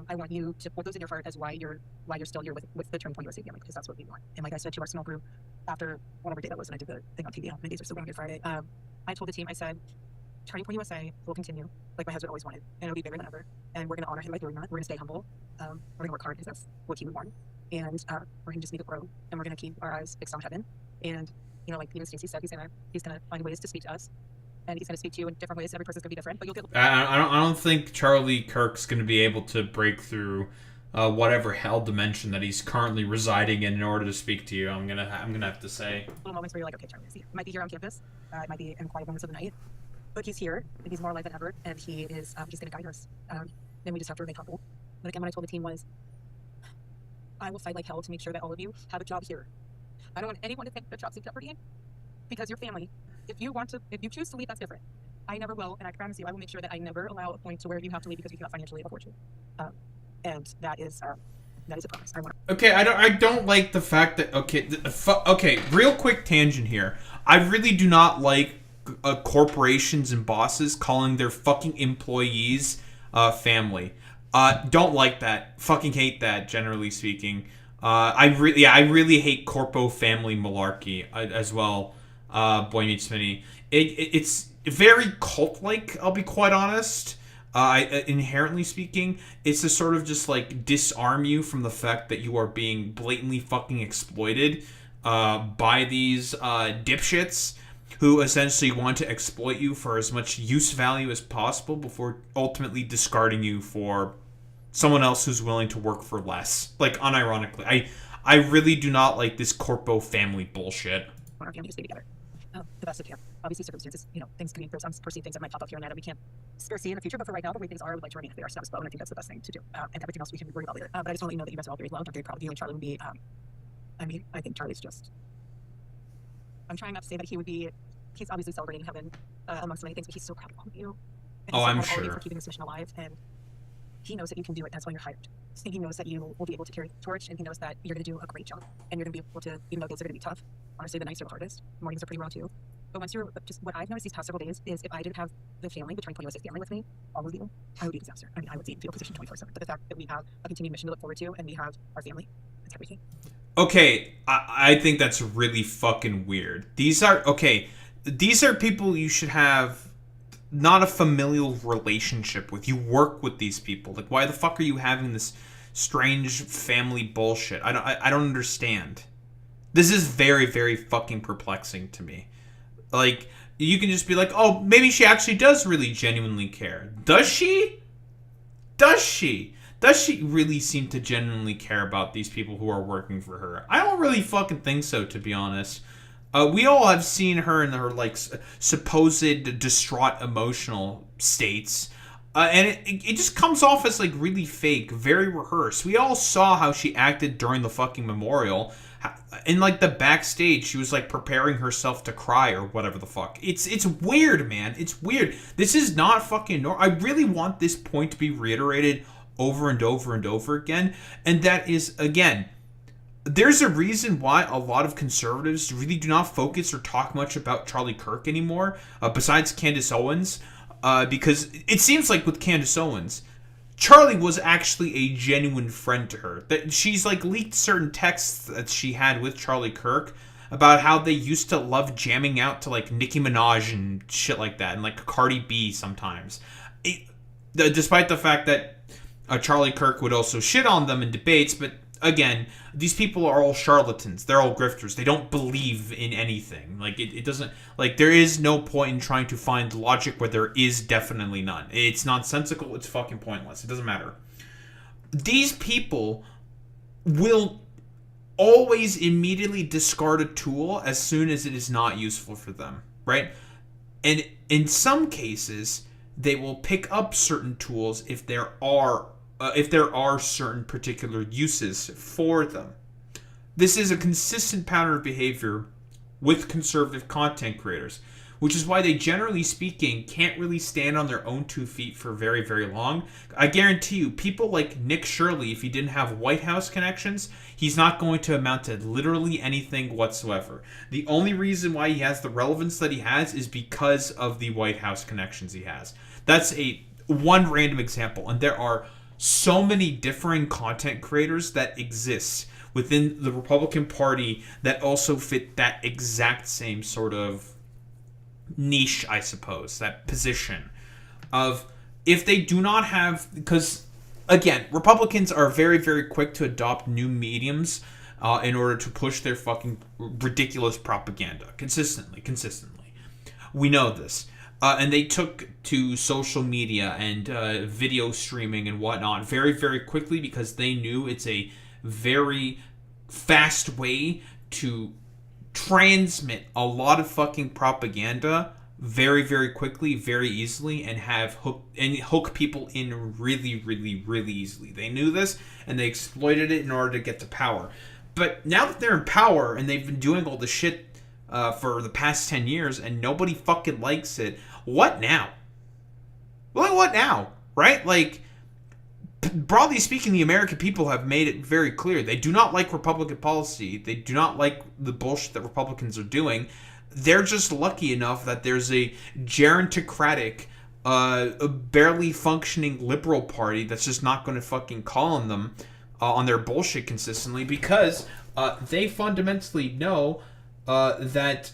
I want you to put those in your heart as why you're still here with the Turning Point USA family, because that's what we want. And like I said to our small group after whatever day that was, and I did the thing on TV on Mondays or so on Good Friday, I told the team, I said, Turning Point USA will continue like my husband always wanted, and it'll be bigger than ever. And we're going to honor him by doing that. We're going to stay humble. We're going to work hard because that's what he would want. And we're going to just make it grow, and we're going to keep our eyes fixed on heaven. And like even Stacey said, he's gonna find ways to speak to us, and he's gonna speak to you in different ways. Every person's gonna be different, but you'll get. I don't think Charlie Kirk's gonna be able to break through whatever hell dimension that he's currently residing in order to speak to you. I'm gonna have to say. Little moments where you're like, okay, Charlie, it might be here on campus, it might be in quiet moments of the night, but he's here and he's more alive than ever, and he is he's gonna guide us. And we just have to remain humble. But again, what I told the team was, I will fight like hell to make sure that all of you have a job here. I don't want anyone to think their job's in jeopardy, because your family, if you choose to leave, that's different. I never will, and I promise you, I will make sure that I never allow a point to where you have to leave because you cannot financially afford to. And that is a promise. Okay, I don't like the fact that okay, real quick tangent here. I really do not like corporations and bosses calling their fucking employees family. Don't like that. Fucking hate that, generally speaking. I really hate corpo family malarkey as well. Boy Meets Smitty. It's very cult-like, I'll be quite honest. Inherently speaking, it's to sort of just like disarm you from the fact that you are being blatantly fucking exploited by these dipshits who essentially want to exploit you for as much use value as possible before ultimately discarding you for someone else who's willing to work for less. Like, unironically. I really do not like this corpo family bullshit. Our family to stay together. The best of care. Obviously, circumstances, things can be, there's unforeseen things that might pop up here and there that we can't foresee in the future, but for right now, the way things are, I would like to remain if they are status quo, and I think that's the best thing to do. And everything else we can worry about later. But I just want to let you know that you guys are all very loved. I'm very proud of you, and Charlie would be, I think Charlie's just, I'm trying not to say that he's obviously celebrating heaven amongst many things, but he's so proud of all of you. And I'm sure. All of you sure. for keeping this mission alive, and he knows that you can do it. That's why you're hired. And he knows that you will be able to carry the torch, and he knows that you're going to do a great job, and you're going to be able to, even though days are going to be tough. Honestly, the nights are the hardest. Mornings are pretty raw too. But once you're just, what I've noticed these past several days is if I didn't have the family, the Turning Point USA family with me, all of you, I would be a disaster. I mean, I would be in fetal position 24/7. But the fact that we have a continued mission to look forward to, and we have our family, that's everything. Okay, I think that's really fucking weird. These are people you should have not a familial relationship with. You work with these people. Like, why the fuck are you having this strange family bullshit? I don't understand. This is very, very fucking perplexing to me. Like, you can just be like, oh, maybe she actually does really genuinely care. Does she? Does she really seem to genuinely care about these people who are working for her? I don't really fucking think so, to be honest. We all have seen her in her like supposed distraught emotional states. And it just comes off as like really fake, very rehearsed. We all saw how she acted during the fucking memorial. In like the backstage, she was like preparing herself to cry or whatever the fuck. It's weird, man. It's weird. This is not fucking normal. I really want this point to be reiterated over and over and over again. And that is, again, there's a reason why a lot of conservatives really do not focus or talk much about Charlie Kirk anymore, besides Candace Owens. Because it seems like with Candace Owens, Charlie was actually a genuine friend to her. That she's like leaked certain texts that she had with Charlie Kirk about how they used to love jamming out to like Nicki Minaj and shit like that, and like Cardi B sometimes. Despite the fact that Charlie Kirk would also shit on them in debates, but again, these people are all charlatans. They're all grifters. They don't believe in anything. Like, it doesn't... Like, there is no point in trying to find logic where there is definitely none. It's nonsensical. It's fucking pointless. It doesn't matter. These people will always immediately discard a tool as soon as it is not useful for them, right? And in some cases, they will pick up certain tools if there are certain particular uses for them. This is a consistent pattern of behavior with conservative content creators, which is why they, generally speaking, can't really stand on their own 2 feet for very, very long. I guarantee you, people like Nick Shirley, if he didn't have White House connections, he's not going to amount to literally anything whatsoever. The only reason why he has the relevance that he has is because of the White House connections he has. That's one random example, and there are so many differing content creators that exist within the Republican Party that also fit that exact same sort of niche, I suppose, that position of if they do not have, because again, Republicans are very, very quick to adopt new mediums in order to push their fucking ridiculous propaganda consistently. We know this. And they took to social media and video streaming and whatnot very, very quickly because they knew it's a very fast way to transmit a lot of fucking propaganda very, very quickly, very easily, and hook people in really, really, really easily. They knew this, and they exploited it in order to get to power. But now that they're in power and they've been doing all the shit for the past 10 years and nobody fucking likes it, what now? Well, what now? Right? Like, broadly speaking, the American people have made it very clear. They do not like Republican policy. They do not like the bullshit that Republicans are doing. They're just lucky enough that there's a gerontocratic, a barely functioning liberal party that's just not going to fucking call on them on their bullshit consistently because they fundamentally know that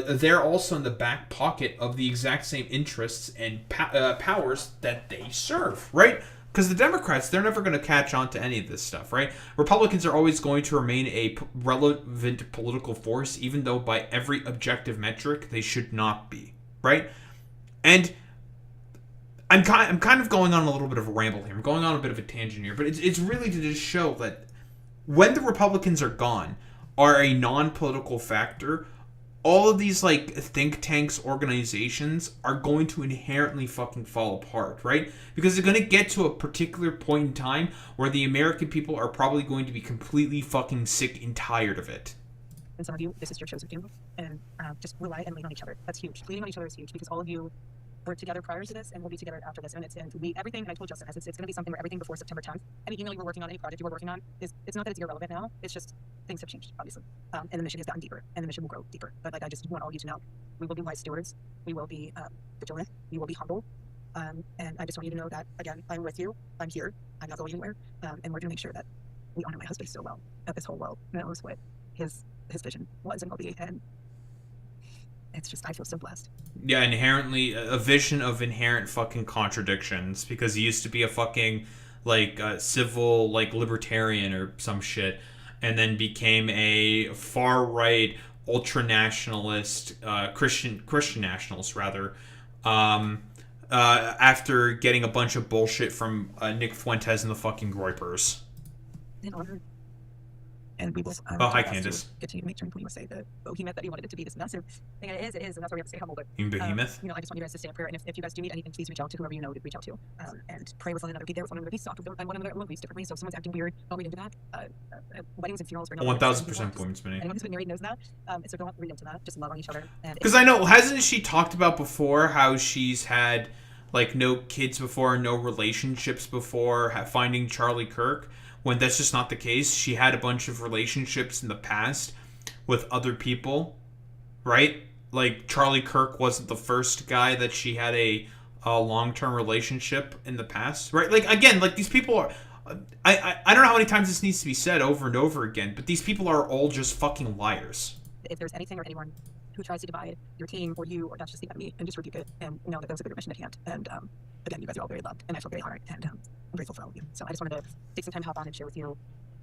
they're also in the back pocket of the exact same interests and powers that they serve, right? Because the Democrats, they're never going to catch on to any of this stuff, right? Republicans are always going to remain a relevant political force, even though by every objective metric, they should not be, right? And I'm kind of going on a little bit of a ramble here. I'm going on a bit of a tangent here, but it's really to just show that when the Republicans are gone, are a non-political factor, all of these like think tanks, organizations are going to inherently fucking fall apart, right? Because they're going to get to a particular point in time where the American people are probably going to be completely fucking sick and tired of it. And some of you, this is your chosen few, and just rely and lean on each other. That's huge. Leaning on each other is huge because all of you were together prior to this and we'll be together after this. And everything, and I told Justin, it's going to be something where everything before September 10th, any email you were working on, any project you were working on, it's not that it's irrelevant now. It's just things have changed, obviously. And the mission has gotten deeper, and the mission will grow deeper. But like, I just want all you to know, we will be wise stewards. We will be vigilant. We will be humble. And I just want you to know that, again, I'm with you. I'm here. I'm not going anywhere. And we're going to make sure that we honor my husband so well, that this whole world knows what his vision was and will be. And it's just, I feel so blessed. Yeah, inherently, a vision of inherent fucking contradictions, because he used to be a fucking, like, civil, like, libertarian or some shit, and then became a far-right, ultra-nationalist, Christian nationalist, rather, after getting a bunch of bullshit from Nick Fuentes and the fucking Groypers. In honor And we will. Oh, hi, do our best Candace. to continue to make Turning Point USA the behemoth that we wanted it to be. This massive thing, and it is, and that's why we have to stay humble. But You mean behemoth? I just want you guys to stay in prayer, and if you guys do need anything, please reach out to whoever you know to reach out to, and pray with one another. Be there with one another. Be soft with one another. Everyone believes differently, so if someone's acting weird, don't read into that. Weddings and funerals are not. 1000% points, Minnie. Anyone who's been married knows that. So don't read into that. Just love on each other. Because I know, hasn't she talked about before how she's had like no kids before, no relationships before finding Charlie Kirk? When that's just not the case. She had a bunch of relationships in the past with other people, right? Like Charlie Kirk wasn't the first guy that she had a long-term relationship in the past, right? Like again, like these people are. I don't know how many times this needs to be said over and over again, but these people are all just fucking liars. If there's anything or anyone who tries to divide your team or you, or that's just the enemy, and just rebuke it and know that there's a bigger mission at hand. And again, you guys are all very loved, and I feel very hard, and I'm grateful for all of you. So I just wanted to take some time to hop on and share with you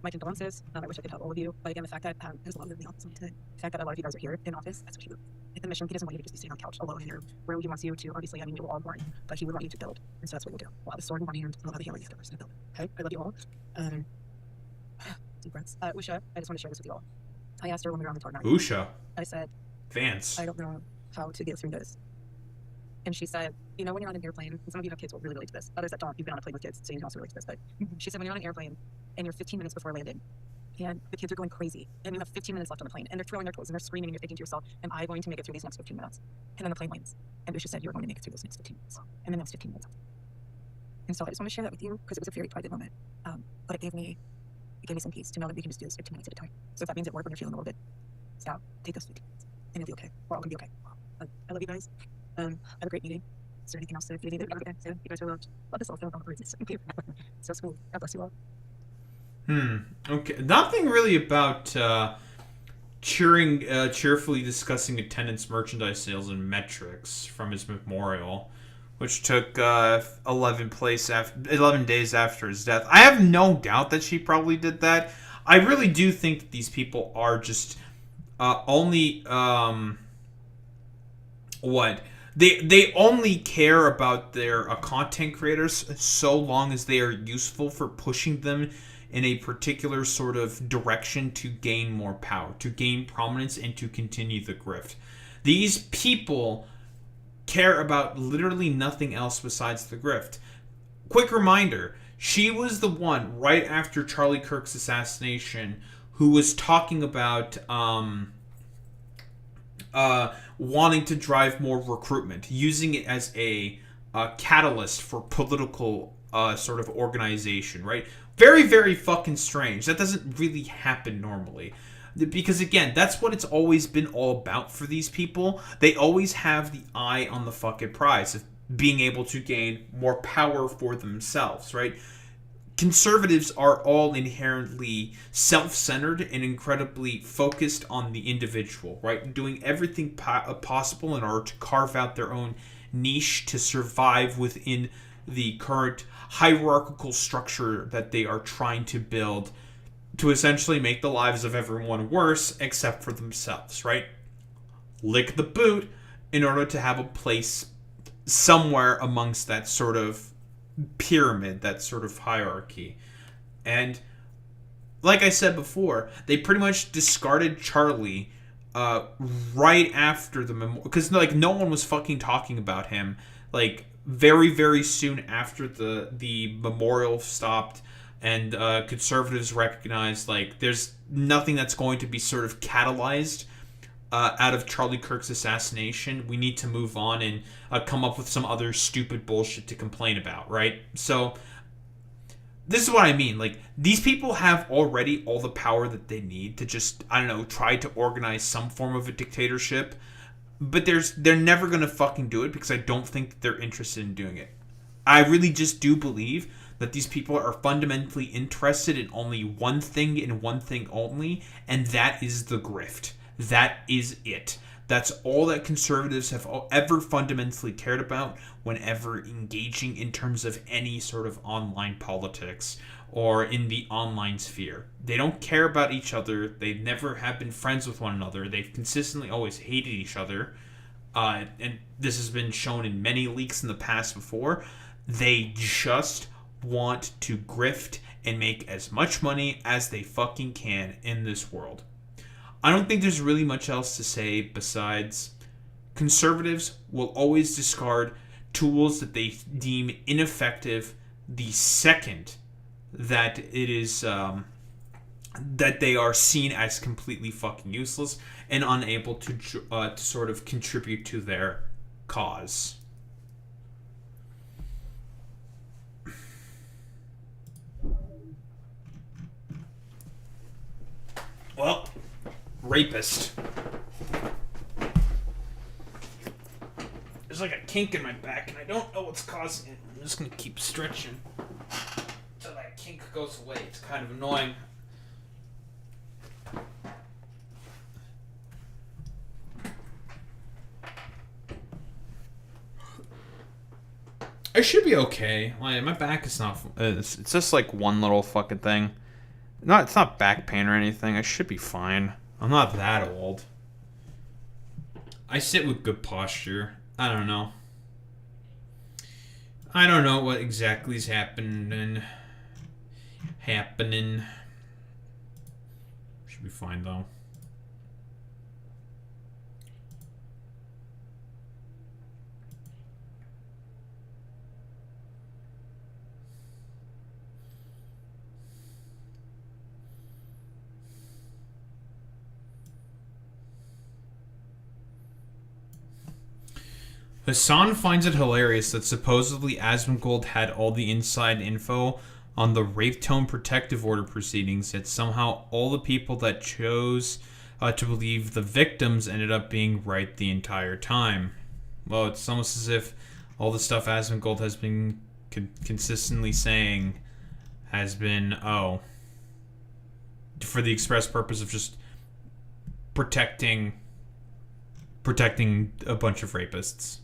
my condolences. I wish I could help all of you, but again, the fact that there's a lot of the office today, the fact that a lot of you guys are here in office, that's what he would. If the mission, he doesn't want you to just be sitting on the couch alone in your room. He wants you to, obviously, I mean, we were all born, but he would want you to build, and so that's what we'll do. We'll have a sword in one hand, and we'll have a hammer in the other person to build. Okay, I love you all. Deep breaths. Usha, I just want to share this with you all. I asked her when we were on the tour night. Usha. I said, Vance. I don't know how to get through this. And she said, you know, when you're on an airplane, and some of you have kids will really relate to this. Others that don't, you've been on a plane with kids, so you can also relate to this. But she said, when you're on an airplane and you're 15 minutes before landing, and the kids are going crazy, and you have 15 minutes left on the plane, and they're throwing their toys, and they're screaming, and you're thinking to yourself, am I going to make it through these next 15 minutes? And then the plane lands. And Usha said, you're going to make it through those next 15 minutes. And then next 15 minutes. And so I just want to share that with you, because it was a very private moment. But it gave me some peace to know that we can just do this 15 minutes at a time. So if that means at work when you're feeling a little bit out, take those 15 minutes, and you'll be okay. We're all going to be okay. I love you guys. Have a great meeting. Is there anything else that you need? Okay, so you guys are loved. Love this all film. So smooth. God bless you all. Okay. Nothing really about cheerfully discussing attendance, merchandise sales, and metrics from his memorial, which took 11 days after his death. I have no doubt that she probably did that. I really do think that these people are just only They only care about their content creators so long as they are useful for pushing them in a particular sort of direction to gain more power, to gain prominence, and to continue the grift. These people care about literally nothing else besides the grift. Quick reminder, she was the one right after Charlie Kirk's assassination who was talking about wanting to drive more recruitment, using it as a catalyst for political sort of organization, right? Very, very fucking strange. That doesn't really happen normally. Because, again, that's what it's always been all about for these people. They always have the eye on the fucking prize of being able to gain more power for themselves, right? Conservatives are all inherently self-centered and incredibly focused on the individual, right? Doing everything possible in order to carve out their own niche to survive within the current hierarchical structure that they are trying to build to essentially make the lives of everyone worse except for themselves, right? Lick the boot in order to have a place somewhere amongst that sort of pyramid, that sort of hierarchy. And like I said before, they pretty much discarded Charlie right after the memorial, because like no one was fucking talking about him. Like very, very soon after the memorial stopped and conservatives recognized like there's nothing that's going to be sort of catalyzed out of Charlie Kirk's assassination. We need to move on and come up with some other stupid bullshit to complain about, right? So this is what I mean. Like, these people have already all the power that they need to just, I don't know, try to organize some form of a dictatorship. But they're never going to fucking do it because I don't think they're interested in doing it. I really just do believe that these people are fundamentally interested in only one thing and one thing only, and that is the grift. That is it. That's all that conservatives have ever fundamentally cared about whenever engaging in terms of any sort of online politics or in the online sphere. They don't care about each other. They never have been friends with one another. They've consistently always hated each other. And this has been shown in many leaks in the past before. They just want to grift and make as much money as they fucking can in this world. I don't think there's really much else to say besides conservatives will always discard tools that they deem ineffective the second that it is that they are seen as completely fucking useless and unable to sort of contribute to their cause. Well, rapist. There's like a kink in my back and I don't know what's causing it. I'm just gonna keep stretching until that kink goes away. It's kind of annoying. I should be okay. Like, my back is not. It's just like one little fucking thing. It's not back pain or anything. I should be fine. I'm not that old. I sit with good posture. I don't know. I don't know what exactly is happening. Should be fine though. Hassan finds it hilarious that supposedly Asmongold had all the inside info on the Rape Tone Protective Order proceedings, yet somehow all the people that chose to believe the victims ended up being right the entire time. Well, it's almost as if all the stuff Asmongold has been consistently saying has been, for the express purpose of just protecting a bunch of rapists.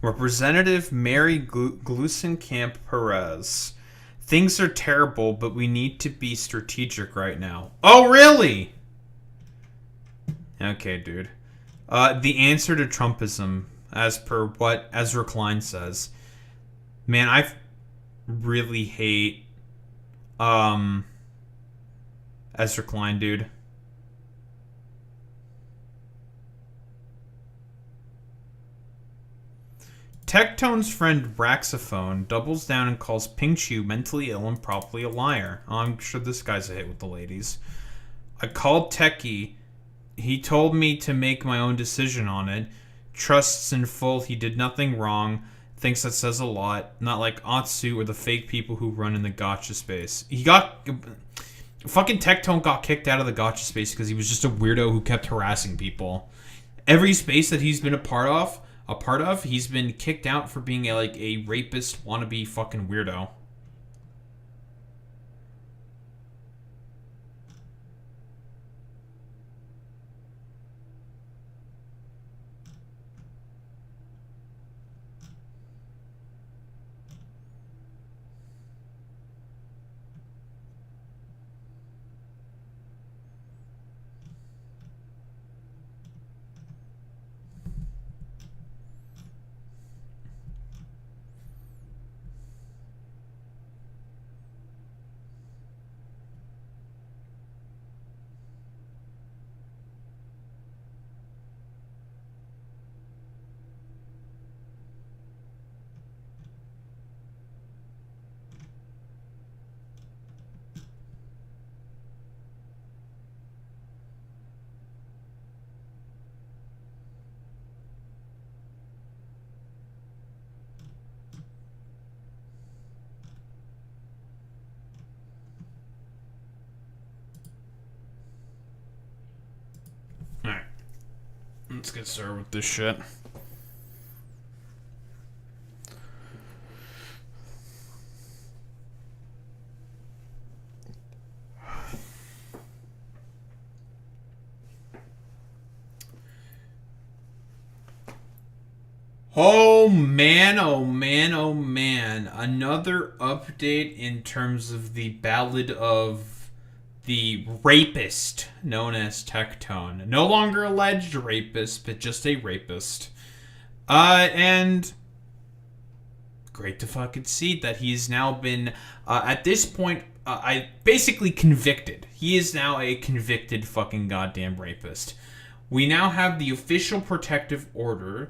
Representative Mary Glusenkamp Perez. Things are terrible, but we need to be strategic right now. Oh, really? Okay, dude. The answer to Trumpism, as per what Ezra Klein says. Man, I really hate Ezra Klein, dude. Tectone's friend Raxophone doubles down and calls Ping Chu mentally ill and probably a liar. Oh, I'm sure this guy's a hit with the ladies. I called Techie. He told me to make my own decision on it. Trusts in full he did nothing wrong. Thinks that says a lot. Not like Atsu or the fake people who run in the gotcha space. Fucking Tectone got kicked out of the gotcha space because he was just a weirdo who kept harassing people. Every space that he's been a part of, he's been kicked out for being a rapist wannabe fucking weirdo. Let's get started with this shit. Oh man, oh man, oh man. Another update in terms of the ballad of the rapist known as Tectone. No longer alleged rapist, but just a rapist. And great to fucking see that he's now been, at this point, basically convicted. He is now a convicted fucking goddamn rapist. We now have the official protective order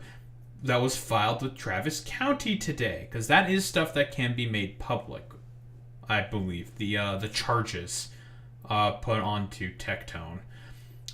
that was filed with Travis County today, because that is stuff that can be made public, I believe. The charges put onto Tectone.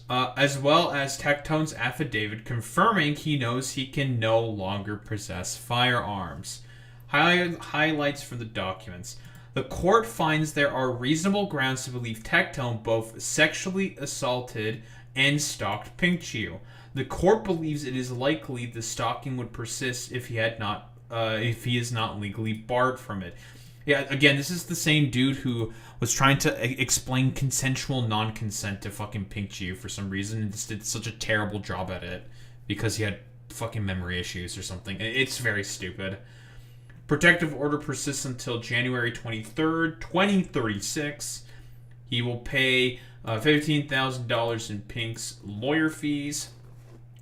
As well as Tectone's affidavit confirming he knows he can no longer possess firearms. Highlights from the documents. The court finds there are reasonable grounds to believe Tectone both sexually assaulted and stalked Pink Chew. The court believes it is likely the stalking would persist if he is not legally barred from it. Yeah, again, this is the same dude who was trying to explain consensual non-consent to fucking Pink Chew for some reason and just did such a terrible job at it because he had fucking memory issues or something. It's very stupid. Protective order persists until January 23rd, 2036. He will pay $15,000 in Pink's lawyer fees.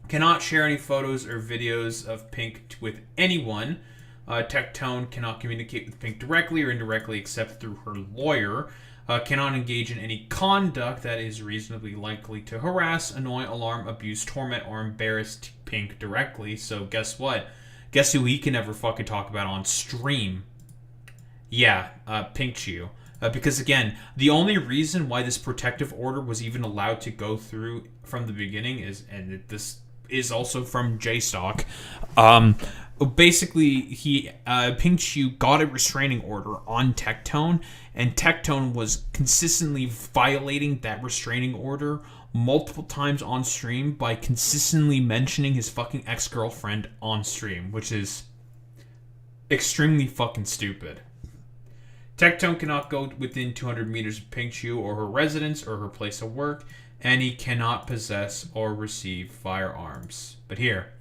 Cannot share any photos or videos of Pink with anyone. Tectone cannot communicate with Pink directly or indirectly except through her lawyer. Cannot engage in any conduct that is reasonably likely to harass, annoy, alarm, abuse, torment, or embarrass Pink directly. So guess what? Guess who he can never fucking talk about on stream? Yeah, Pink Chew. Because again, the only reason why this protective order was even allowed to go through from the beginning is, and this is also from JStock, basically Pink Chew got a restraining order on Tectone, and Tectone was consistently violating that restraining order multiple times on stream by consistently mentioning his fucking ex-girlfriend on stream, which is extremely fucking stupid. Tectone cannot go within 200 meters of Pink Chew or her residence or her place of work, and he cannot possess or receive firearms. But here,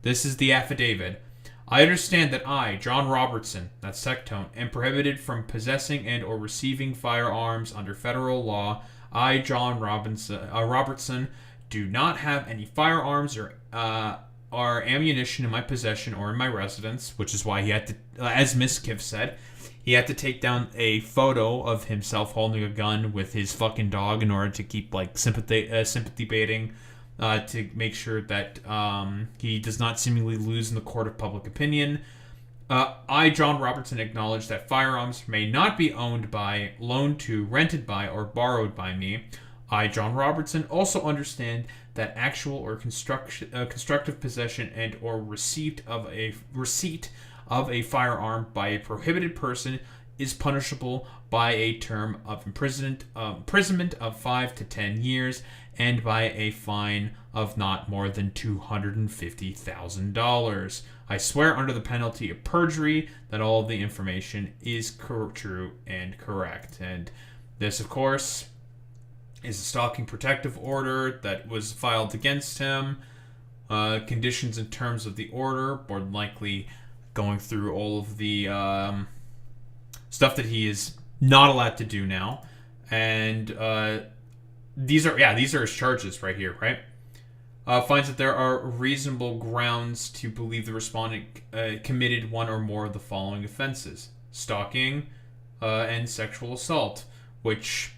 this is the affidavit. I understand that I, John Robertson, that's Tectone, am prohibited from possessing and or receiving firearms under federal law. I, John Robertson, do not have any firearms or ammunition in my possession or in my residence, which is why he had to, as Miss Kiv said, he had to take down a photo of himself holding a gun with his fucking dog in order to keep like sympathy baiting, to make sure that he does not seemingly lose in the court of public opinion. I, John Robertson, acknowledge that firearms may not be owned by, loaned to, rented by, or borrowed by me. I, John Robertson, also understand that actual or constructive possession and or receipt of a firearm by a prohibited person is punishable by a term of imprisonment of 5 to 10 years and by a fine of not more than $250,000. I swear under the penalty of perjury that all of the information is true and correct. And this, of course, is a stalking protective order that was filed against him. Conditions and terms of the order, more than likely going through all of the stuff that he is not allowed to do now. And these are his charges right here, right? Finds that there are reasonable grounds to believe the respondent committed one or more of the following offenses: stalking and sexual assault, which,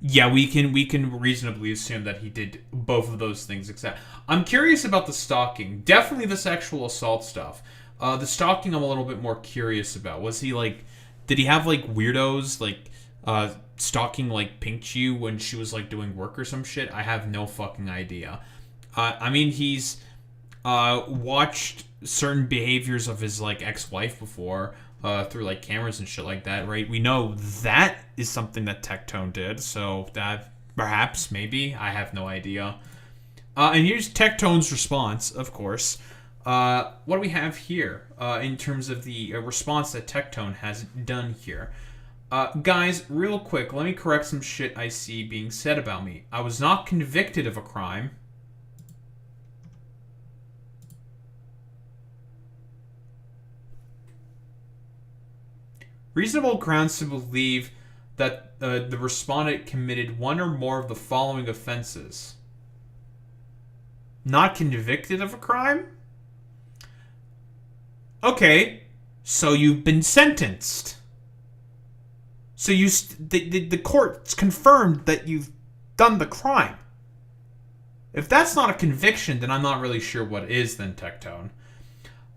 yeah, we can reasonably assume that he did both of those things. Except, I'm curious about the stalking. Definitely the sexual assault stuff. The stalking, I'm a little bit more curious about. Was he like, did he have like weirdos like stalking like Pink Chew when she was like doing work or some shit? I have no fucking idea. I mean, he's watched certain behaviors of his like ex-wife before through like cameras and shit like that, right? We know that is something that Tectone did, so that perhaps, maybe, I have no idea. And here's Tectone's response, of course. What do we have here in terms of the response that Tectone has done here? Guys, real quick, let me correct some shit I see being said about me. I was not convicted of a crime. Reasonable grounds to believe that the respondent committed one or more of the following offenses. Not convicted of a crime? Okay, so you've been sentenced. So the court's confirmed that you've done the crime. If that's not a conviction, then I'm not really sure what is then, Tectone.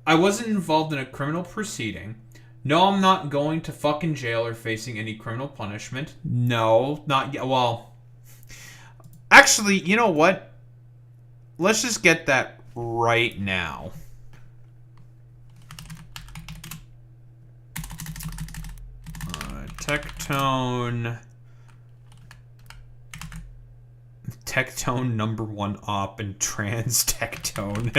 I wasn't involved in a criminal proceeding. No, I'm not going to fucking jail or facing any criminal punishment. No, not yet. Well, actually, you know what? Let's just get that right now. Tectone #1 op and trans Tectone.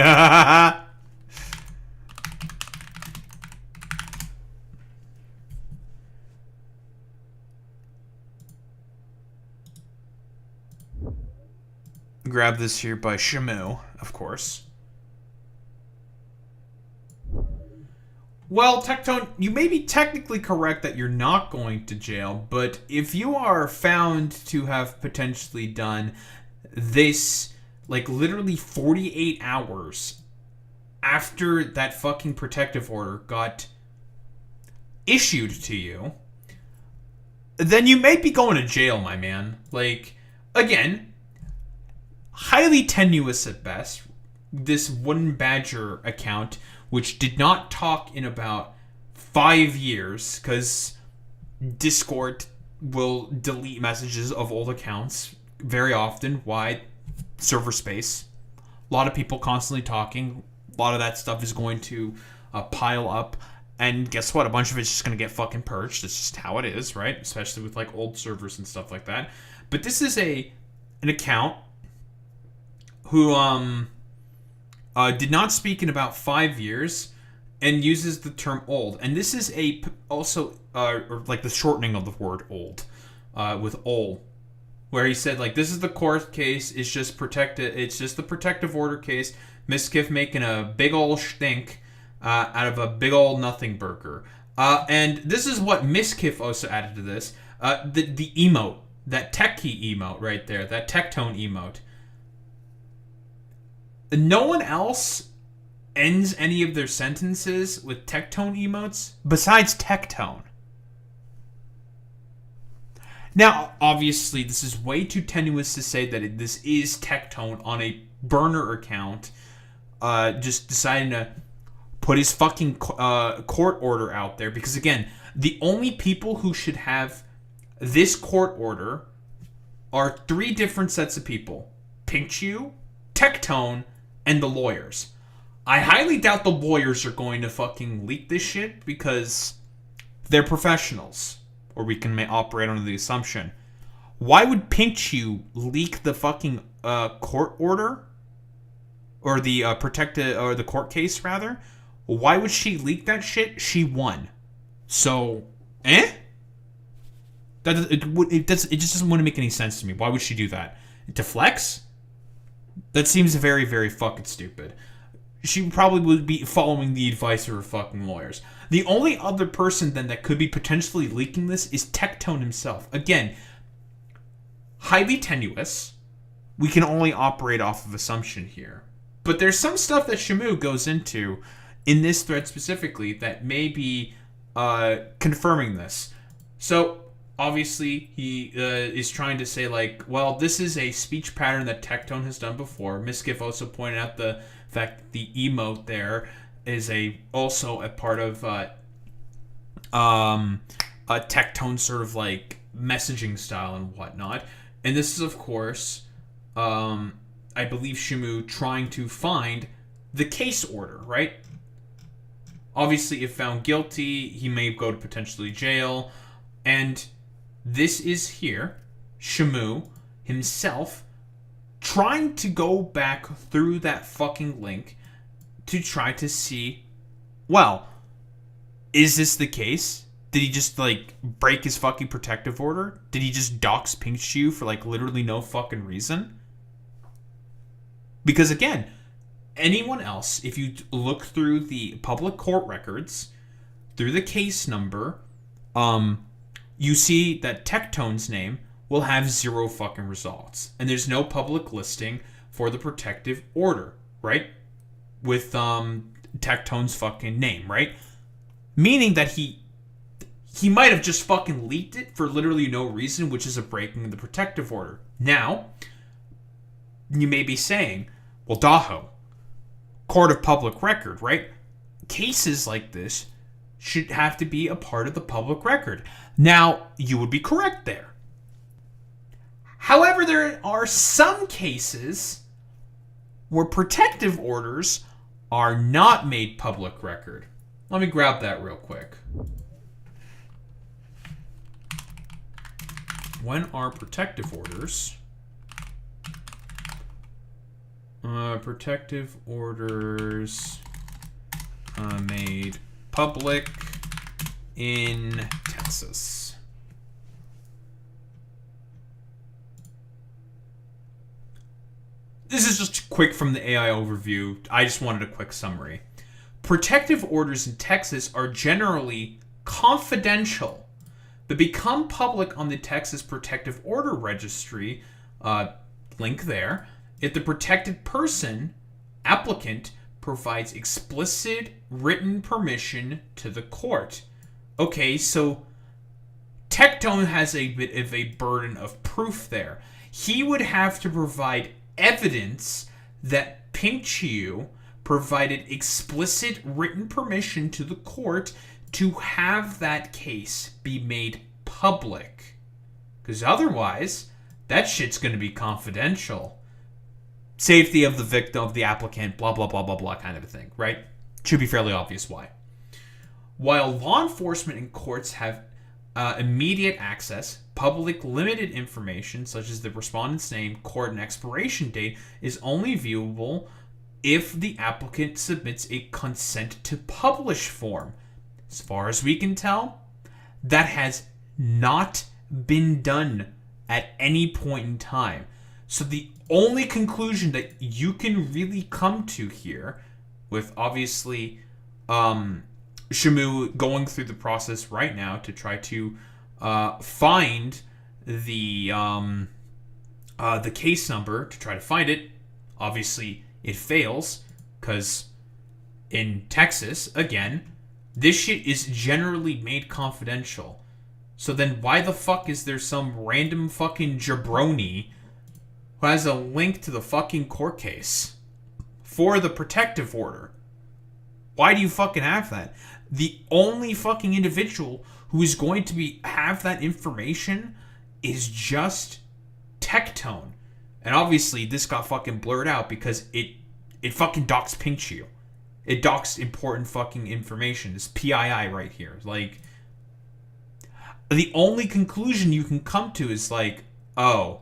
Grab this here by Shamu, of course. Well, Tectone, you may be technically correct that you're not going to jail, but if you are found to have potentially done this, like, literally 48 hours after that fucking protective order got issued to you, then you may be going to jail, my man. Like, again, highly tenuous at best. This Wooden Badger account, which did not talk in about 5 years, because Discord will delete messages of old accounts very often. Why? Server space. A lot of people constantly talking. A lot of that stuff is going to pile up. And guess what? A bunch of it's just going to get fucking purged. It's just how it is, right? Especially with like old servers and stuff like that. But this is an account who did not speak in about 5 years and uses the term old. And this is also like the shortening of the word old with ol, where he said, like, this is the court case, it's just the protective order case, Miskiff making a big ol' stink out of a big ol' nothing burger. And this is what Miskiff also added to this, the emote, that techie emote right there, that Tectone emote. No one else ends any of their sentences with Tectone emotes besides Tectone. Now, obviously, this is way too tenuous to say that this is Tectone on a burner account, just deciding to put his fucking court order out there. Because, again, the only people who should have this court order are 3 different sets of people. Pinkchu, Tectone, and the lawyers. I highly doubt the lawyers are going to fucking leak this shit because they're professionals. Or we can operate under the assumption. Why would Pinkchu leak the fucking court order? Or the or the court case, rather? Why would she leak that shit? She won. So, it just doesn't want to make any sense to me. Why would she do that? To flex? That seems very, very fucking stupid. She probably would be following the advice of her fucking lawyers. The only other person then that could be potentially leaking this is Tectone himself. Again, highly tenuous. We can only operate off of assumption here. But there's some stuff that Shamu goes into in this thread specifically that may be confirming this. So, obviously, he is trying to say, like, well, this is a speech pattern that Tectone has done before. Miskiff also pointed out the fact that the emote there is also a part of a Tectone sort of, like, messaging style and whatnot. And this is, of course, I believe Shamu trying to find the case order, right? Obviously, if found guilty, he may go to potentially jail. And this is here, Shamu himself trying to go back through that fucking link to try to see, well, is this the case? Did he just, like, break his fucking protective order? Did he just dox Pinkchu for, like, literally no fucking reason? Because, again, anyone else, if you look through the public court records, through the case number, you see that Tectone's name will have 0 fucking results. And there's no public listing for the protective order, right? With Tectone's fucking name, right? Meaning that he might have just fucking leaked it for literally no reason, which is a breaking of the protective order. Now, you may be saying, well, Daho, court of public record, right? Cases like this should have to be a part of the public record. Now, you would be correct there. However, there are some cases where protective orders are not made public record. Let me grab that real quick. When are protective orders made public in Texas? This is just quick from the AI overview. I just wanted a quick summary. Protective orders in Texas are generally confidential, but become public on the Texas Protective Order Registry, link there, if the protected person, applicant, provides explicit written permission to the court. Okay, so Tectone has a bit of a burden of proof there. He would have to provide evidence that Pinkchu provided explicit written permission to the court to have that case be made public. Because otherwise, that shit's going to be confidential. Safety of the victim, of the applicant, blah, blah, blah, blah, blah, kind of a thing, right? Should be fairly obvious why. While law enforcement and courts have immediate access, public limited information, such as the respondent's name, court, and expiration date, is only viewable if the applicant submits a consent to publish form. As far as we can tell, that has not been done at any point in time. So the only conclusion that you can really come to here, with obviously Shamu going through the process right now to try to find the case number, to try to find it, obviously it fails, because in Texas, again, this shit is generally made confidential. So then why the fuck is there some random fucking jabroni who has a link to the fucking court case for the protective order? Why do you fucking have that? The only fucking individual who is going to have that information is just Tectone. And obviously this got fucking blurred out because it fucking doxed Pinkchu. It doxed important fucking information. It's PII right here. Like, the only conclusion you can come to is like, oh,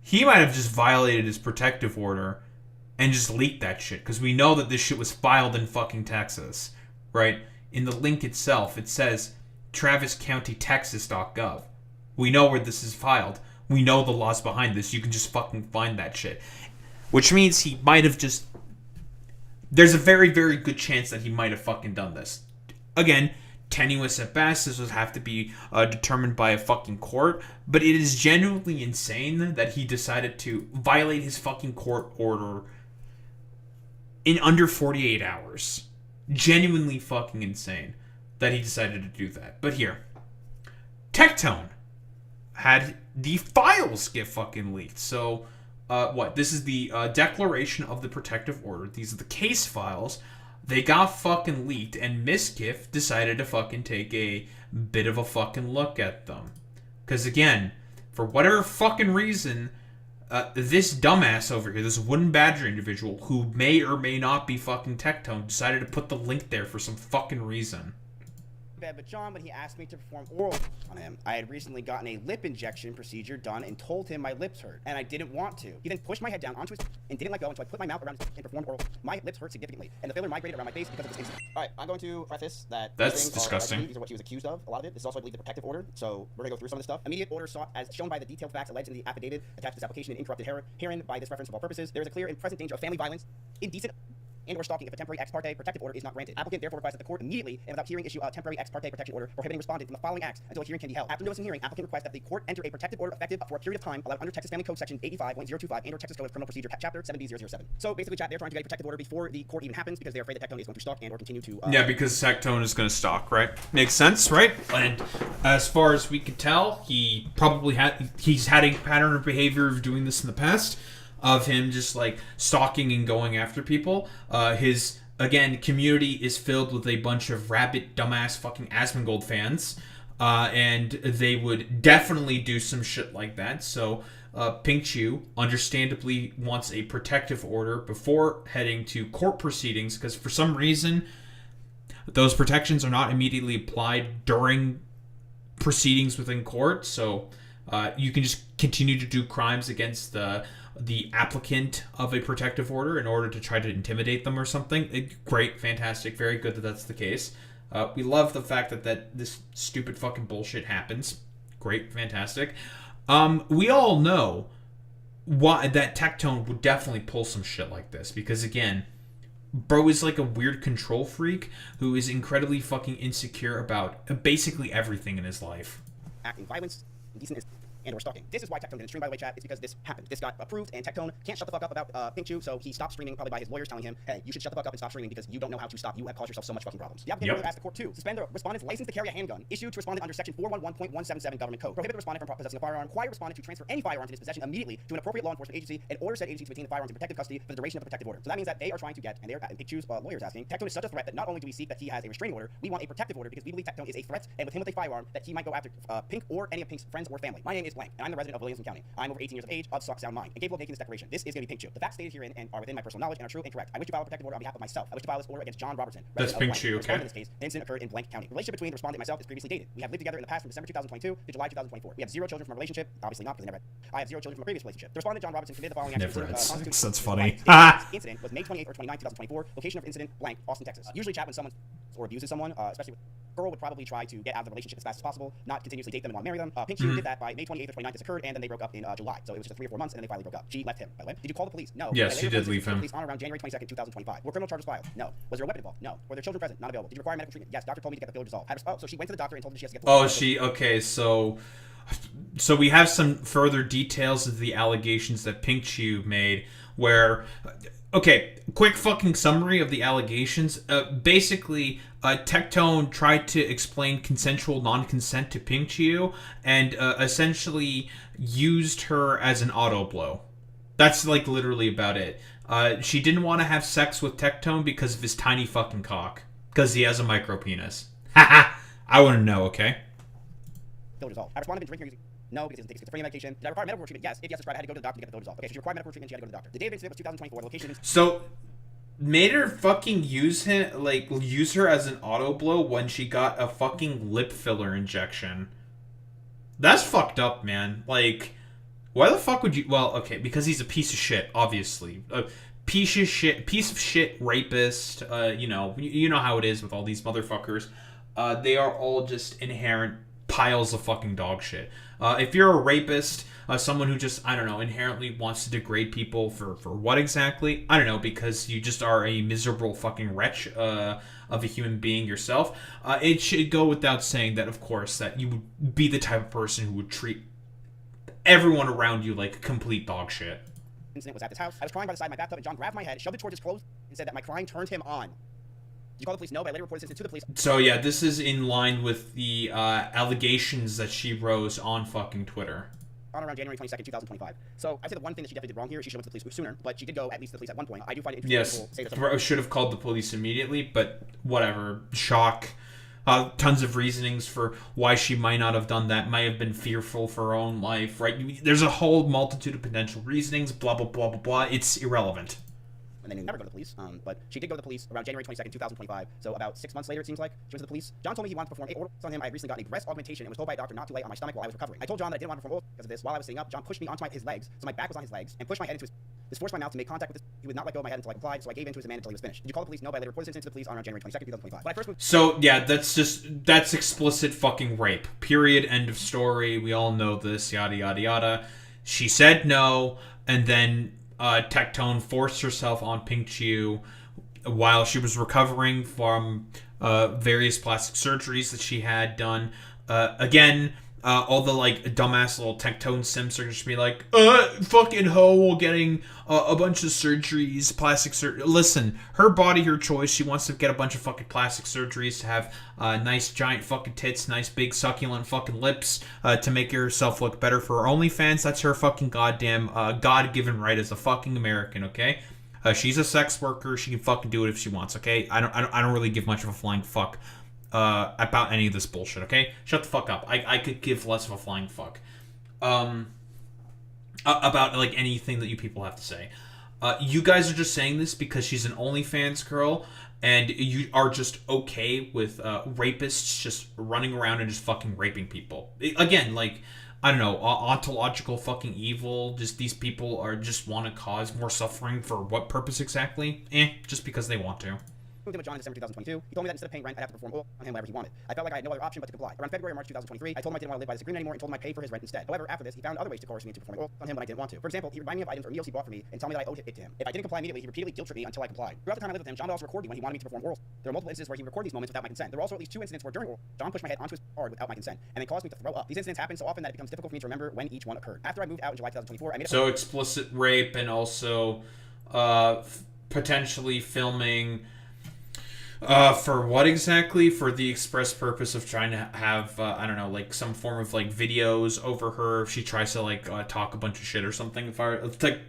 he might have just violated his protective order and just leaked that shit. Because we know that this shit was filed in fucking Texas, right? In the link itself, it says traviscountykexas.gov. We know where this is filed. We know the laws behind this. You can just fucking find that shit. Which means he might have just... There's a very, very good chance that he might have fucking done this. Again, tenuous at best. This would have to be determined by a fucking court. But it is genuinely insane that he decided to violate his fucking court order in under 48 hours. Genuinely fucking insane that he decided to do that. But here, Tectone had the files get fucking leaked. So... This is the declaration of the protective order. These are the case files. They got fucking leaked, and Miskiff decided to fucking take a bit of a fucking look at them. Because again, for whatever fucking reason, this dumbass over here, this wooden badger individual, who may or may not be fucking Tectone, decided to put the link there for some fucking reason. bed with John when he asked me to perform oral on him. I had recently gotten a lip injection procedure done and told him my lips hurt, and I didn't want to. He then pushed my head down onto his and didn't let go until I put my mouth around his and performed oral. My lips hurt significantly, and the filler migrated around my face because of this incident. All right, I'm going to preface that That's disgusting. These are what she was accused of, a lot of it. This is also, I believe, the protective order, so we're gonna go through some of this stuff. Immediate order sought as shown by the detailed facts alleged in the affidavit attached to this application and interrupted herein by this reference of all purposes. There is a clear and present danger of family violence, indecent and/or stalking if a temporary ex parte protective order is not granted. Applicant therefore requests that the court immediately and without hearing issue a temporary ex parte protection order prohibiting respondent from the following acts until a hearing can be held. After notice and hearing, applicant requests that the court enter a protective order effective for a period of time allowed under Texas Family Code Section 85.025 and/or Texas Code of Criminal Procedure Chapter 7B007. So basically, chat, they're trying to get a protective order before the court even happens because they're afraid that Tectone is going to stalk and/or continue to. Yeah, because Tectone is going to stalk, right? Makes sense, right? And as far as we could tell, he's had a pattern of behavior of doing this in the past, of him just like stalking and going after people. His community is filled with a bunch of rabid, dumbass fucking Asmongold fans, and they would definitely do some shit like that. So Pink Chew understandably wants a protective order before heading to court proceedings, because for some reason those protections are not immediately applied during proceedings within court. So you can just continue to do crimes against the applicant of a protective order in order to try to intimidate them or something. Great, fantastic, very good that that's the case. We love the fact that this stupid fucking bullshit happens. Great, fantastic. We all know why that Tectone would definitely pull some shit like this, because again, bro is like a weird control freak who is incredibly fucking insecure about basically everything in his life. Acting violence, indecent and/or stalking. This is why Tectone didn't stream, by the way, chat. It's because this happened. This got approved, and Tectone can't shut the fuck up about Pink Chew, so he stopped streaming, probably by his lawyers telling him, hey, you should shut the fuck up and stop streaming because you don't know how to stop. You have caused yourself so much fucking problems. The applicant further asked the court to suspend the respondent's license to carry a handgun issued to respondent under Section 411.177 Government Code. Prohibit the respondent from possessing a firearm. Require respondent to transfer any firearms in his possession immediately to an appropriate law enforcement agency and order said agency to maintain the firearms in protective custody for the duration of the protective order. So that means that they are trying to get, and they're Pink Chew's lawyers asking, Tectone is such a threat that not only do we seek that he has a restraining order, we want a protective order because we believe Tectone is a threat, and with him with a firearm, that he might go after Pink or any of Pink's friends or family. My name is Blank, and I'm the resident of Williamson County. I'm over 18 years of age, of sound mind, and capable of making this declaration. This is going to be Pink Chew. The facts stated herein and are within my personal knowledge and are true and correct. I wish to file a protective order on behalf of myself. I wish to file this order against John Robertson. That's Pink Chew, okay. In this case, the incident occurred in Blank County. The relationship between the respondent and myself is previously dated. We have lived together in the past from December 2022 to July 2024. We have 0 children from a relationship. Obviously not, because they never had. I have 0 children from a previous relationship. The respondent, John Robertson, committed the following actions. Never had sex. That's funny. Incident was May 28th or 29th, 2024. Location of incident, Blank, Austin, Texas. Usually, chat, when someone or abuses someone, especially with girl, would probably try to get out of the relationship as fast as possible, not continuously date them and want to marry them. Pink Chew did that by May 28th or 29th. This occurred, and then they broke up in July. So it was just 3 or 4 months, and then they finally broke up. She left him, by the way. Did you call the police? No. Yes, she did leave him. Police on around January 22nd, 2025. Were criminal charges filed? No. Was there a weapon involved? No. Were there children present? Not available. Did you require medical treatment? Yes. Doctor told me to get the bill dissolved. So she went to the doctor and told him she has to get the okay, so we have some further details of the allegations that Pink Chew made, where, okay, quick fucking summary of the allegations. Basically, Tectone tried to explain consensual non-consent to Pink Chew and essentially used her as an auto blow. That's like literally about it. She didn't want to have sex with Tectone because of his tiny fucking cock. Because he has a micro penis. Haha! I want to know, okay? Bill dissolved. I responded to drinking or using. No, because it doesn't take schizophrenia medication. Did I require medical treatment? Yes. If yes, that's right. I had to go to the doctor to get the bill dissolved. Okay, so she required medical treatment, she had to go to the doctor. The date of incident was 2024. The location is. So, made her fucking use her as an auto blow when she got a fucking lip filler injection. That's fucked up, man. Like, why the fuck would you? Well, okay, because he's a piece of shit, obviously. A piece of shit rapist. You know how it is with all these motherfuckers. They are all just inherent piles of fucking dog shit. If you're a rapist, someone who just, I don't know, inherently wants to degrade people for what exactly? I don't know, because you just are a miserable fucking wretch of a human being yourself. It should go without saying that, of course, that you would be the type of person who would treat everyone around you like complete dog shit. Incident was at this house. I was crying by the side of my bathtub, and John grabbed my head, shoved it towards his clothes, and said that my crying turned him on. Did you call the police? No, but I later reported this incident to the police. So yeah, this is in line with the allegations that she rose on fucking Twitter. On around January 22nd, 2025. So I'd say the one thing that she definitely did wrong here is she should have went to the police sooner, but she did go at least to the police at one point. I do find it interesting. Yes, people say should have called the police immediately, but whatever. Shock. Tons of reasonings for why she might not have done that. Might have been fearful for her own life, right? There's a whole multitude of potential reasonings, blah, blah, blah, blah, blah. It's irrelevant. And then they never go to the police. But she did go to the police around January 22nd, 2025. So about 6 months later, it seems like, she went to the police. John told me he wanted to perform 8 oral on him. I had recently gotten a breast augmentation and was told by a doctor not to lay on my stomach while I was recovering. I told John that I didn't want to perform oral because of this. While I was sitting up, John pushed me onto his legs, so my back was on his legs, and pushed my head into his... This forced my mouth to make contact with his... He would not let go of my head until I complied, so I gave in to his demand until he was finished. Did you call the police? No, but I later reported this incident to the police on around January 22nd, 2025. But I first moved... So, yeah, that's explicit fucking rape. Period. End of story. We all know this. Yada, yada, yada. She said no, and then Tectone forced herself on Pink Chew while she was recovering from various plastic surgeries that she had done. Again, all the like dumbass little Tectone simps are just be like, fucking hoe getting a bunch of surgeries, plastic surgery. Listen, her body, her choice. She wants to get a bunch of fucking plastic surgeries to have nice giant fucking tits, nice big succulent fucking lips to make herself look better for her OnlyFans. That's her fucking goddamn God-given right as a fucking American, okay? She's a sex worker. She can fucking do it if she wants, okay? I don't really give much of a flying fuck about any of this bullshit, okay? Shut the fuck up. I could give less of a flying fuck about like anything that you people have to say. You guys are just saying this because she's an OnlyFans girl and you are just okay with rapists just running around and just fucking raping people. Again, like, I don't know, ontological fucking evil. Just these people are just want to cause more suffering for what purpose exactly? Just because they want to. Moved in with John in December 2022. He told me that instead of paying rent, I'd have to perform oral on him whenever he wanted. I felt like I had no other option but to comply. Around February or March 2023, I told him I didn't want to live by this agreement anymore and told him I'd pay for his rent instead. However, after this, he found other ways to coerce me into performing oral on him when I didn't want to. For example, he would remind me of items or meals he bought for me and tell me that I owed it to him. If I didn't comply immediately, he repeatedly guilt-tripped me until I complied. Throughout the time I lived with him, John would also record me when he wanted me to perform oral. There were multiple instances where he would record these moments without my consent. There were also at least 2 incidents where during oral, John pushed my head onto his hard without my consent and then caused me to throw up. These incidents happened so often that it becomes difficult for me to remember when each one occurred. After I moved out in July 2024, I made So explicit rape and also potentially filming for what exactly? For the express purpose of trying to have, I don't know, like some form of like videos over her if she tries to like talk a bunch of shit or something. If I like,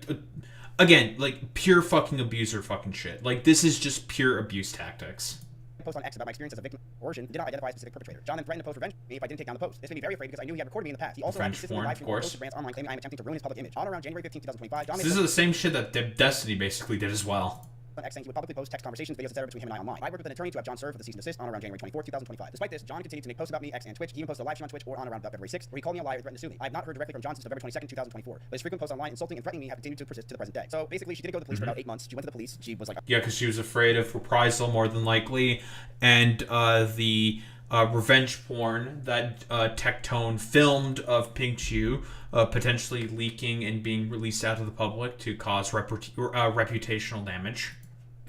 again, like pure fucking abuser fucking shit. Like this is just pure abuse tactics. Post on X about my experience as a victim of coercion did not identify a specific perpetrator. John then threatened to post revenge on me if I didn't take down the post. This made me very afraid because I knew he had recorded me in the past. He also had consistently live streamed posted rants online claiming I am attempting to ruin his public image. On around January 15, 2025, John this is the same shit that Destiny basically did as well. On X saying he would publicly post text conversations, videos, etc. between him and I online. I worked with an attorney to have John serve for the cease and desist on around January 24, 2025. Despite this, John continued to make posts about me, X, and Twitch. He even posted a live stream on Twitch or on around February 6th, where he called me a liar and threatened to sue me. I have not heard directly from John since November 22nd, 2024, but his frequent posts online insulting and threatening me have continued to persist to the present day. So basically, she didn't go to the police for about 8 months. She went to the police. She was like, yeah, because she was afraid of reprisal more than likely, and the revenge porn that Tectone filmed of Pink Chew potentially leaking and being released out to the public to cause reputational damage.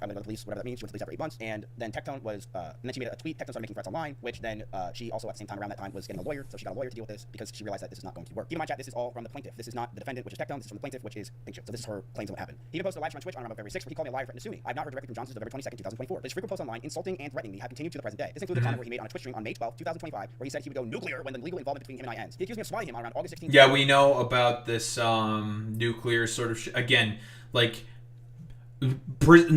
I'm going to go to the police, whatever that means. She went to the police after 8 months, and then Tectone was, and then she made a tweet. Tectone started making threats online, which then she also at the same time around that time was getting a lawyer, so she got a lawyer to deal with this because she realized that this is not going to work. Keep in mind, chat, this is all from the plaintiff. This is not the defendant, which is Tectone. This is from the plaintiff, which is Pink Chew. So this is her claims of what happened. He even posted a live stream on Twitch on around February 6th, where he called me a liar and threatened to sue me. I've not heard directly from John since November 22nd, 2024. But his frequent posts online insulting and threatening me have continued to the present day. This included a comment where he made on a Twitch stream on May 12, 2025, where he said he would go nuclear when the legal involvement between him and I ends. He accused me of swatting him on around August 16th. Yeah, we know about this nuclear sort of again, like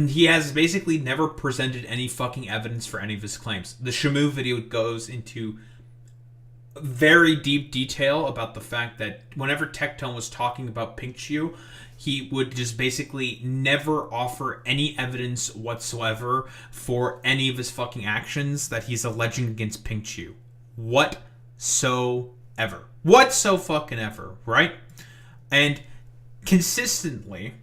he has basically never presented any fucking evidence for any of his claims. The Shamu video goes into very deep detail about the fact that whenever Tectone was talking about Pink Chew, he would just basically never offer any evidence whatsoever for any of his fucking actions that he's alleging against Pink Chew. Whatsoever. Whatso fucking ever, right? And consistently,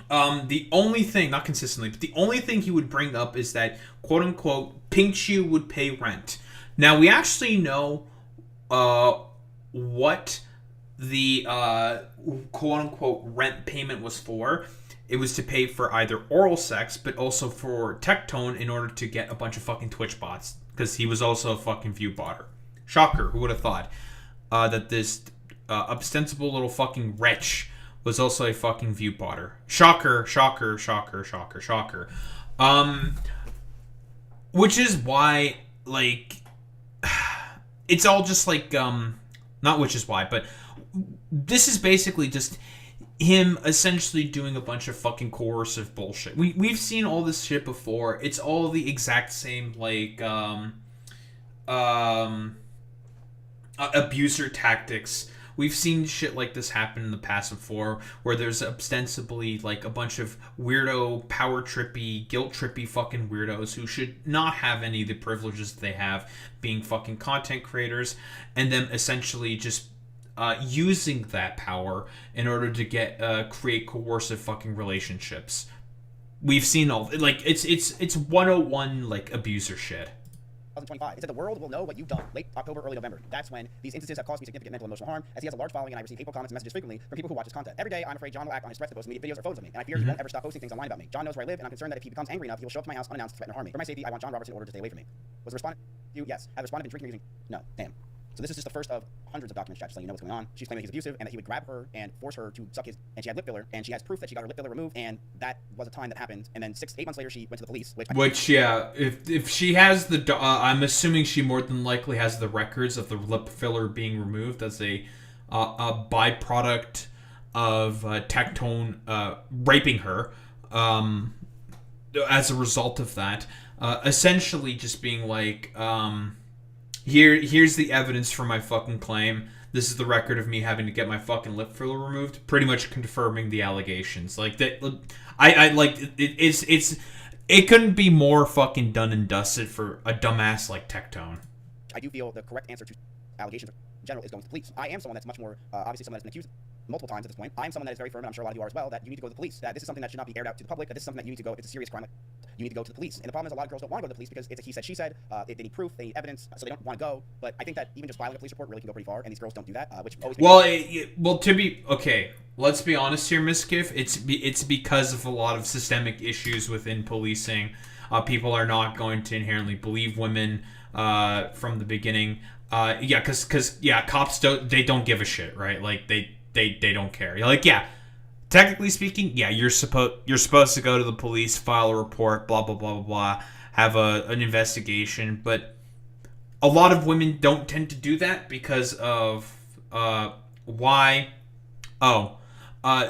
the only thing, not consistently, but the only thing he would bring up is that, quote unquote, Pink Chew would pay rent. Now, we actually know what the quote unquote rent payment was for. It was to pay for either oral sex, but also for Tectone in order to get a bunch of fucking Twitch bots, because he was also a fucking view botter. Shocker, who would have thought that this ostensible little fucking wretch was also a fucking view botter. Shocker, shocker, shocker, shocker, shocker. Which is why, like, it's all just like, not which is why, but this is basically just him essentially doing a bunch of fucking coercive bullshit. We've seen all this shit before. It's all the exact same, like, abuser tactics we've seen shit like this happen in the past before, where there's ostensibly like a bunch of weirdo, power trippy, guilt trippy fucking weirdos who should not have any of the privileges that they have, being fucking content creators, and them essentially just using that power in order to create coercive fucking relationships. We've seen all like it's 101 like abuser shit. 2025. It said the world will know what you've done. Late October, early November. That's when these instances have caused me significant mental and emotional harm, as he has a large following and I receive hateful comments and messages frequently from people who watch his content. Every day, I'm afraid John will act on his threats to post immediate videos or photos of me, and I fear he won't ever stop posting things online about me. John knows where I live, and I'm concerned that if he becomes angry enough, he will show up to my house unannounced to threaten or harm me. For my safety, I want John Roberts in order to stay away from me. Was the respondent you? Yes. Have the respondent been drinking or using? No. Damn. So this is just the first of hundreds of documents, chat, just letting you know what's going on. She's claiming that he's abusive and that he would grab her and force her to suck his, and she had lip filler, and she has proof that she got her lip filler removed, and that was a time that happened. And then 8 months later, she went to the police. If she has the, I'm assuming she more than likely has the records of the lip filler being removed as a byproduct of Tectone raping her. As a result of that, essentially just being like, here's the evidence for my fucking claim. This is the record of me having to get my fucking lip filler removed. Pretty much confirming the allegations. Like that, I like it couldn't be more fucking done and dusted for a dumbass like Tectone. I do feel the correct answer to allegations in general is going to the police. I am someone that's much more obviously someone that's been accused multiple times at this point. I'm someone that is very firm, and I'm sure a lot of you are as well, that you need to go to the police. That this is something that should not be aired out to the public. That this is something that you need to go. If it's a serious crime, you need to go to the police. And the problem is a lot of girls don't want to go to the police because it's a he said, she said. They need proof, they need evidence, so they don't want to go. But I think that even just filing a police report really can go pretty far, and these girls don't do that. Which always to be okay. Let's be honest here, Miss Giff. It's because of a lot of systemic issues within policing. People are not going to inherently believe women from the begining. Because cops don't give a shit, right? Like they don't care. You're like, yeah, technically speaking, yeah, you're supposed to go to the police, file a report, blah blah blah blah blah, have an investigation, but a lot of women don't tend to do that because of why?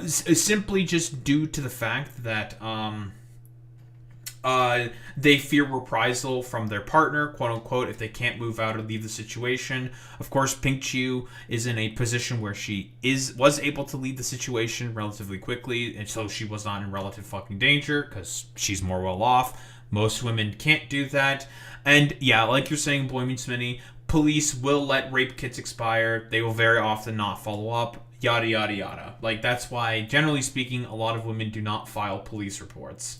Simply just due to the fact that they fear reprisal from their partner, quote unquote, if they can't move out or leave the situation. Of course, Pink Chew is in a position where she was able to leave the situation relatively quickly, and so she was not in relative fucking danger because she's more well off. Most women can't do that. And yeah, like you're saying, Boy Meets Mini, police will let rape kits expire. They will very often not follow up. Yada yada yada. Like that's why, generally speaking, a lot of women do not file police reports.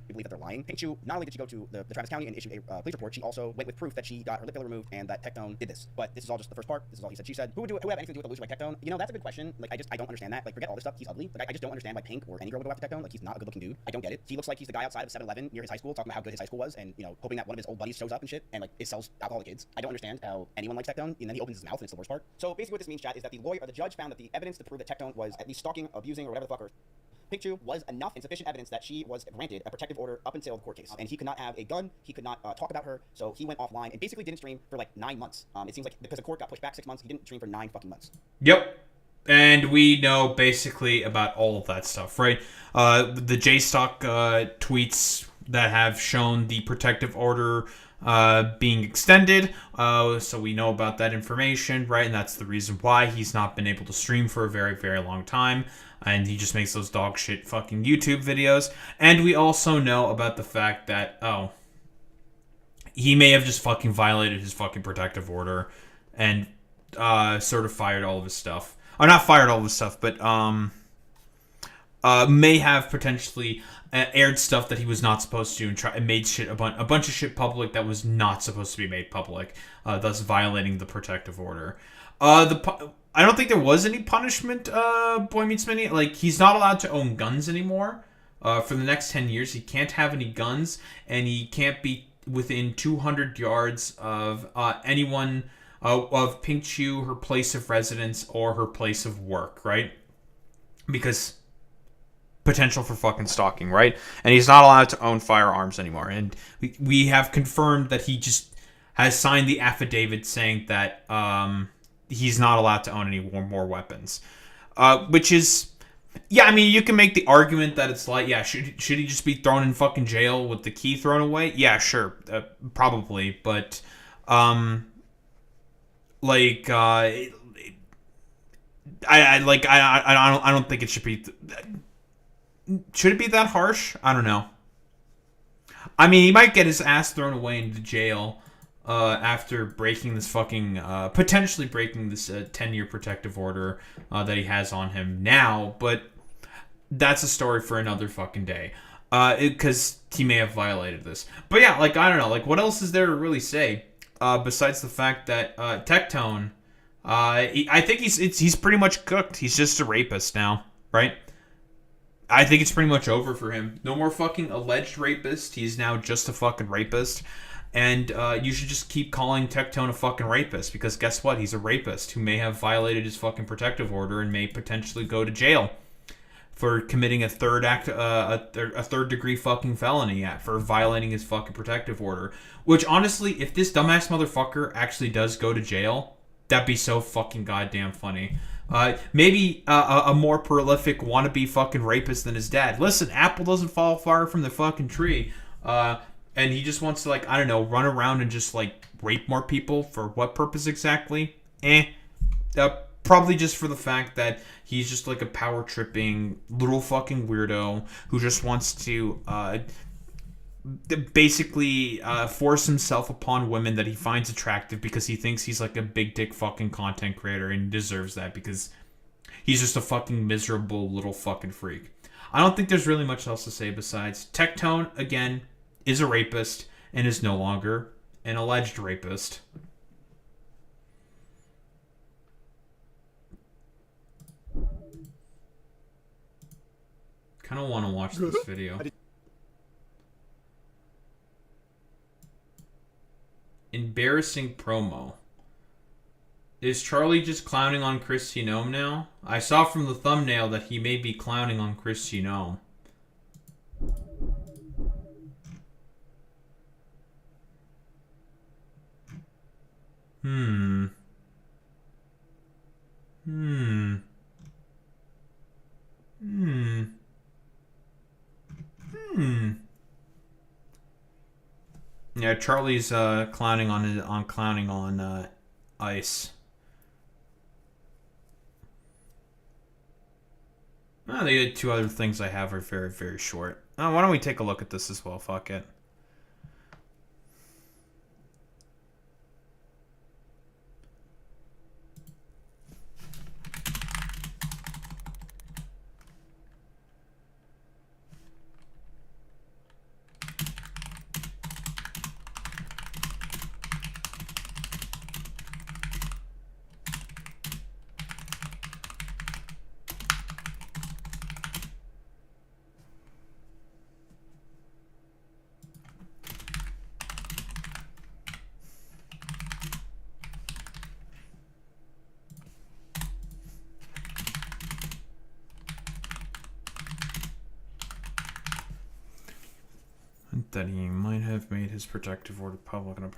Believe that they're lying. Pink Chew, not only did she go to the Travis County and issue a police report, she also went with proof that she got her lip filler removed and that Tectone did this. But this is all just the first part. This is all he said, she said. Who would have anything to do with a loser like Tectone? You know, that's a good question. Like, I don't understand that. Like, forget all this stuff. He's ugly. Like, I just don't understand why Pink or any girl would go after Tectone. Like, he's not a good-looking dude. I don't get it. He looks like he's the guy outside of 7-Eleven near his high school talking about how good his high school was and, you know, hoping that one of his old buddies shows up and shit and, like, it sells alcohol to kids. I don't understand how anyone likes Tectone, and then he opens his mouth and it's the worst part. So basically what this means, chat, is that the lawyer or the judge found that the evidence to prove that Tectone was at least stalking, abusing, or whatever the fuck, or Pink Chew was enough and sufficient evidence that she was granted a protective order up until the court case. And he could not have a gun, he could not talk about her, so he went offline and basically didn't stream for like 9 months. It seems like because the court got pushed back 6 months, he didn't stream for 9 fucking months. Yep. And we know basically about all of that stuff, right? The JStock tweets that have shown the protective order being extended, so we know about that information, right? And that's the reason why he's not been able to stream for a very, very long time. And he just makes those dog shit fucking YouTube videos. And we also know about the fact that, he may have just fucking violated his fucking protective order and sort of fired all of his stuff. Or not fired all of his stuff, but may have potentially aired stuff that he was not supposed to and made shit a bunch of shit public that was not supposed to be made public, thus violating the protective order. I don't think there was any punishment, Boy Meets Mini. Like, he's not allowed to own guns anymore. For the next 10 years, he can't have any guns, and he can't be within 200 yards of anyone, of Pink Chew, her place of residence, or her place of work, right? Because potential for fucking stalking, right? And he's not allowed to own firearms anymore. And we have confirmed that he just has signed the affidavit saying that he's not allowed to own any more weapons. Which is, yeah, I mean, you can make the argument that it's like, yeah, should he just be thrown in fucking jail with the key thrown away? Yeah, sure, probably, but I don't think it should be. Should it be that harsh? I don't know. I mean, he might get his ass thrown away into jail after breaking this fucking potentially breaking this 10-year protective order that he has on him now, but that's a story for another fucking day. Because he may have violated this. But yeah, like, I don't know. Like, what else is there to really say besides the fact that Tectone, I think he's pretty much cooked. He's just a rapist now, right? I think it's pretty much over for him. No more fucking alleged rapist. He's now just a fucking rapist. And you should just keep calling Tectone a fucking rapist, because guess what? He's a rapist who may have violated his fucking protective order and may potentially go to jail for committing a third degree fucking felony for violating his fucking protective order. Which, honestly, if this dumbass motherfucker actually does go to jail, that'd be so fucking goddamn funny. Maybe a more prolific wannabe fucking rapist than his dad. Listen, apple doesn't fall far from the fucking tree. And he just wants to, like, I don't know, run around and just, like, rape more people. For what purpose exactly? Probably just for the fact that he's just like a power tripping little fucking weirdo who just wants to basically force himself upon women that he finds attractive because he thinks he's like a big dick fucking content creator and deserves that because he's just a fucking miserable little fucking freak. I don't think there's really much else to say besides Tectone, again, is a rapist and is no longer an alleged rapist. Kind of want to watch this video. Embarrassing promo. Is Charlie just clowning on Chris Genome now? I saw from the thumbnail that he may be clowning on Chris Genome. Yeah, Charlie's clowning on Ice. The two other things I have are very, very short. Why don't we take a look at this as well? Fuck it. That he might have made his protective order public and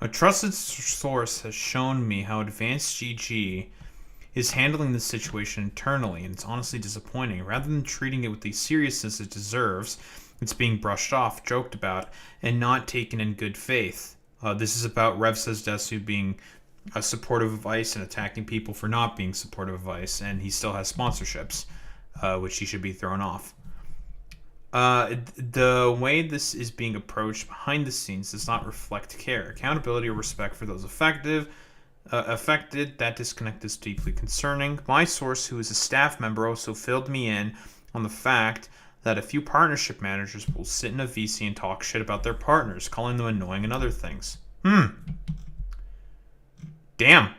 a trusted source has shown me how Advanced GG is handling this situation internally, and it's honestly disappointing. Rather than treating it with the seriousness it deserves, it's being brushed off, joked about, and not taken in good faith. This is about Rev Says Desu being supportive of ICE and attacking people for not being supportive of ICE, and he still has sponsorships, which he should be thrown off. The way this is being approached behind the scenes does not reflect care, accountability, or respect for those affected. That disconnect is deeply concerning. My source, who is a staff member, also filled me in on the fact that a few partnership managers will sit in a VC and talk shit about their partners, calling them annoying and other things. Damn.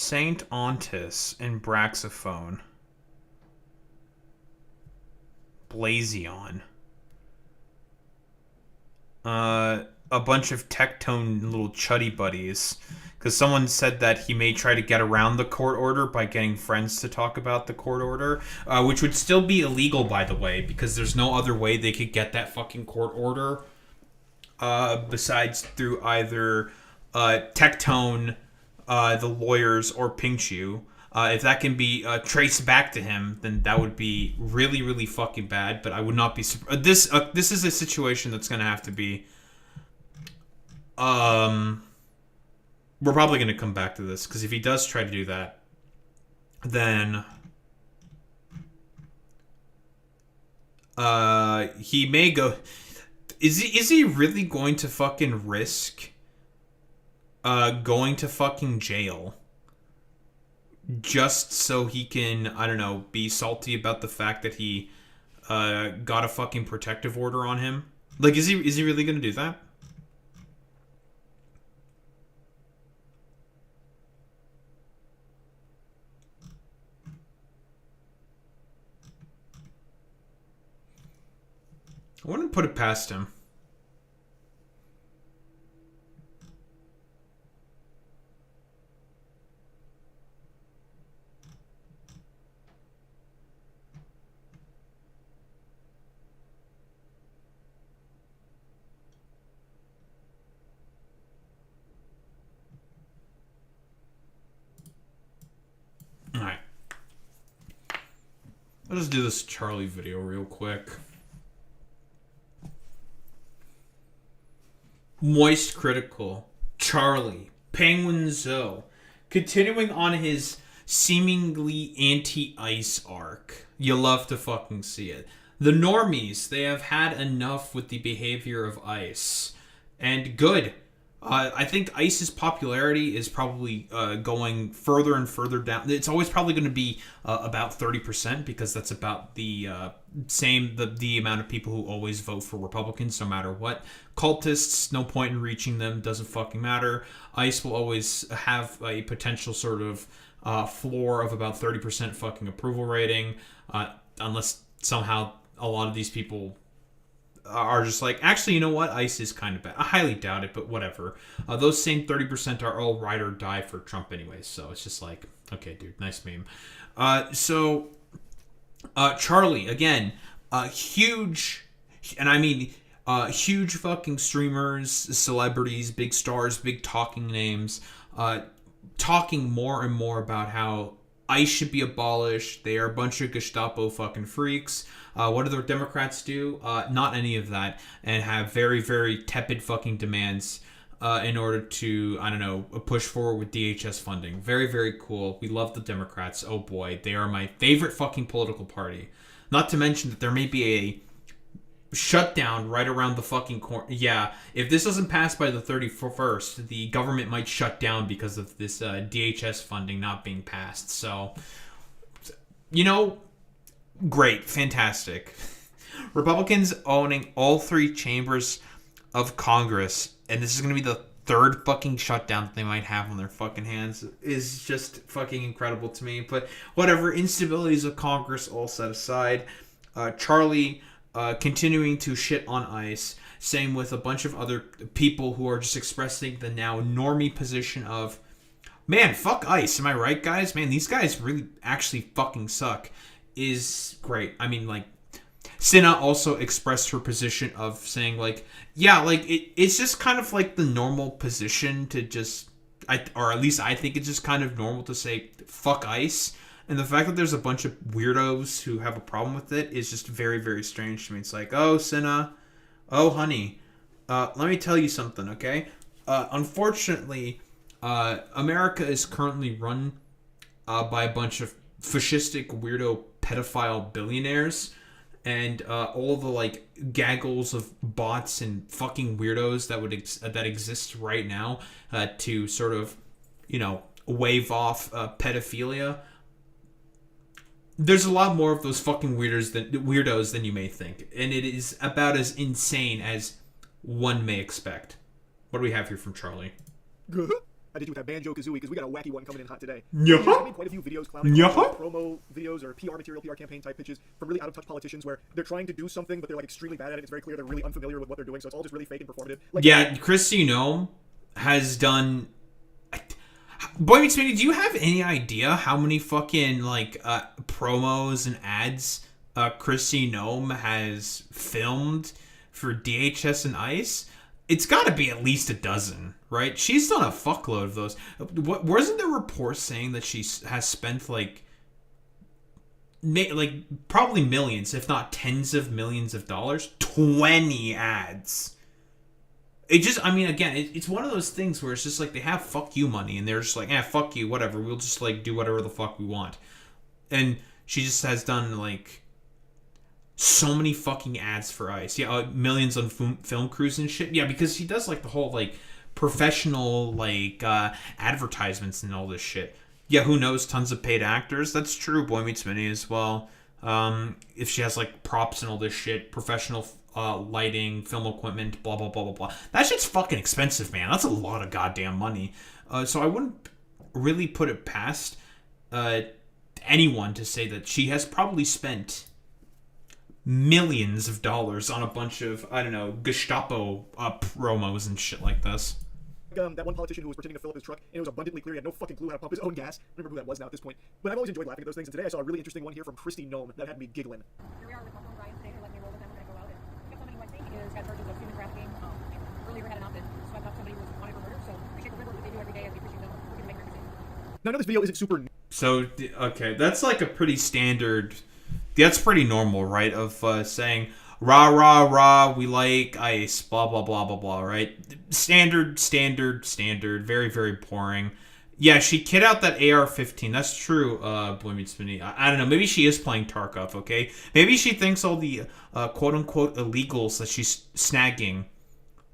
Saint Ontis and Braxophone. Blazion. A bunch of Tectone little chuddy buddies. Because someone said that he may try to get around the court order by getting friends to talk about the court order. Which would still be illegal, by the way, because there's no other way they could get that fucking court order. Besides through either Tectone, the lawyers, or Pinkchu. If that can be traced back to him, then that would be really, really fucking bad. But I would not be surprised. This is a situation that's going to have to be... we're probably going to come back to this, because if he does try to do that, then... he may go... Is he really going to fucking risk going to fucking jail just so he can, I don't know, be salty about the fact that he got a fucking protective order on him? Like, is he really going to do that? I wouldn't put it past him. Alright. I'll just do this Charlie video real quick. Moist Critical, Charlie, Penguin Zoe, continuing on his seemingly anti-ice arc. You love to fucking see it. The normies, they have had enough with the behavior of ICE. And good. I think ICE's popularity is probably going further and further down. It's always probably going to be about 30%, because that's about the amount of people who always vote for Republicans no matter what. Cultists, no point in reaching them, doesn't fucking matter. ICE will always have a potential sort of floor of about 30% fucking approval rating, unless somehow a lot of these people are just like, actually, you know what? ICE is kind of bad. I highly doubt it, but whatever. Those same 30% are all ride or die for Trump anyways, so it's just like, okay, dude, nice meme. Charlie, again, huge, and I mean huge fucking streamers, celebrities, big stars, big talking names, talking more and more about how ICE should be abolished. They are a bunch of Gestapo fucking freaks. What do the Democrats do? Not any of that, and have very, very tepid fucking demands in order to, I don't know, push forward with DHS funding. Very, very cool. We love the Democrats. Oh boy, they are my favorite fucking political party. Not to mention that there may be a shutdown right around the fucking corner. Yeah, if this doesn't pass by the 31st, the government might shut down because of this DHS funding not being passed. So, you know, great, fantastic. Republicans owning all three chambers of Congress, and this is going to be the third fucking shutdown that they might have on their fucking hands, is just fucking incredible to me. But whatever, instabilities of Congress all set aside. Charlie continuing to shit on ICE. Same with a bunch of other people who are just expressing the now normie position of, man, fuck ICE. Am I right, guys? Man, these guys really actually fucking suck. Is great. I mean, like, Cinna also expressed her position of saying, like, yeah, like, it's just kind of like the normal position to just, or at least I think it's just kind of normal to say, fuck ICE. And the fact that there's a bunch of weirdos who have a problem with it is just very, very strange to me. It's like, oh, Cinna, oh, honey, let me tell you something, okay? Unfortunately, America is currently run by a bunch of fascistic, weirdo, pedophile billionaires. And all the, like, gaggles of bots and fucking weirdos that exist right now to sort of, you know, wave off pedophilia. There's a lot more of those fucking weirdos than you may think. And it is about as insane as one may expect. What do we have here from Charlie? I I did you with that Banjo Kazooie because we got a wacky one coming in hot today. Yeah. I made quite a few videos clowning Yeah. promo videos or PR material, PR campaign type pitches from really out of touch politicians where they're trying to do something but they're like extremely bad at it. It's very clear they're really unfamiliar with what they're doing, so it's all just really fake and performative. Like, yeah, Christy Nome has done. Boy Meets Mini, do you have any idea how many fucking like promos and ads Christy Nome has filmed for DHS and ICE? It's got to be at least a dozen, right? She's done a fuckload of those. Wasn't there reports saying that she has spent like probably millions, if not tens of millions of dollars, 20 ads? It just, I mean, again, it's one of those things where it's just like they have fuck you money and they're just like, fuck you, whatever. We'll just like do whatever the fuck we want. And she just has done like so many fucking ads for ICE. Yeah, millions on film crews and shit. Yeah, because she does like the whole like professional like advertisements and all this shit. Yeah, who knows? Tons of paid actors. That's true. Boy Meets Minnie as well. If she has like props and all this shit, professional lighting, film equipment, blah blah blah blah blah. That shit's fucking expensive, man. That's a lot of goddamn money. So I wouldn't really put it past anyone to say that she has probably spent millions of dollars on a bunch of, I don't know, Gestapo promos and shit like this. That one politician who was pretending to fill up his truck, and it was abundantly clear he had no fucking clue how to pump his own gas. I don't remember who that was now at this point. But I've always enjoyed laughing at those things, and today I saw a really interesting one here from Christy Nome that had me giggling. Here we are with Tectone Ryan today. They're letting me roll with them. We're going to go out and pick up somebody who I think is got charges of human trafficking. Earlier had an op that swept up somebody who was wanted for murder. So appreciate the good work that they do every day, and we appreciate them working to make records. Now I know this video isn't super. So okay, that's like a pretty standard. That's pretty normal, right? Of saying rah rah rah, we like ICE, blah blah blah blah blah, right? Standard. Very very boring. Yeah, she kid out that AR-15. That's true. Boy Meets Minnie. I don't know. Maybe she is playing Tarkov. Okay. Maybe she thinks all the quote unquote illegals that she's snagging,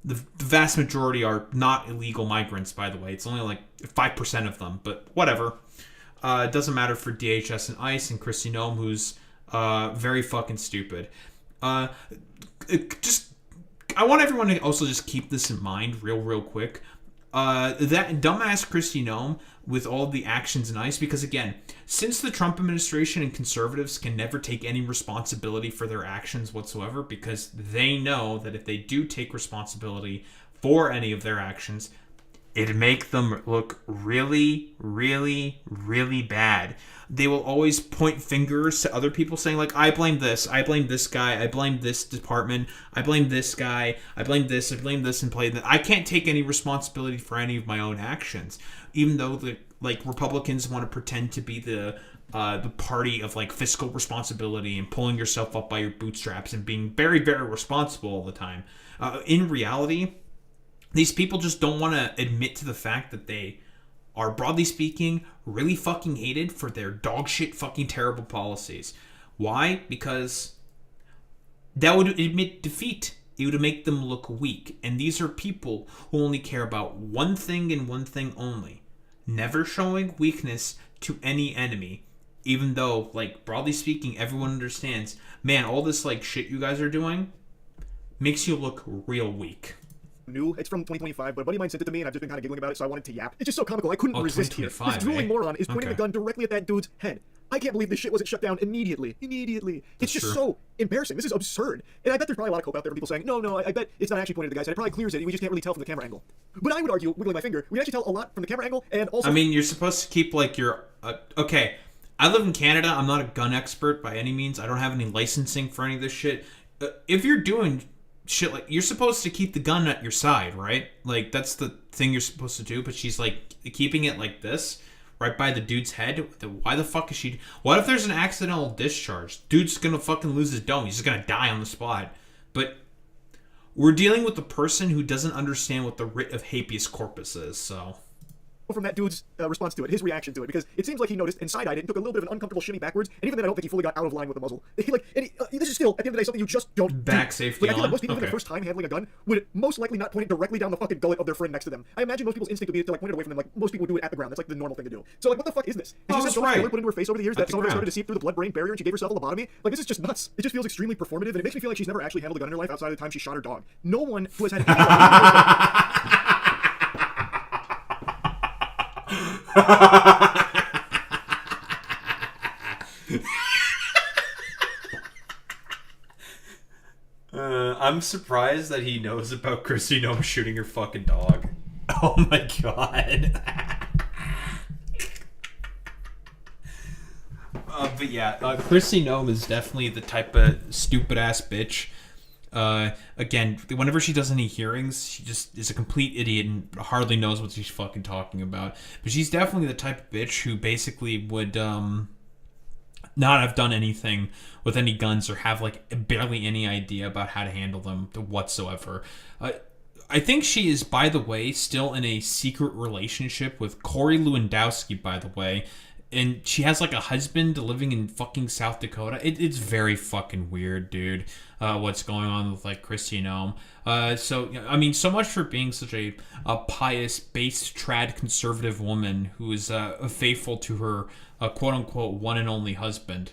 the vast majority are not illegal migrants. By the way, it's only like 5% of them. But whatever. It doesn't matter for DHS and ICE and Christy Nome, who's very fucking stupid. I want everyone to also just keep this in mind real quick. That dumbass Christy Nome with all the actions in ICE, because again, since the Trump administration and conservatives can never take any responsibility for their actions whatsoever, because they know that if they do take responsibility for any of their actions, it'd make them look really, really, really bad. They will always point fingers to other people saying, like, I blame this guy, I blame this department, I blame this guy, I blame this, and play that. I can't take any responsibility for any of my own actions. Even though, Republicans want to pretend to be the party of, fiscal responsibility and pulling yourself up by your bootstraps and being very, very responsible all the time. In reality, these people just don't want to admit to the fact that they are, broadly speaking, really fucking hated for their dog shit fucking terrible policies. Why? Because that would admit defeat. It would make them look weak. And these are people who only care about one thing and one thing only. Never showing weakness to any enemy. Even though, broadly speaking, everyone understands, man, all this, shit you guys are doing makes you look real weak. New. It's from 2025, but a buddy of mine sent it to me, and I've just been kind of giggling about it, so I wanted to yap. It's just so comical. I couldn't resist here. This drooling moron is pointing a gun directly at that dude's head. I can't believe this shit wasn't shut down immediately. It's just so embarrassing. This is absurd. And I bet there's probably a lot of cope out there, people saying, no, I bet it's not actually pointed at the guy's head. It probably clears it. We just can't really tell from the camera angle. But I would argue, wiggling my finger, we can actually tell a lot from the camera angle, and also... I mean, you're supposed to keep, your... okay, I live in Canada. I'm not a gun expert by any means. I don't have any licensing for any of this shit. If you're doing... shit, you're supposed to keep the gun at your side, right? That's the thing you're supposed to do, but she's keeping it like this, right by the dude's head. Why the fuck is she... What if there's an accidental discharge? Dude's gonna fucking lose his dome. He's just gonna die on the spot. But we're dealing with a person who doesn't understand what the writ of habeas corpus is, so... from that dude's response to it, his reaction to it, because it seems like he noticed and side-eyed it and took a little bit of an uncomfortable shimmy backwards, and even then I don't think he fully got out of line with the muzzle. This is still, at the end of the day, something you just don't back do. safety I feel on? like most people, even the first time handling a gun, would most likely not point it directly down the fucking gullet of their friend next to them. I imagine most people's instinct would be to point it away from them, most people would do it at the ground. That's the normal thing to do. So what the fuck is this? Has she just had put into her face over the years that some of it started to seep through the blood-brain barrier and she gave herself a lobotomy? This is just nuts. It just feels extremely performative, and it makes me feel like she's never actually handled a gun in her life outside of the time she shot her dog. No one who has had I'm surprised that he knows about Chrissy Nome shooting her fucking dog. Oh my god. But yeah, Chrissy Nome is definitely the type of stupid ass bitch. Again, whenever she does any hearings, she just is a complete idiot and hardly knows what she's fucking talking about. But she's definitely the type of bitch who basically would not have done anything with any guns or have like barely any idea about how to handle them whatsoever. I think she is, by the way, still in a secret relationship with Corey Lewandowski, by the way. And she has like a husband living in fucking South Dakota. It's very fucking weird, dude. What's going on with like Chrissy Nome. So I mean, so much for being such a pious, base trad conservative woman who is faithful to her quote unquote one and only husband.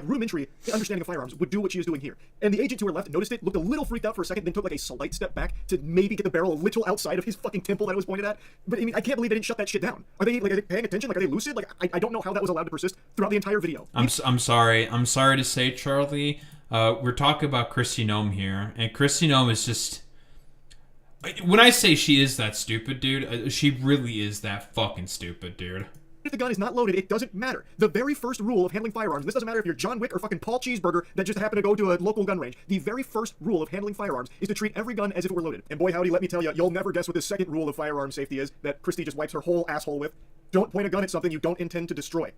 Rudimentary understanding of firearms would do what she is doing here. And the agent to her left noticed it, looked a little freaked out for a second, then took like a slight step back to maybe get the barrel a little outside of his fucking temple that it was pointed at. But I mean, I can't believe they didn't shut that shit down. Are they paying attention? Like, are they lucid? Like, I don't know how that was allowed to persist throughout the entire video. I'm sorry to say, Charlie. We're talking about Chrissy Nome here, and Chrissy Nome is just. When I say she is that stupid, dude, she really is that fucking stupid, dude. If the gun is not loaded, it doesn't matter. The very first rule of handling firearms, this doesn't matter if you're John Wick or fucking Paul Cheeseburger that just happened to go to a local gun range. The very first rule of handling firearms is to treat every gun as if it were loaded. And boy howdy, let me tell you, you'll never guess what the second rule of firearm safety is that Christy just wipes her whole asshole with. Don't point a gun at something you don't intend to destroy.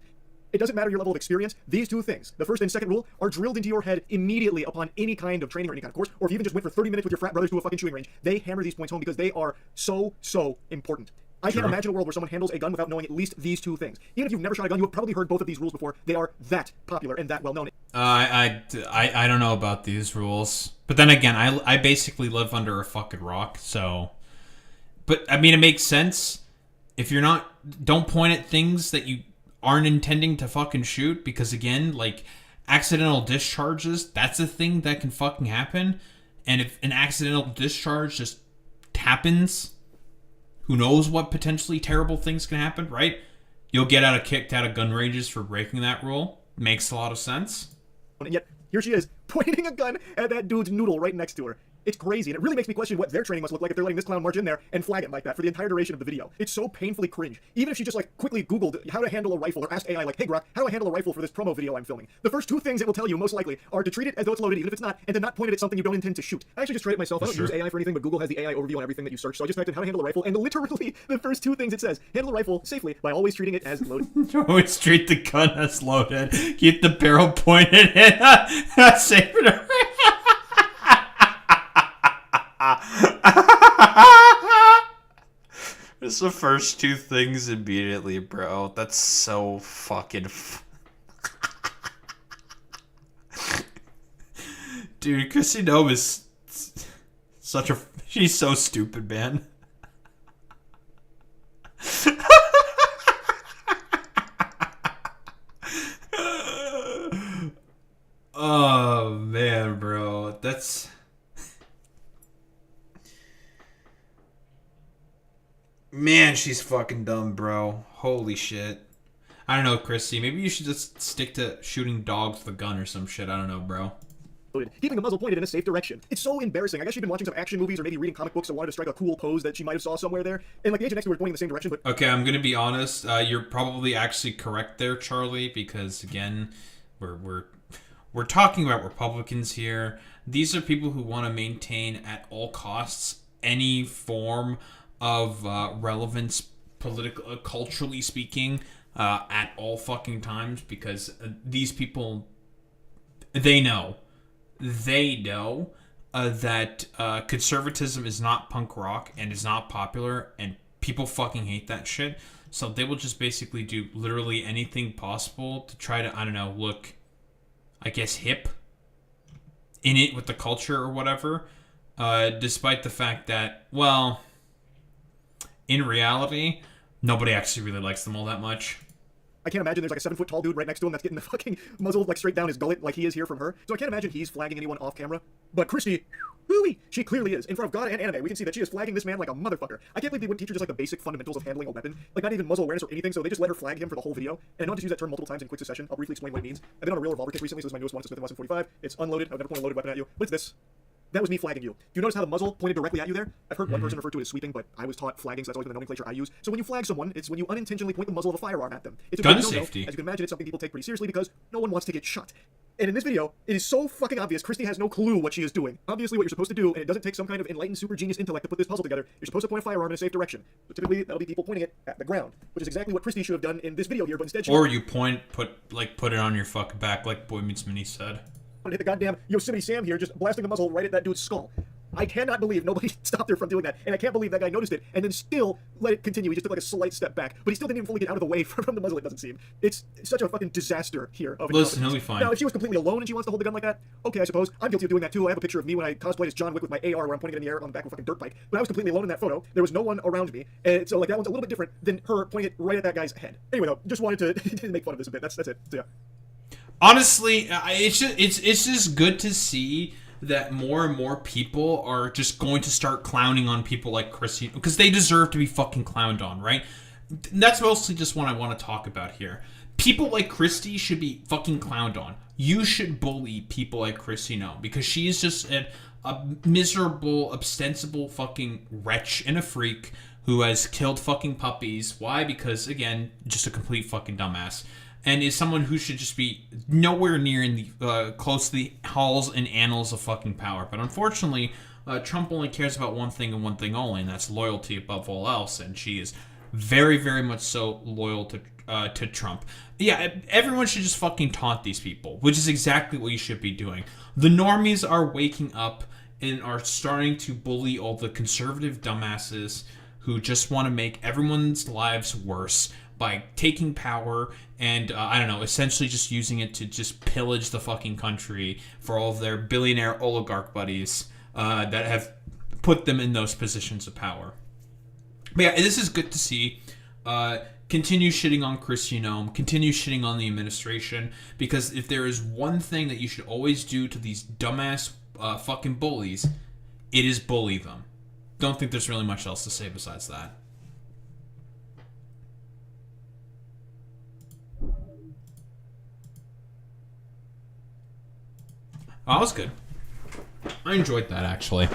It doesn't matter your level of experience. These two things, the first and second rule, are drilled into your head immediately upon any kind of training or any kind of course, or if you even just went for 30 minutes with your frat brothers to a fucking shooting range, they hammer these points home because they are so important. I can't imagine a world where someone handles a gun without knowing at least these two things. Even if you've never shot a gun, you have probably heard both of these rules before. They are that popular and that well known. I don't know about these rules, but then again, I basically live under a fucking rock, so. But I mean, it makes sense if you're not. Don't point at things that you aren't intending to fucking shoot, because again, like accidental discharges, that's a thing that can fucking happen, and if an accidental discharge just happens. Who knows what potentially terrible things can happen, right? You'll get kicked out of gun ranges for breaking that rule. Makes a lot of sense. And yet, here she is, pointing a gun at that dude's noodle right next to her. It's crazy, and it really makes me question what their training must look like if they're letting this clown march in there and flag it like that for the entire duration of the video. It's so painfully cringe. Even if she just like quickly Googled how to handle a rifle or asked AI like, hey Grok, how do I handle a rifle for this promo video I'm filming? The first two things it will tell you most likely are to treat it as though it's loaded even if it's not, and to not point it at something you don't intend to shoot. I actually just tried it myself. I don't use AI for anything, but Google has the AI overview on everything that you search, so I just typed in how to handle a rifle, and literally the first two things it says, handle a rifle safely by always treating it as loaded. Always treat the gun as loaded. Keep the barrel pointed in. Save it. It's the first two things immediately, bro. That's so fucking. Dude, Chrissy Nome is such a. She's so stupid, man. Oh man, bro, that's. Man, she's fucking dumb, bro. Holy shit. I don't know, Chrissy. Maybe you should just stick to shooting dogs with a gun or some shit. I don't know, bro. Keeping the muzzle pointed in a safe direction. It's so embarrassing. I guess she'd been watching some action movies or maybe reading comic books and wanted to strike a cool pose that she might have saw somewhere there. And like the agent next to her was pointing in the same direction, but... Okay, I'm gonna be honest. You're probably actually correct there, Charlie, because again, we're talking about Republicans here. These are people who want to maintain at all costs any form of relevance, political, culturally speaking, at all fucking times, because these people, they know that conservatism is not punk rock and is not popular, and people fucking hate that shit. So they will just basically do literally anything possible to try to, I don't know, look, I guess, hip in it with the culture or whatever, despite the fact that, well, in reality, nobody actually really likes them all that much. I can't imagine there's like a 7-foot tall dude right next to him that's getting the fucking muzzle like straight down his gullet like he is here from her. So I can't imagine he's flagging anyone off camera. But Christy, whooey, she clearly is. In front of God and anime, we can see that she is flagging this man like a motherfucker. I can't believe they wouldn't teach her just like the basic fundamentals of handling a weapon. Like not even muzzle awareness or anything, so they just let her flag him for the whole video. And I know I just use that term multiple times in quick succession. I'll briefly explain what it means. I've been on a real revolver kick recently, so this is my newest one. It's a Smith & Wesson 45. It's unloaded. I would never point a loaded weapon at you. But it's this. That was me flagging you. Do you notice how the muzzle pointed directly at you there? I've heard one person refer to it as sweeping, but I was taught flagging, so that's always been the nomenclature I use. So when you flag someone, it's when you unintentionally point the muzzle of a firearm at them. It's a gun safety. As you can imagine, it's something people take pretty seriously because no one wants to get shot. And in this video, it is so fucking obvious Christy has no clue what she is doing. Obviously what you're supposed to do, and it doesn't take some kind of enlightened super genius intellect to put this puzzle together, you're supposed to point a firearm in a safe direction. So typically, that'll be people pointing it at the ground, which is exactly what Christy should have done in this video here, but instead she... Or you put it on your fucking back like Boy Meets Mini said. Hit the goddamn Yosemite Sam here, just blasting the muzzle right at that dude's skull. I cannot believe nobody stopped her from doing that, and I can't believe that guy noticed it, and then still let it continue. He just took like a slight step back, but he still didn't even fully get out of the way from the muzzle, it doesn't seem. It's such a fucking disaster here. Listen, he'll be fine. Now, if she was completely alone and she wants to hold the gun like that, okay, I suppose. I'm guilty of doing that too. I have a picture of me when I cosplayed as John Wick with my AR where I'm pointing it in the air on the back of a fucking dirt bike, but I was completely alone in that photo. There was no one around me, and so like that one's a little bit different than her pointing it right at that guy's head. Anyway, though, just wanted to make fun of this a bit. That's it. So, yeah. Honestly, it's just good to see that more and more people are just going to start clowning on people like Christy because they deserve to be fucking clowned on, right? That's mostly just what I want to talk about here. People like Christy should be fucking clowned on. You should bully people like Christy now because she is just a miserable, ostensible fucking wretch and a freak who has killed fucking puppies. Why? Because, again, just a complete fucking dumbass. And is someone who should just be nowhere near in the close to the halls and annals of fucking power. But unfortunately, Trump only cares about one thing and one thing only, and that's loyalty above all else. And she is very, very much so loyal to Trump. Yeah, everyone should just fucking taunt these people, which is exactly what you should be doing. The normies are waking up and are starting to bully all the conservative dumbasses who just want to make everyone's lives worse by taking power and, I don't know, essentially just using it to just pillage the fucking country for all of their billionaire oligarch buddies that have put them in those positions of power. But yeah, this is good to see. Continue shitting on Kristi Noem, continue shitting on the administration, because if there is one thing that you should always do to these dumbass fucking bullies, it is bully them. Don't think there's really much else to say besides that. Oh, that was good. I enjoyed that, actually.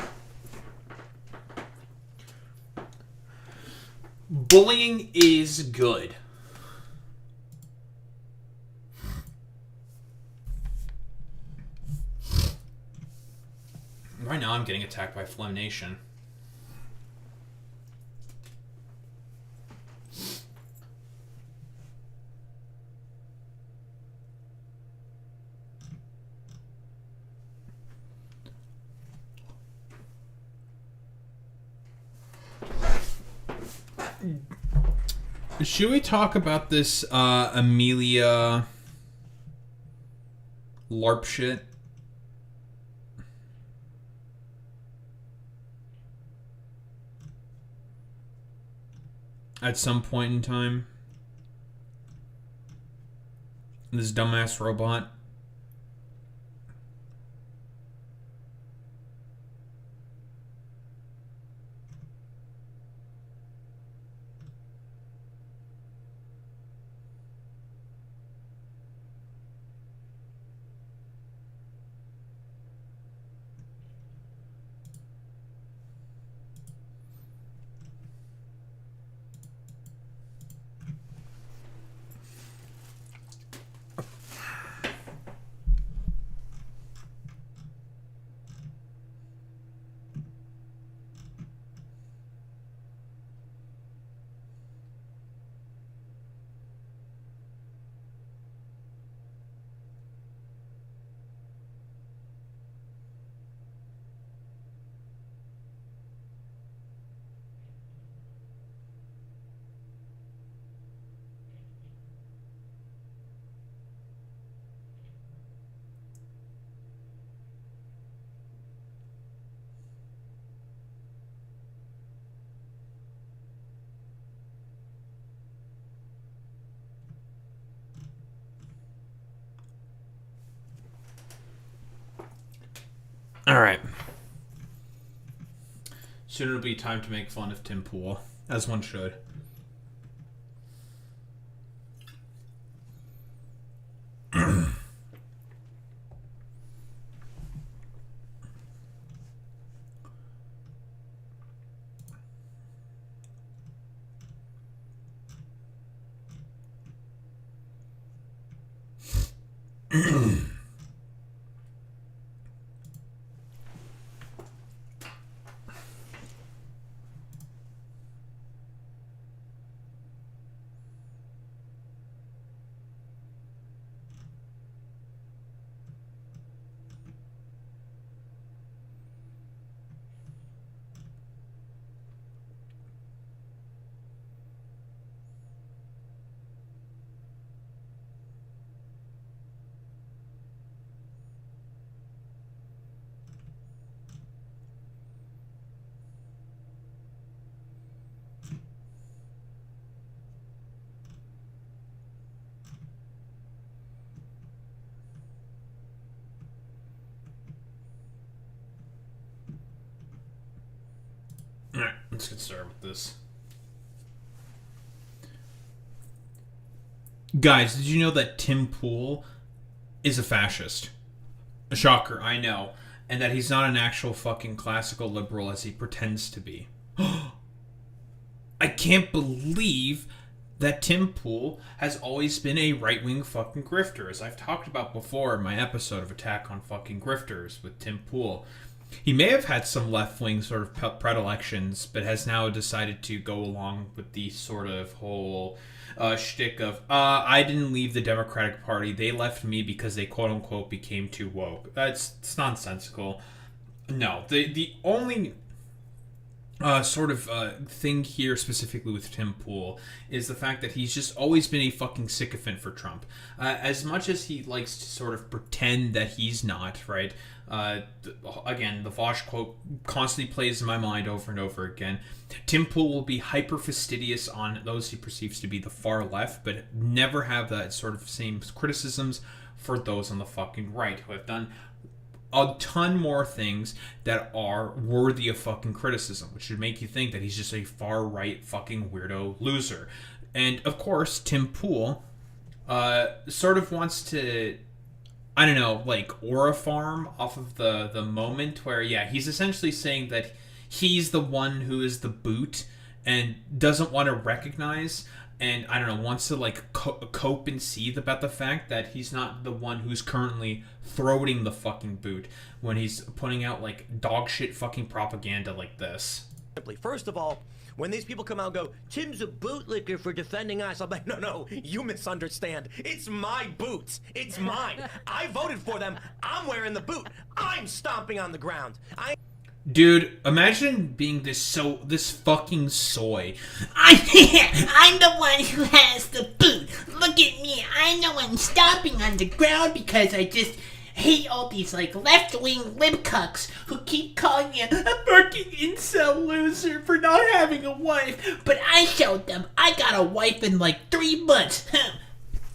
Bullying is good. Right now, I'm getting attacked by Phlegm Nation. Should we talk about this Amelia LARP shit? At some point in time? This dumbass robot. All right. Soon it'll be time to make fun of Tim Pool, as one should. Alright, let's get started with this. Guys, did you know that Tim Pool is a fascist? A shocker, I know. And that he's not an actual fucking classical liberal as he pretends to be. I can't believe that Tim Pool has always been a right-wing fucking grifter, as I've talked about before in my episode of Attack on Fucking Grifters with Tim Pool. He may have had some left-wing sort of predilections, but has now decided to go along with the sort of whole shtick of, I didn't leave the Democratic Party, they left me because they quote-unquote became too woke. It's nonsensical. No, the only thing here specifically with Tim Pool is the fact that he's just always been a fucking sycophant for Trump. As much as he likes to sort of pretend that he's not, right? Again, the Vosh quote constantly plays in my mind over and over again. Tim Pool will be hyper fastidious on those he perceives to be the far left, but never have that sort of same criticisms for those on the fucking right, who have done a ton more things that are worthy of fucking criticism, which should make you think that he's just a far right fucking weirdo loser. And of course, Tim Pool sort of wants to, I don't know, like aura farm off of the moment where, yeah, he's essentially saying that he's the one who is the boot and doesn't want to recognize and, I don't know, wants to like cope and seethe about the fact that he's not the one who's currently throating the fucking boot when he's putting out like dog shit fucking propaganda like this. First of all, when these people come out and go, Tim's a bootlicker for defending us, I'm like, no, you misunderstand. It's my boots. It's mine. I voted for them. I'm wearing the boot. I'm stomping on the ground. Dude, imagine being this fucking soy. I'm the one who has the boot. Look at me. I know I'm stomping on the ground because I just hate all these like left-wing lib cucks who keep calling me a fucking incel loser for not having a wife. But I showed them I got a wife in like 3 months.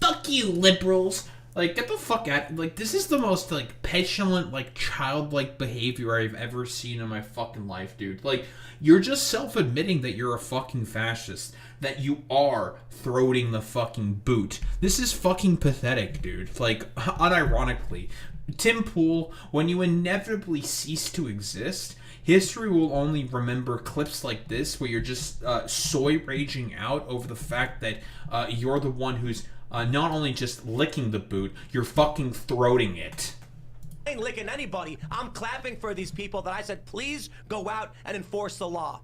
Fuck you, liberals. Like, get the fuck out. Like, this is the most, like, petulant, like, childlike behavior I've ever seen in my fucking life, dude. Like, you're just self-admitting that you're a fucking fascist. That you are throating the fucking boot. This is fucking pathetic, dude. Like, unironically. Tim Pool, when you inevitably cease to exist, history will only remember clips like this where you're just soy raging out over the fact that you're the one who's not only just licking the boot, you're fucking throating it. I ain't licking anybody. I'm clapping for these people that I said, please go out and enforce the law.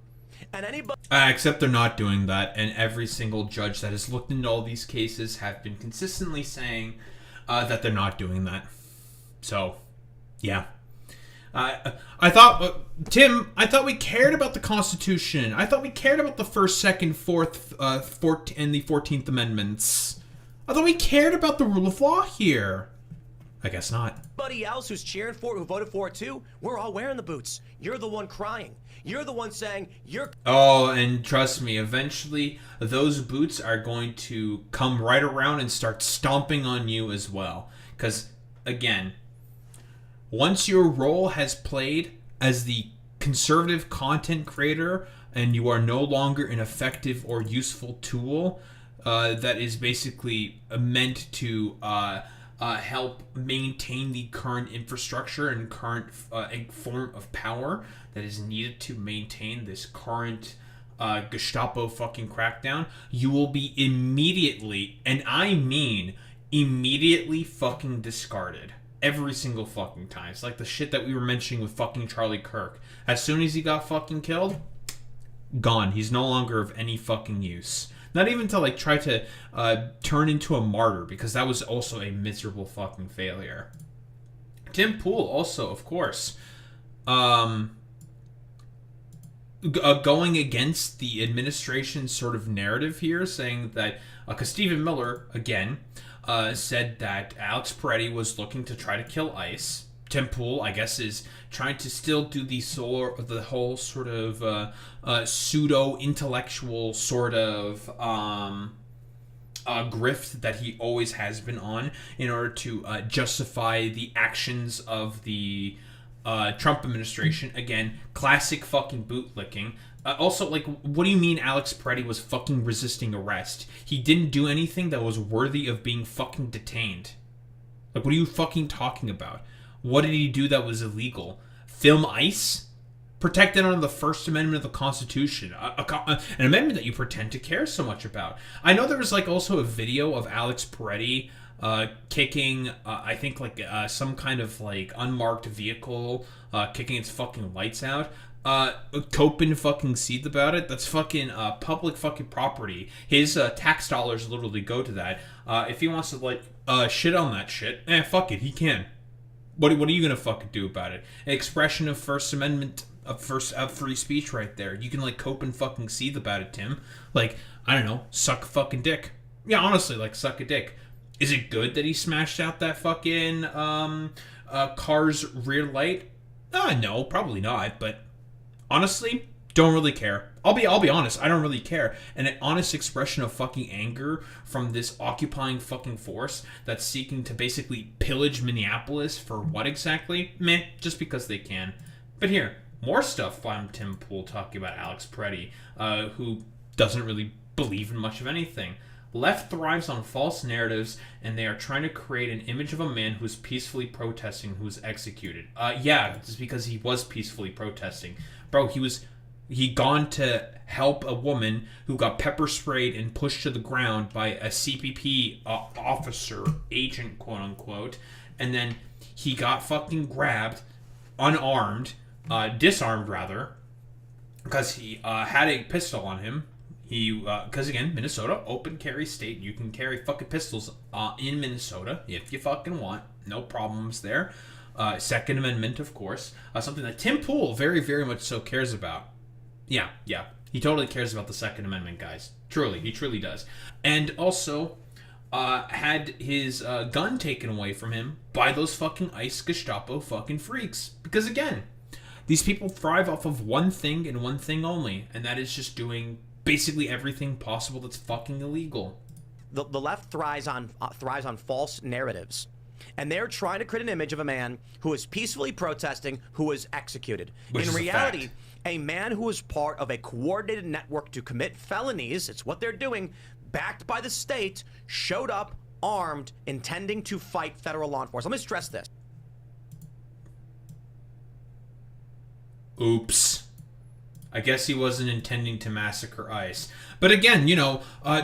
And anybody... except they're not doing that, and every single judge that has looked into all these cases have been consistently saying that they're not doing that. So, yeah. I thought, Tim, I thought we cared about the Constitution. I thought we cared about the First, Second, Fourth, and the 14th Amendments. I thought we cared about the rule of law here. I guess not. Everybody else who's cheering for it, who voted for it too, we're all wearing the boots. You're the one crying. You're the one saying you're... Oh, and trust me, eventually those boots are going to come right around and start stomping on you as well. Because, again, Once your role has played as the conservative content creator and you are no longer an effective or useful tool that is basically meant to help maintain the current infrastructure and current form of power that is needed to maintain this current Gestapo fucking crackdown, you will be immediately, and I mean immediately, fucking discarded. Every single fucking time. It's like the shit that we were mentioning with fucking Charlie Kirk. As soon as he got fucking killed, gone. He's no longer of any fucking use. Not even to like try to turn into a martyr, because that was also a miserable fucking failure. Tim Pool also, of course, going against the administration's sort of narrative here, saying that, because Stephen Miller, again, said that Alex Peretti was looking to try to kill ICE. Tim Pool, I guess, is trying to still do the whole sort of pseudo-intellectual sort of grift that he always has been on in order to justify the actions of the Trump administration. Again, classic fucking bootlicking. Also, like, what do you mean Alex Peretti was fucking resisting arrest? He didn't do anything that was worthy of being fucking detained. Like, what are you fucking talking about? What did he do that was illegal? Film ICE? Protected under the First Amendment of the Constitution. An amendment that you pretend to care so much about. I know there was, like, also a video of Alex Peretti kicking, I think, like, some kind of, like, unmarked vehicle, kicking its fucking lights out. Copen fucking seethed about it. That's fucking public fucking property. His tax dollars literally go to that. If he wants to, like, shit on that shit, fuck it, he can. What are you gonna fucking do about it? An expression of First Amendment of free speech right there. You can, like, cope and fucking seethe about it, Tim. Like, I don't know, suck a fucking dick. Yeah, honestly, like, suck a dick. Is it good that he smashed out that fucking car's rear light? No, probably not. But honestly, don't really care. I'll be honest, I don't really care. And an honest expression of fucking anger from this occupying fucking force that's seeking to basically pillage Minneapolis for what exactly? Meh, just because they can. But here, more stuff from Tim Pool talking about Alex Peretti, who doesn't really believe in much of anything. Left thrives on false narratives, and they are trying to create an image of a man who's peacefully protesting who was executed. Yeah, it's because he was peacefully protesting. Bro, he gone to help a woman who got pepper sprayed and pushed to the ground by a CPP officer, agent, quote unquote, and then he got fucking grabbed, unarmed, disarmed rather, because he had a pistol on him. Because again, Minnesota, open carry state. You can carry fucking pistols in Minnesota if you fucking want. No problems there. Second Amendment, of course. Something that Tim Pool very, very much so cares about. Yeah. He totally cares about the Second Amendment, guys. Truly, he truly does. And also had his gun taken away from him by those fucking ICE Gestapo fucking freaks. Because again, these people thrive off of one thing and one thing only, and that is just doing basically everything possible that's fucking illegal. The left thrives on false narratives, and they're trying to create an image of a man who is peacefully protesting who was executed. In reality, a man who is part of a coordinated network to commit felonies, it's what they're doing, backed by the state, showed up armed, intending to fight federal law enforcement. Let me stress this. Oops. I guess he wasn't intending to massacre ICE. But again, you know,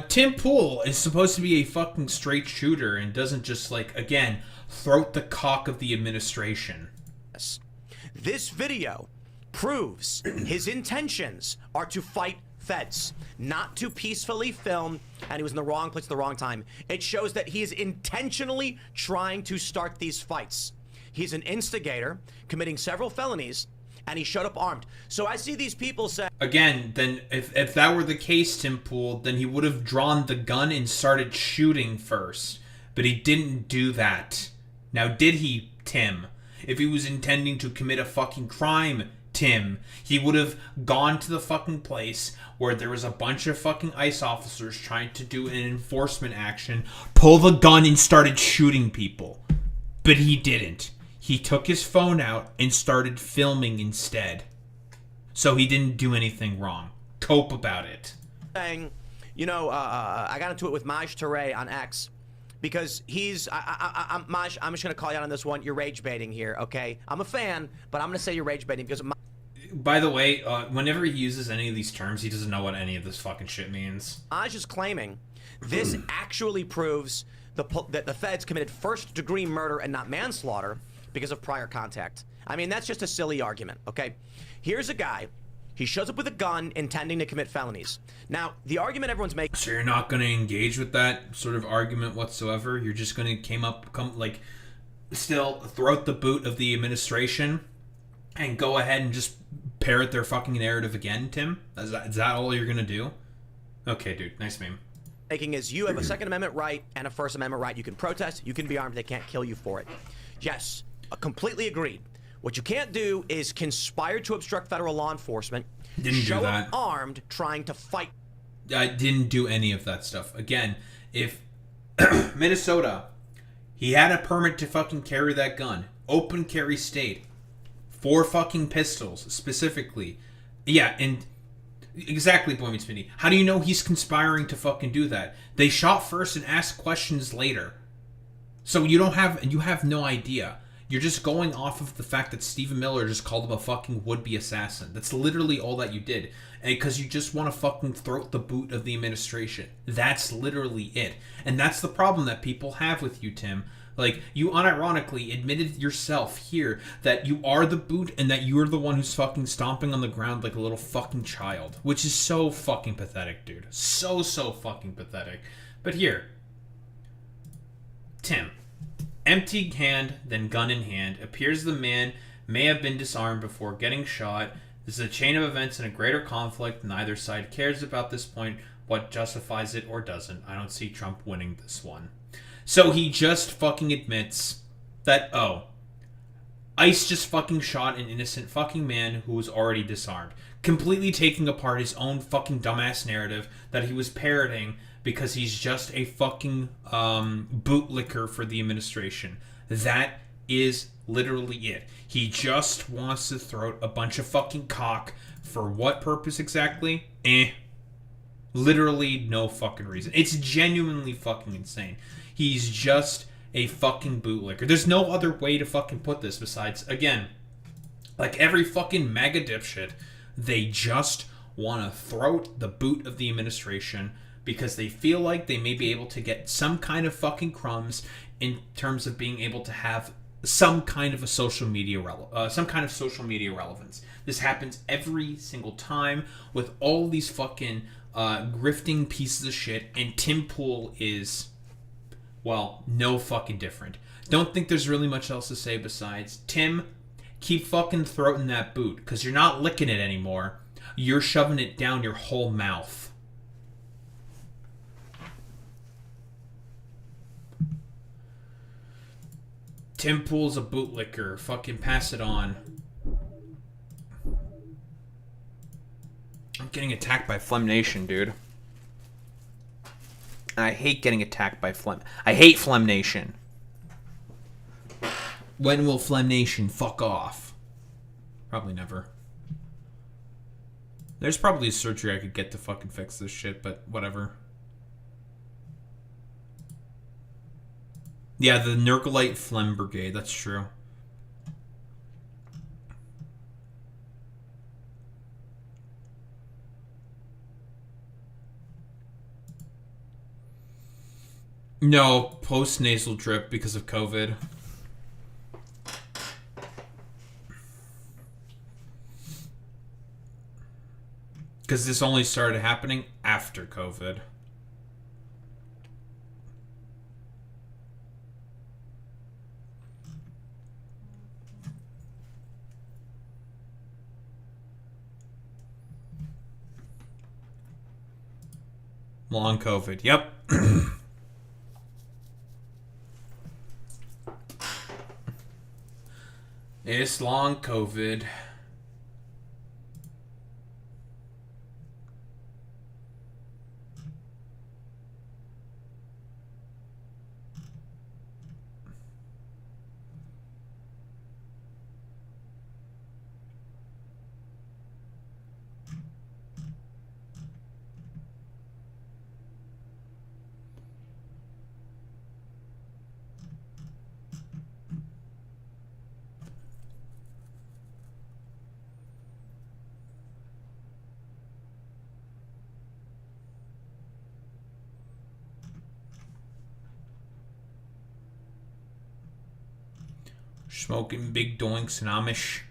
Tim Pool is supposed to be a fucking straight shooter and doesn't just, like, again, throat the cock of the administration. This video proves his intentions are to fight feds, not to peacefully film, and he was in the wrong place at the wrong time. It shows that he is intentionally trying to start these fights. He's an instigator, committing several felonies, and he showed up armed. So I see these people say... Again, then if that were the case, Tim Pool, then he would have drawn the gun and started shooting first. But he didn't do that. Now, did he, Tim? If he was intending to commit a fucking crime, Tim, he would have gone to the fucking place where there was a bunch of fucking ICE officers trying to do an enforcement action, pull the gun and started shooting people. But he didn't. he took his phone out and started filming instead. So he didn't do anything wrong. Cope about it. Saying, you know, I got into it with Maj Toure on X because he's, Maj, I'm just going to call you out on this one. You're rage baiting here, okay? I'm a fan, but I'm going to say you're rage baiting because by the way, whenever he uses any of these terms, he doesn't know what any of this fucking shit means. Maj is claiming this actually proves that the feds committed first-degree murder and not manslaughter because of prior contact. I mean, that's just a silly argument, okay? Here's a guy. He shows up with a gun intending to commit felonies. Now, the argument everyone's making... So you're not going to engage with that sort of argument whatsoever? You're just going to still throat the boot of the administration and go ahead and just parrot their fucking narrative again, Tim? Is that all you're going to do? Okay, dude. Nice meme. Making is you have a Second Amendment right and a First Amendment right. You can protest, you can be armed, they can't kill you for it. Yes, completely agreed. What you can't do is conspire to obstruct federal law enforcement, show up armed, trying to fight. I didn't do any of that stuff. Again, if Minnesota, he had a permit to fucking carry that gun, open carry state, 4 fucking pistols specifically. Yeah, and exactly, Boy Meets Minnie. How do you know he's conspiring to fucking do that? They shot first and asked questions later. So you have no idea. You're just going off of the fact that Stephen Miller just called him a fucking would-be assassin. That's literally all that you did. And because you just want to fucking throat the boot of the administration. That's literally it. And that's the problem that people have with you, Tim. Like, you unironically admitted yourself here that you are the boot and that you are the one who's fucking stomping on the ground like a little fucking child. Which is so fucking pathetic, dude. So fucking pathetic. But here, Tim. Empty hand, then gun in hand. Appears the man may have been disarmed before getting shot. This is a chain of events and a greater conflict. Neither side cares about this point. What justifies it or doesn't. I don't see Trump winning this one. So he just fucking admits that, oh, ICE just fucking shot an innocent fucking man who was already disarmed. Completely taking apart his own fucking dumbass narrative that he was parroting because he's just a fucking bootlicker for the administration. That is literally it. He just wants to throat a bunch of fucking cock. For what purpose exactly? Literally no fucking reason. It's genuinely fucking insane. He's just a fucking bootlicker. There's no other way to fucking put this besides, again, like every fucking MAGA dipshit, they just want to throat the boot of the administration because they feel like they may be able to get some kind of fucking crumbs in terms of being able to have some kind of a social media relevance. This happens every single time with all these fucking grifting pieces of shit, and Tim Pool is, well, no fucking different. Don't think there's really much else to say besides, Tim, keep fucking throating that boot, because you're not licking it anymore. You're shoving it down your whole mouth. Tim Pool's a bootlicker. Fucking pass it on. I'm getting attacked by Flem Nation, dude. I hate getting attacked by Flem. I hate Flem Nation. When will Flem Nation fuck off? Probably never. There's probably a surgery I could get to fucking fix this shit, but whatever. Yeah, the Nergalite Phlegm Brigade, that's true. No, post-nasal drip because of COVID. Because this only started happening after COVID. Long COVID. Yep. It's long COVID. Smoking big doinks and Amish.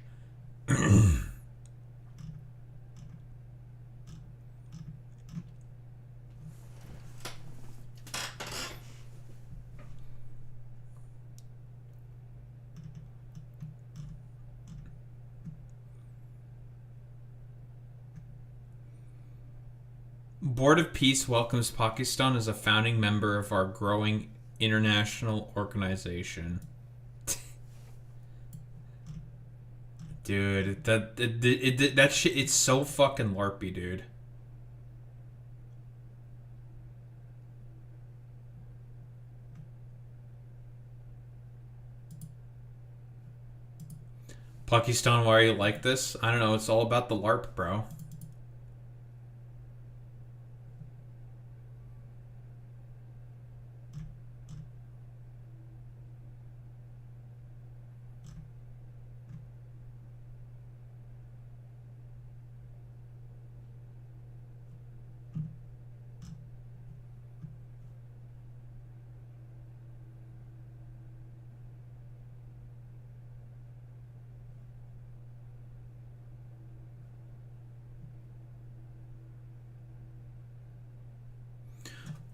Board of Peace welcomes Pakistan as a founding member of our growing international organization. Dude, that shit, it's so fucking LARPy, dude. Pakistan, why are you like this? I don't know, it's all about the LARP, bro.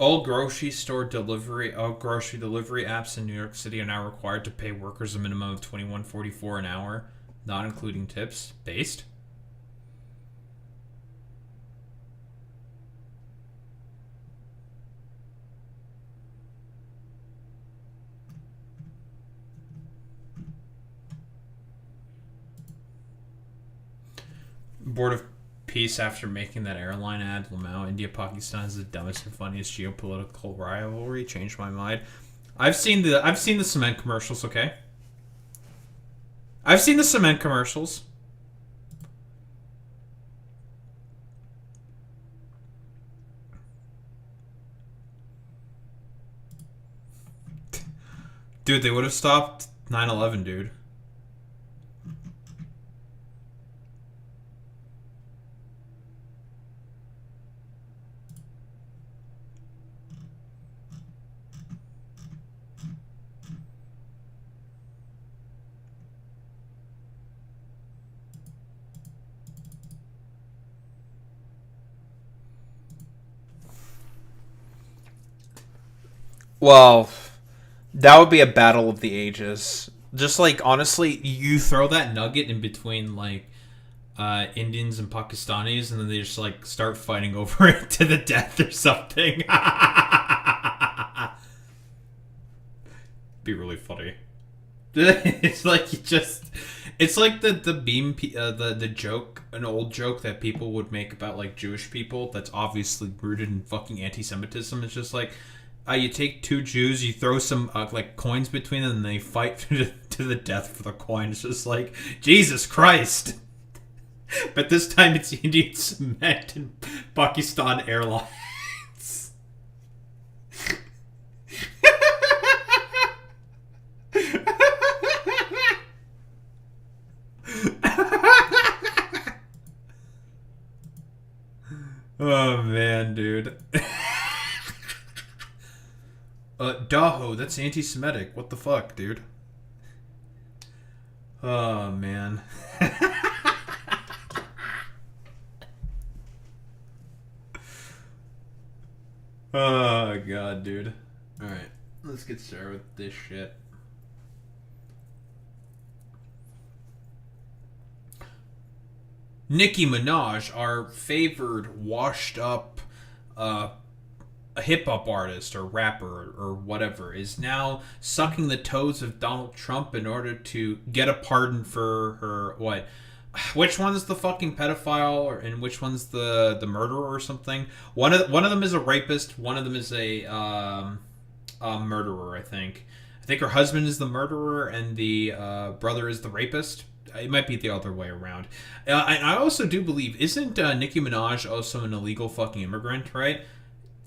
All grocery delivery apps in New York City are now required to pay workers a minimum of $21.44 an hour, not including tips. Based? Board of Peace after making that airline ad. Lamau, India, Pakistan is the dumbest and funniest geopolitical rivalry. Changed my mind. I've seen the cement commercials. Okay, I've seen the cement commercials. Dude, they would have stopped 9/11, dude. Well, that would be a battle of the ages. Just like, honestly, you throw that nugget in between like Indians and Pakistanis, and then they just like start fighting over it to the death or something. Be really funny. It's like it's like the beam the joke, an old joke that people would make about like Jewish people that's obviously rooted in fucking anti-Semitism. It's just like, you take two Jews, you throw some like coins between them, and they fight to the death for the coin. It's just like, Jesus Christ. But this time it's Indian Cement and Pakistan Airlines. Oh man, dude. Daho, that's anti-Semitic. What the fuck, dude? Oh, man. Oh, God, dude. Alright, let's get started with this shit. Nicki Minaj, our favored, washed-up, a hip-hop artist or rapper or whatever, is now sucking the toes of Donald Trump in order to get a pardon for her, what? Which one's the fucking pedophile, and which one's the murderer or something? One of them is a rapist, one of them is a murderer, I think. I think her husband is the murderer and the brother is the rapist. It might be the other way around. I also do believe, isn't Nicki Minaj also an illegal fucking immigrant, right?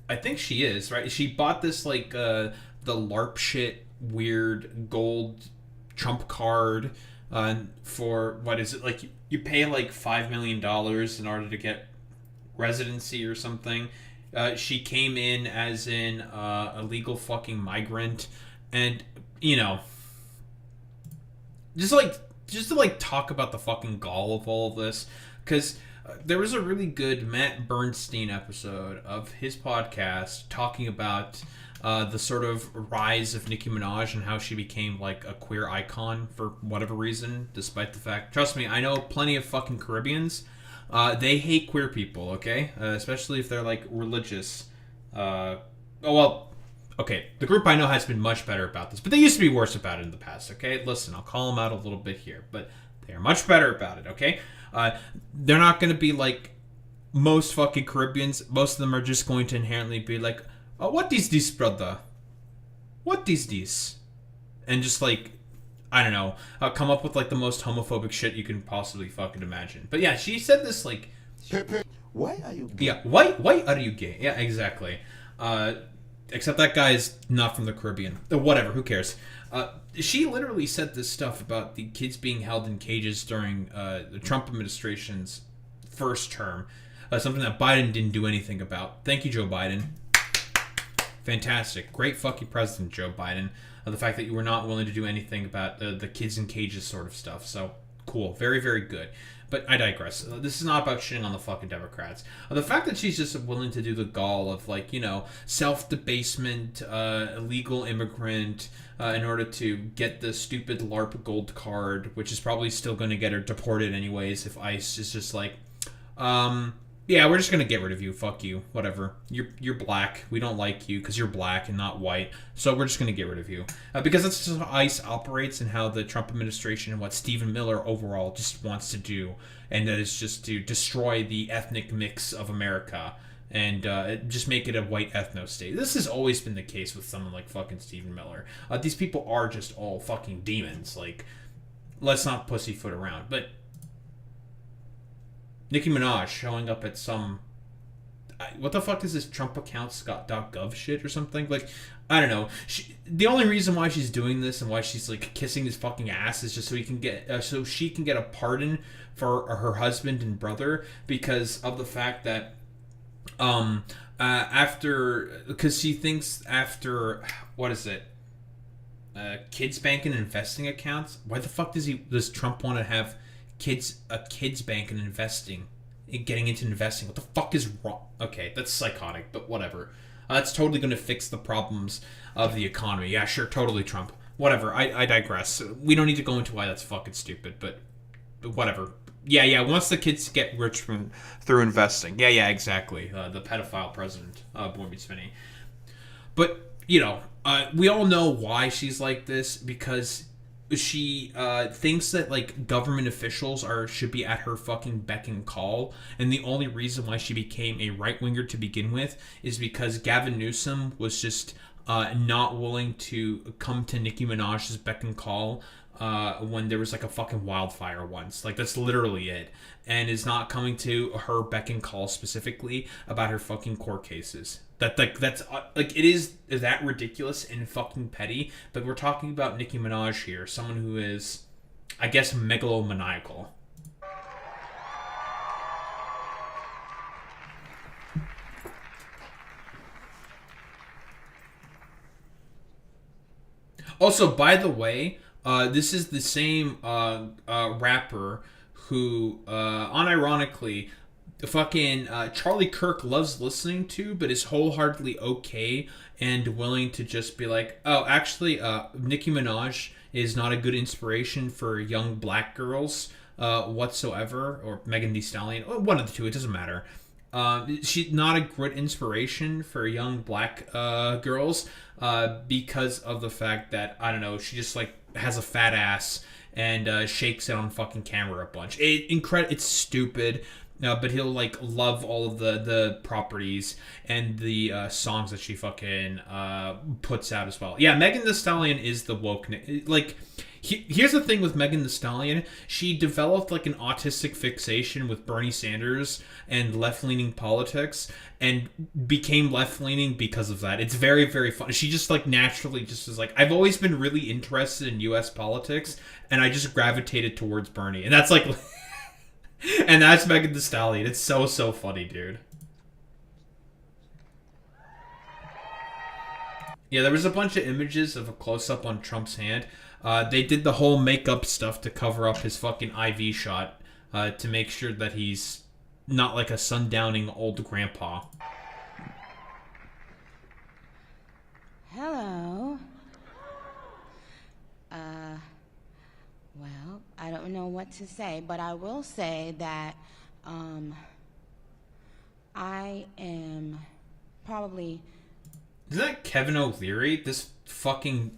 I think she is, right? She bought this, like, the LARP shit, weird gold Trump card for, what is it? Like, you pay, like, $5 million in order to get residency or something. She came in as an illegal fucking migrant. And, you know, just to like talk about the fucking gall of all of this, because there was a really good Matt Bernstein episode of his podcast talking about the sort of rise of Nicki Minaj and how she became like a queer icon for whatever reason, despite the fact, trust me, I know plenty of fucking Caribbeans. They hate queer people, okay? Especially if they're like religious. Okay, the group I know has been much better about this, but they used to be worse about it in the past, okay? Listen, I'll call them out a little bit here, but they are much better about it, okay? They're not going to be like most fucking Caribbeans. Most of them are just going to inherently be like, oh, what is this, brother? What is this? And just like, I don't know, come up with like the most homophobic shit you can possibly fucking imagine. But yeah, she said this like, why are you gay? Yeah, why are you gay? Yeah, exactly. Except that guy is not from the Caribbean. Whatever, who cares? She literally said this stuff about the kids being held in cages during the Trump administration's first term. Something that Biden didn't do anything about. Thank you, Joe Biden. Fantastic. Great fucking president, Joe Biden. The fact that you were not willing to do anything about the kids in cages sort of stuff. So, cool. Very, very good. But I digress. This is not about shitting on the fucking Democrats. The fact that she's just willing to do the gall of, like, you know, self-debasement, illegal immigrant, in order to get the stupid LARP gold card, which is probably still going to get her deported anyways if ICE is just like, yeah, we're just going to get rid of you. Fuck you. Whatever. You're black. We don't like you because you're black and not white. So we're just going to get rid of you. Because that's just how ICE operates and how the Trump administration and what Stephen Miller overall just wants to do. And that is just to destroy the ethnic mix of America and just make it a white ethno state. This has always been the case with someone like fucking Stephen Miller. These people are just all fucking demons. Like, let's not pussyfoot around. But Nicki Minaj showing up at some... What the fuck is this TrumpAccount.gov shit or something? Like, I don't know. The only reason why she's doing this and why she's like kissing his fucking ass is just so she can get a pardon for her husband and brother because of the fact that because she thinks after, what is it? Kids bank and investing accounts? Why the fuck does Trump want to have a kids bank and getting into investing? What the fuck is wrong? Okay, that's psychotic, but whatever. That's totally going to fix the problems of the economy. Yeah, sure, totally, Trump. Whatever, I digress. We don't need to go into why that's fucking stupid, but whatever. Yeah, once the kids get rich through investing. Yeah, exactly. The pedophile president, Boy Meets Vinny. But, you know, we all know why she's like this, because she thinks that like government officials should be at her fucking beck and call, and the only reason why she became a right-winger to begin with is because Gavin Newsom was just not willing to come to Nicki Minaj's beck and call when there was like a fucking wildfire once. Like, that's literally it. And is not coming to her beck and call specifically about her fucking court cases. That's it is that ridiculous and fucking petty, but we're talking about Nicki Minaj here, someone who is, I guess, megalomaniacal. Also, by the way, this is the same rapper who, unironically, fucking Charlie Kirk loves listening to, but is wholeheartedly okay and willing to just be like, oh, actually, Nicki Minaj is not a good inspiration for young black girls whatsoever, or Megan Thee Stallion, one of the two, it doesn't matter. She's not a good inspiration for young black girls because of the fact that, I don't know, she just like has a fat ass and shakes it on fucking camera a bunch. It's stupid. But he'll like love all of the properties and the songs that she fucking puts out as well. Yeah, Megan Thee Stallion is the woke. Like, here's the thing with Megan Thee Stallion: she developed like an autistic fixation with Bernie Sanders and left-leaning politics, and became left-leaning because of that. It's very, very fun. She just like naturally just is like, I've always been really interested in U.S. politics, and I just gravitated towards Bernie, and that's like. And that's Megan Thee Stallion. It's so funny, dude. Yeah, there was a bunch of images of a close-up on Trump's hand. They did the whole makeup stuff to cover up his fucking IV shot to make sure that he's not like a sundowning old grandpa. Hello. Well, I don't know what to say, but I will say that I am probably... Isn't that Kevin O'Leary? This fucking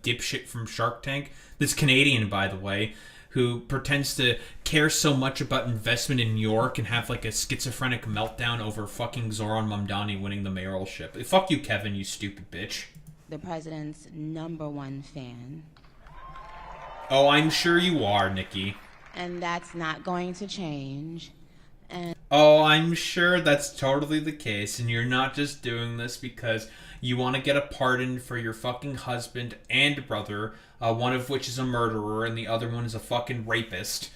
dipshit from Shark Tank? This Canadian, by the way, who pretends to care so much about investment in New York and have like a schizophrenic meltdown over fucking Zoran Mamdani winning the mayoralship. Fuck you, Kevin, you stupid bitch. The president's #1 fan. Oh, I'm sure you are, Nikki. And that's not going to change. And oh, I'm sure that's totally the case, and you're not just doing this because you want to get a pardon for your fucking husband and brother, one of which is a murderer and the other one is a fucking rapist.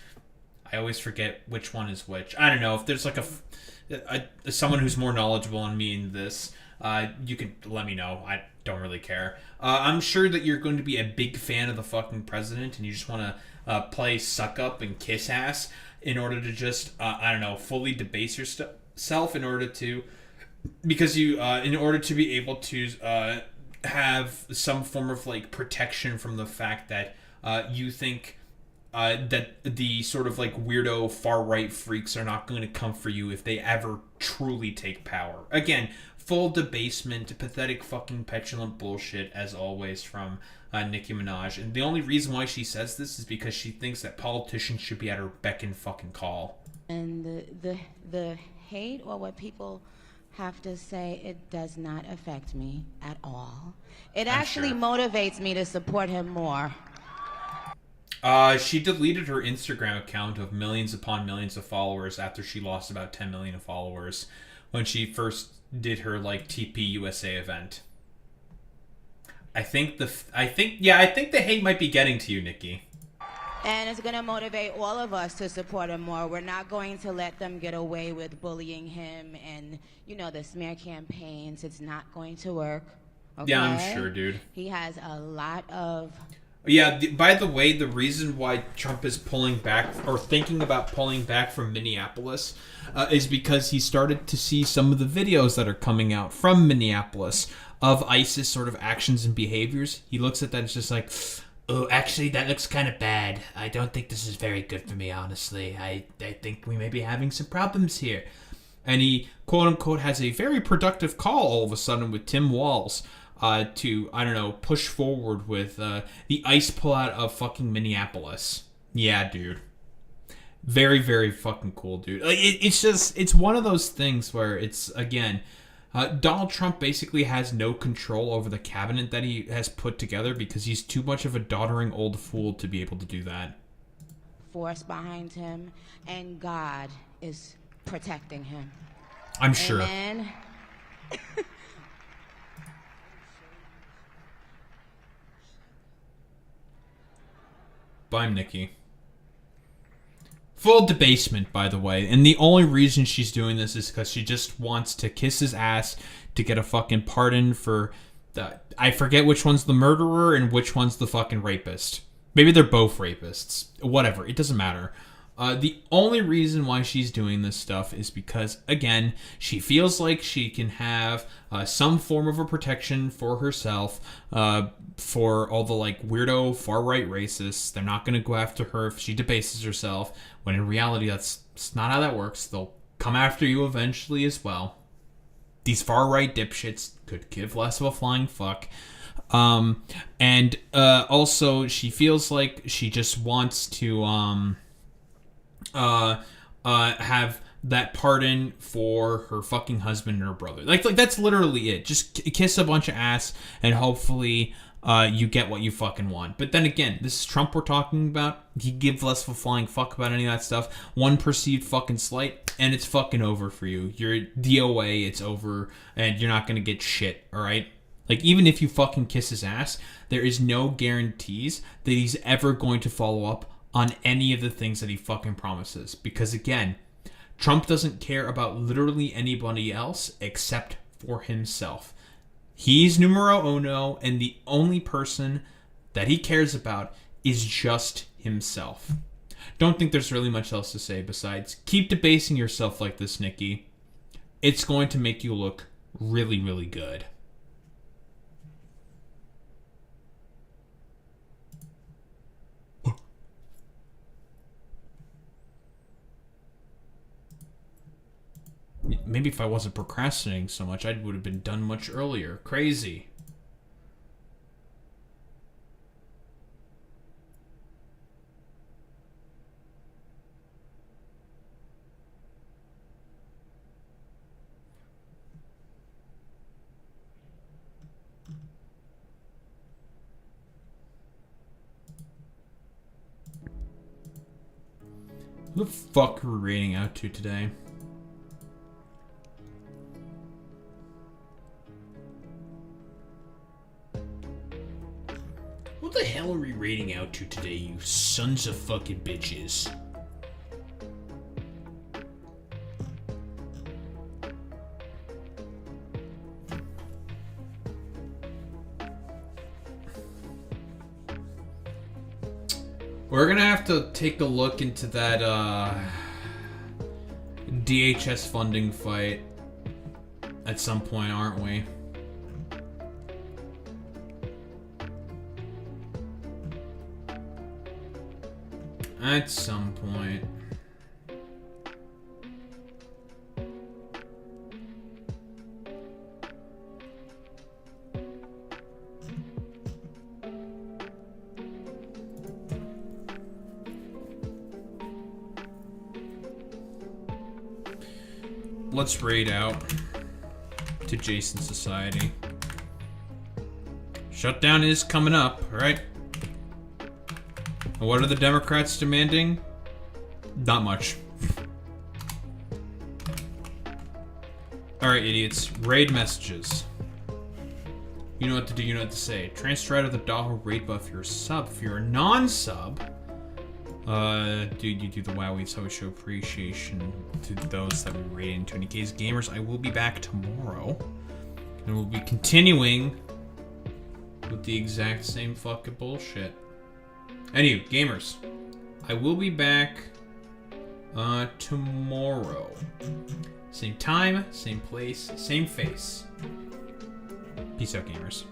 I always forget which one is which. I don't know. If there's like someone who's more knowledgeable on me in this, you can let me know. I don't really care. I'm sure that you're going to be a big fan of the fucking president and you just want to play suck up and kiss ass in order to just, I don't know, fully debase yourself in order to be able to have some form of like protection from the fact that you think that the sort of like weirdo far right freaks are not going to come for you if they ever truly take power. Again, full debasement, pathetic fucking petulant bullshit as always from Nicki Minaj. And the only reason why she says this is because she thinks that politicians should be at her beck and fucking call. And the hate or what people have to say, it does not affect me at all. It actually motivates me to support him more. She deleted her Instagram account of millions upon millions of followers after she lost about 10 million followers when she first did her like TP USA event. I think the hate might be getting to you, Nikki. And it's going to motivate all of us to support him more. We're not going to let them get away with bullying him and, you know, the smear campaigns. It's not going to work. Okay? Yeah, I'm sure, dude. He has a lot of... Yeah, by the way, the reason why Trump is pulling back or thinking about pulling back from Minneapolis is because he started to see some of the videos that are coming out from Minneapolis of ISIS sort of actions and behaviors. He looks at that and it's just like, oh, actually, that looks kind of bad. I don't think this is very good for me, honestly. I think we may be having some problems here. And he, quote-unquote, has a very productive call all of a sudden with Tim Walz to, I don't know, push forward with the ICE pullout of fucking Minneapolis. Yeah, dude. Very, very fucking cool, dude. It's one of those things where it's, again... Donald Trump basically has no control over the cabinet that he has put together because he's too much of a doddering old fool to be able to do that. Force behind him, and God is protecting him. I'm sure. Amen. Bye, Nikki. Full debasement, by the way. And the only reason she's doing this is because she just wants to kiss his ass to get a fucking pardon for... I forget which one's the murderer and which one's the fucking rapist. Maybe they're both rapists. Whatever. It doesn't matter. The only reason why she's doing this stuff is because, again, she feels like she can have some form of a protection for herself for all the, like, weirdo far-right racists. They're not going to go after her if she debases herself, when in reality that's not how that works. They'll come after you eventually as well. These far-right dipshits could give less of a flying fuck. And also, she feels like she just wants to... have that pardon for her fucking husband and her brother. Like that's literally it. Just kiss a bunch of ass and hopefully you get what you fucking want. But then again, this is Trump we're talking about. He gives less of a flying fuck about any of that stuff. One perceived fucking slight and it's fucking over for you. You're DOA, it's over, and you're not gonna get shit, alright? Like, even if you fucking kiss his ass, there is no guarantees that he's ever going to follow up on any of the things that he fucking promises. Because again, Trump doesn't care about literally anybody else except for himself. He's numero uno, and the only person that he cares about is just himself. Don't think there's really much else to say besides keep debasing yourself like this, Nicki. It's going to make you look really, really good. Maybe if I wasn't procrastinating so much, I would have been done much earlier. Crazy. Who the fuck are we reading out to today? What the hell are we reading out to today, you sons of fucking bitches? We're gonna have to take a look into that DHS funding fight at some point, aren't we? At some point. Let's raid out to Jason Society. Shutdown is coming up, alright? What are the Democrats demanding? Not much. Alright, idiots. Raid messages. You know what to do, you know what to say. Transfer out of the Daho raid buff if you're a sub. If you're a non-sub, dude, you do the WoWy, so I show appreciation to those that we raid in 20K's gamers. I will be back tomorrow. And we'll be continuing with the exact same fucking bullshit. Anyway, gamers, I will be back tomorrow. Same time, same place, same face. Peace out, gamers.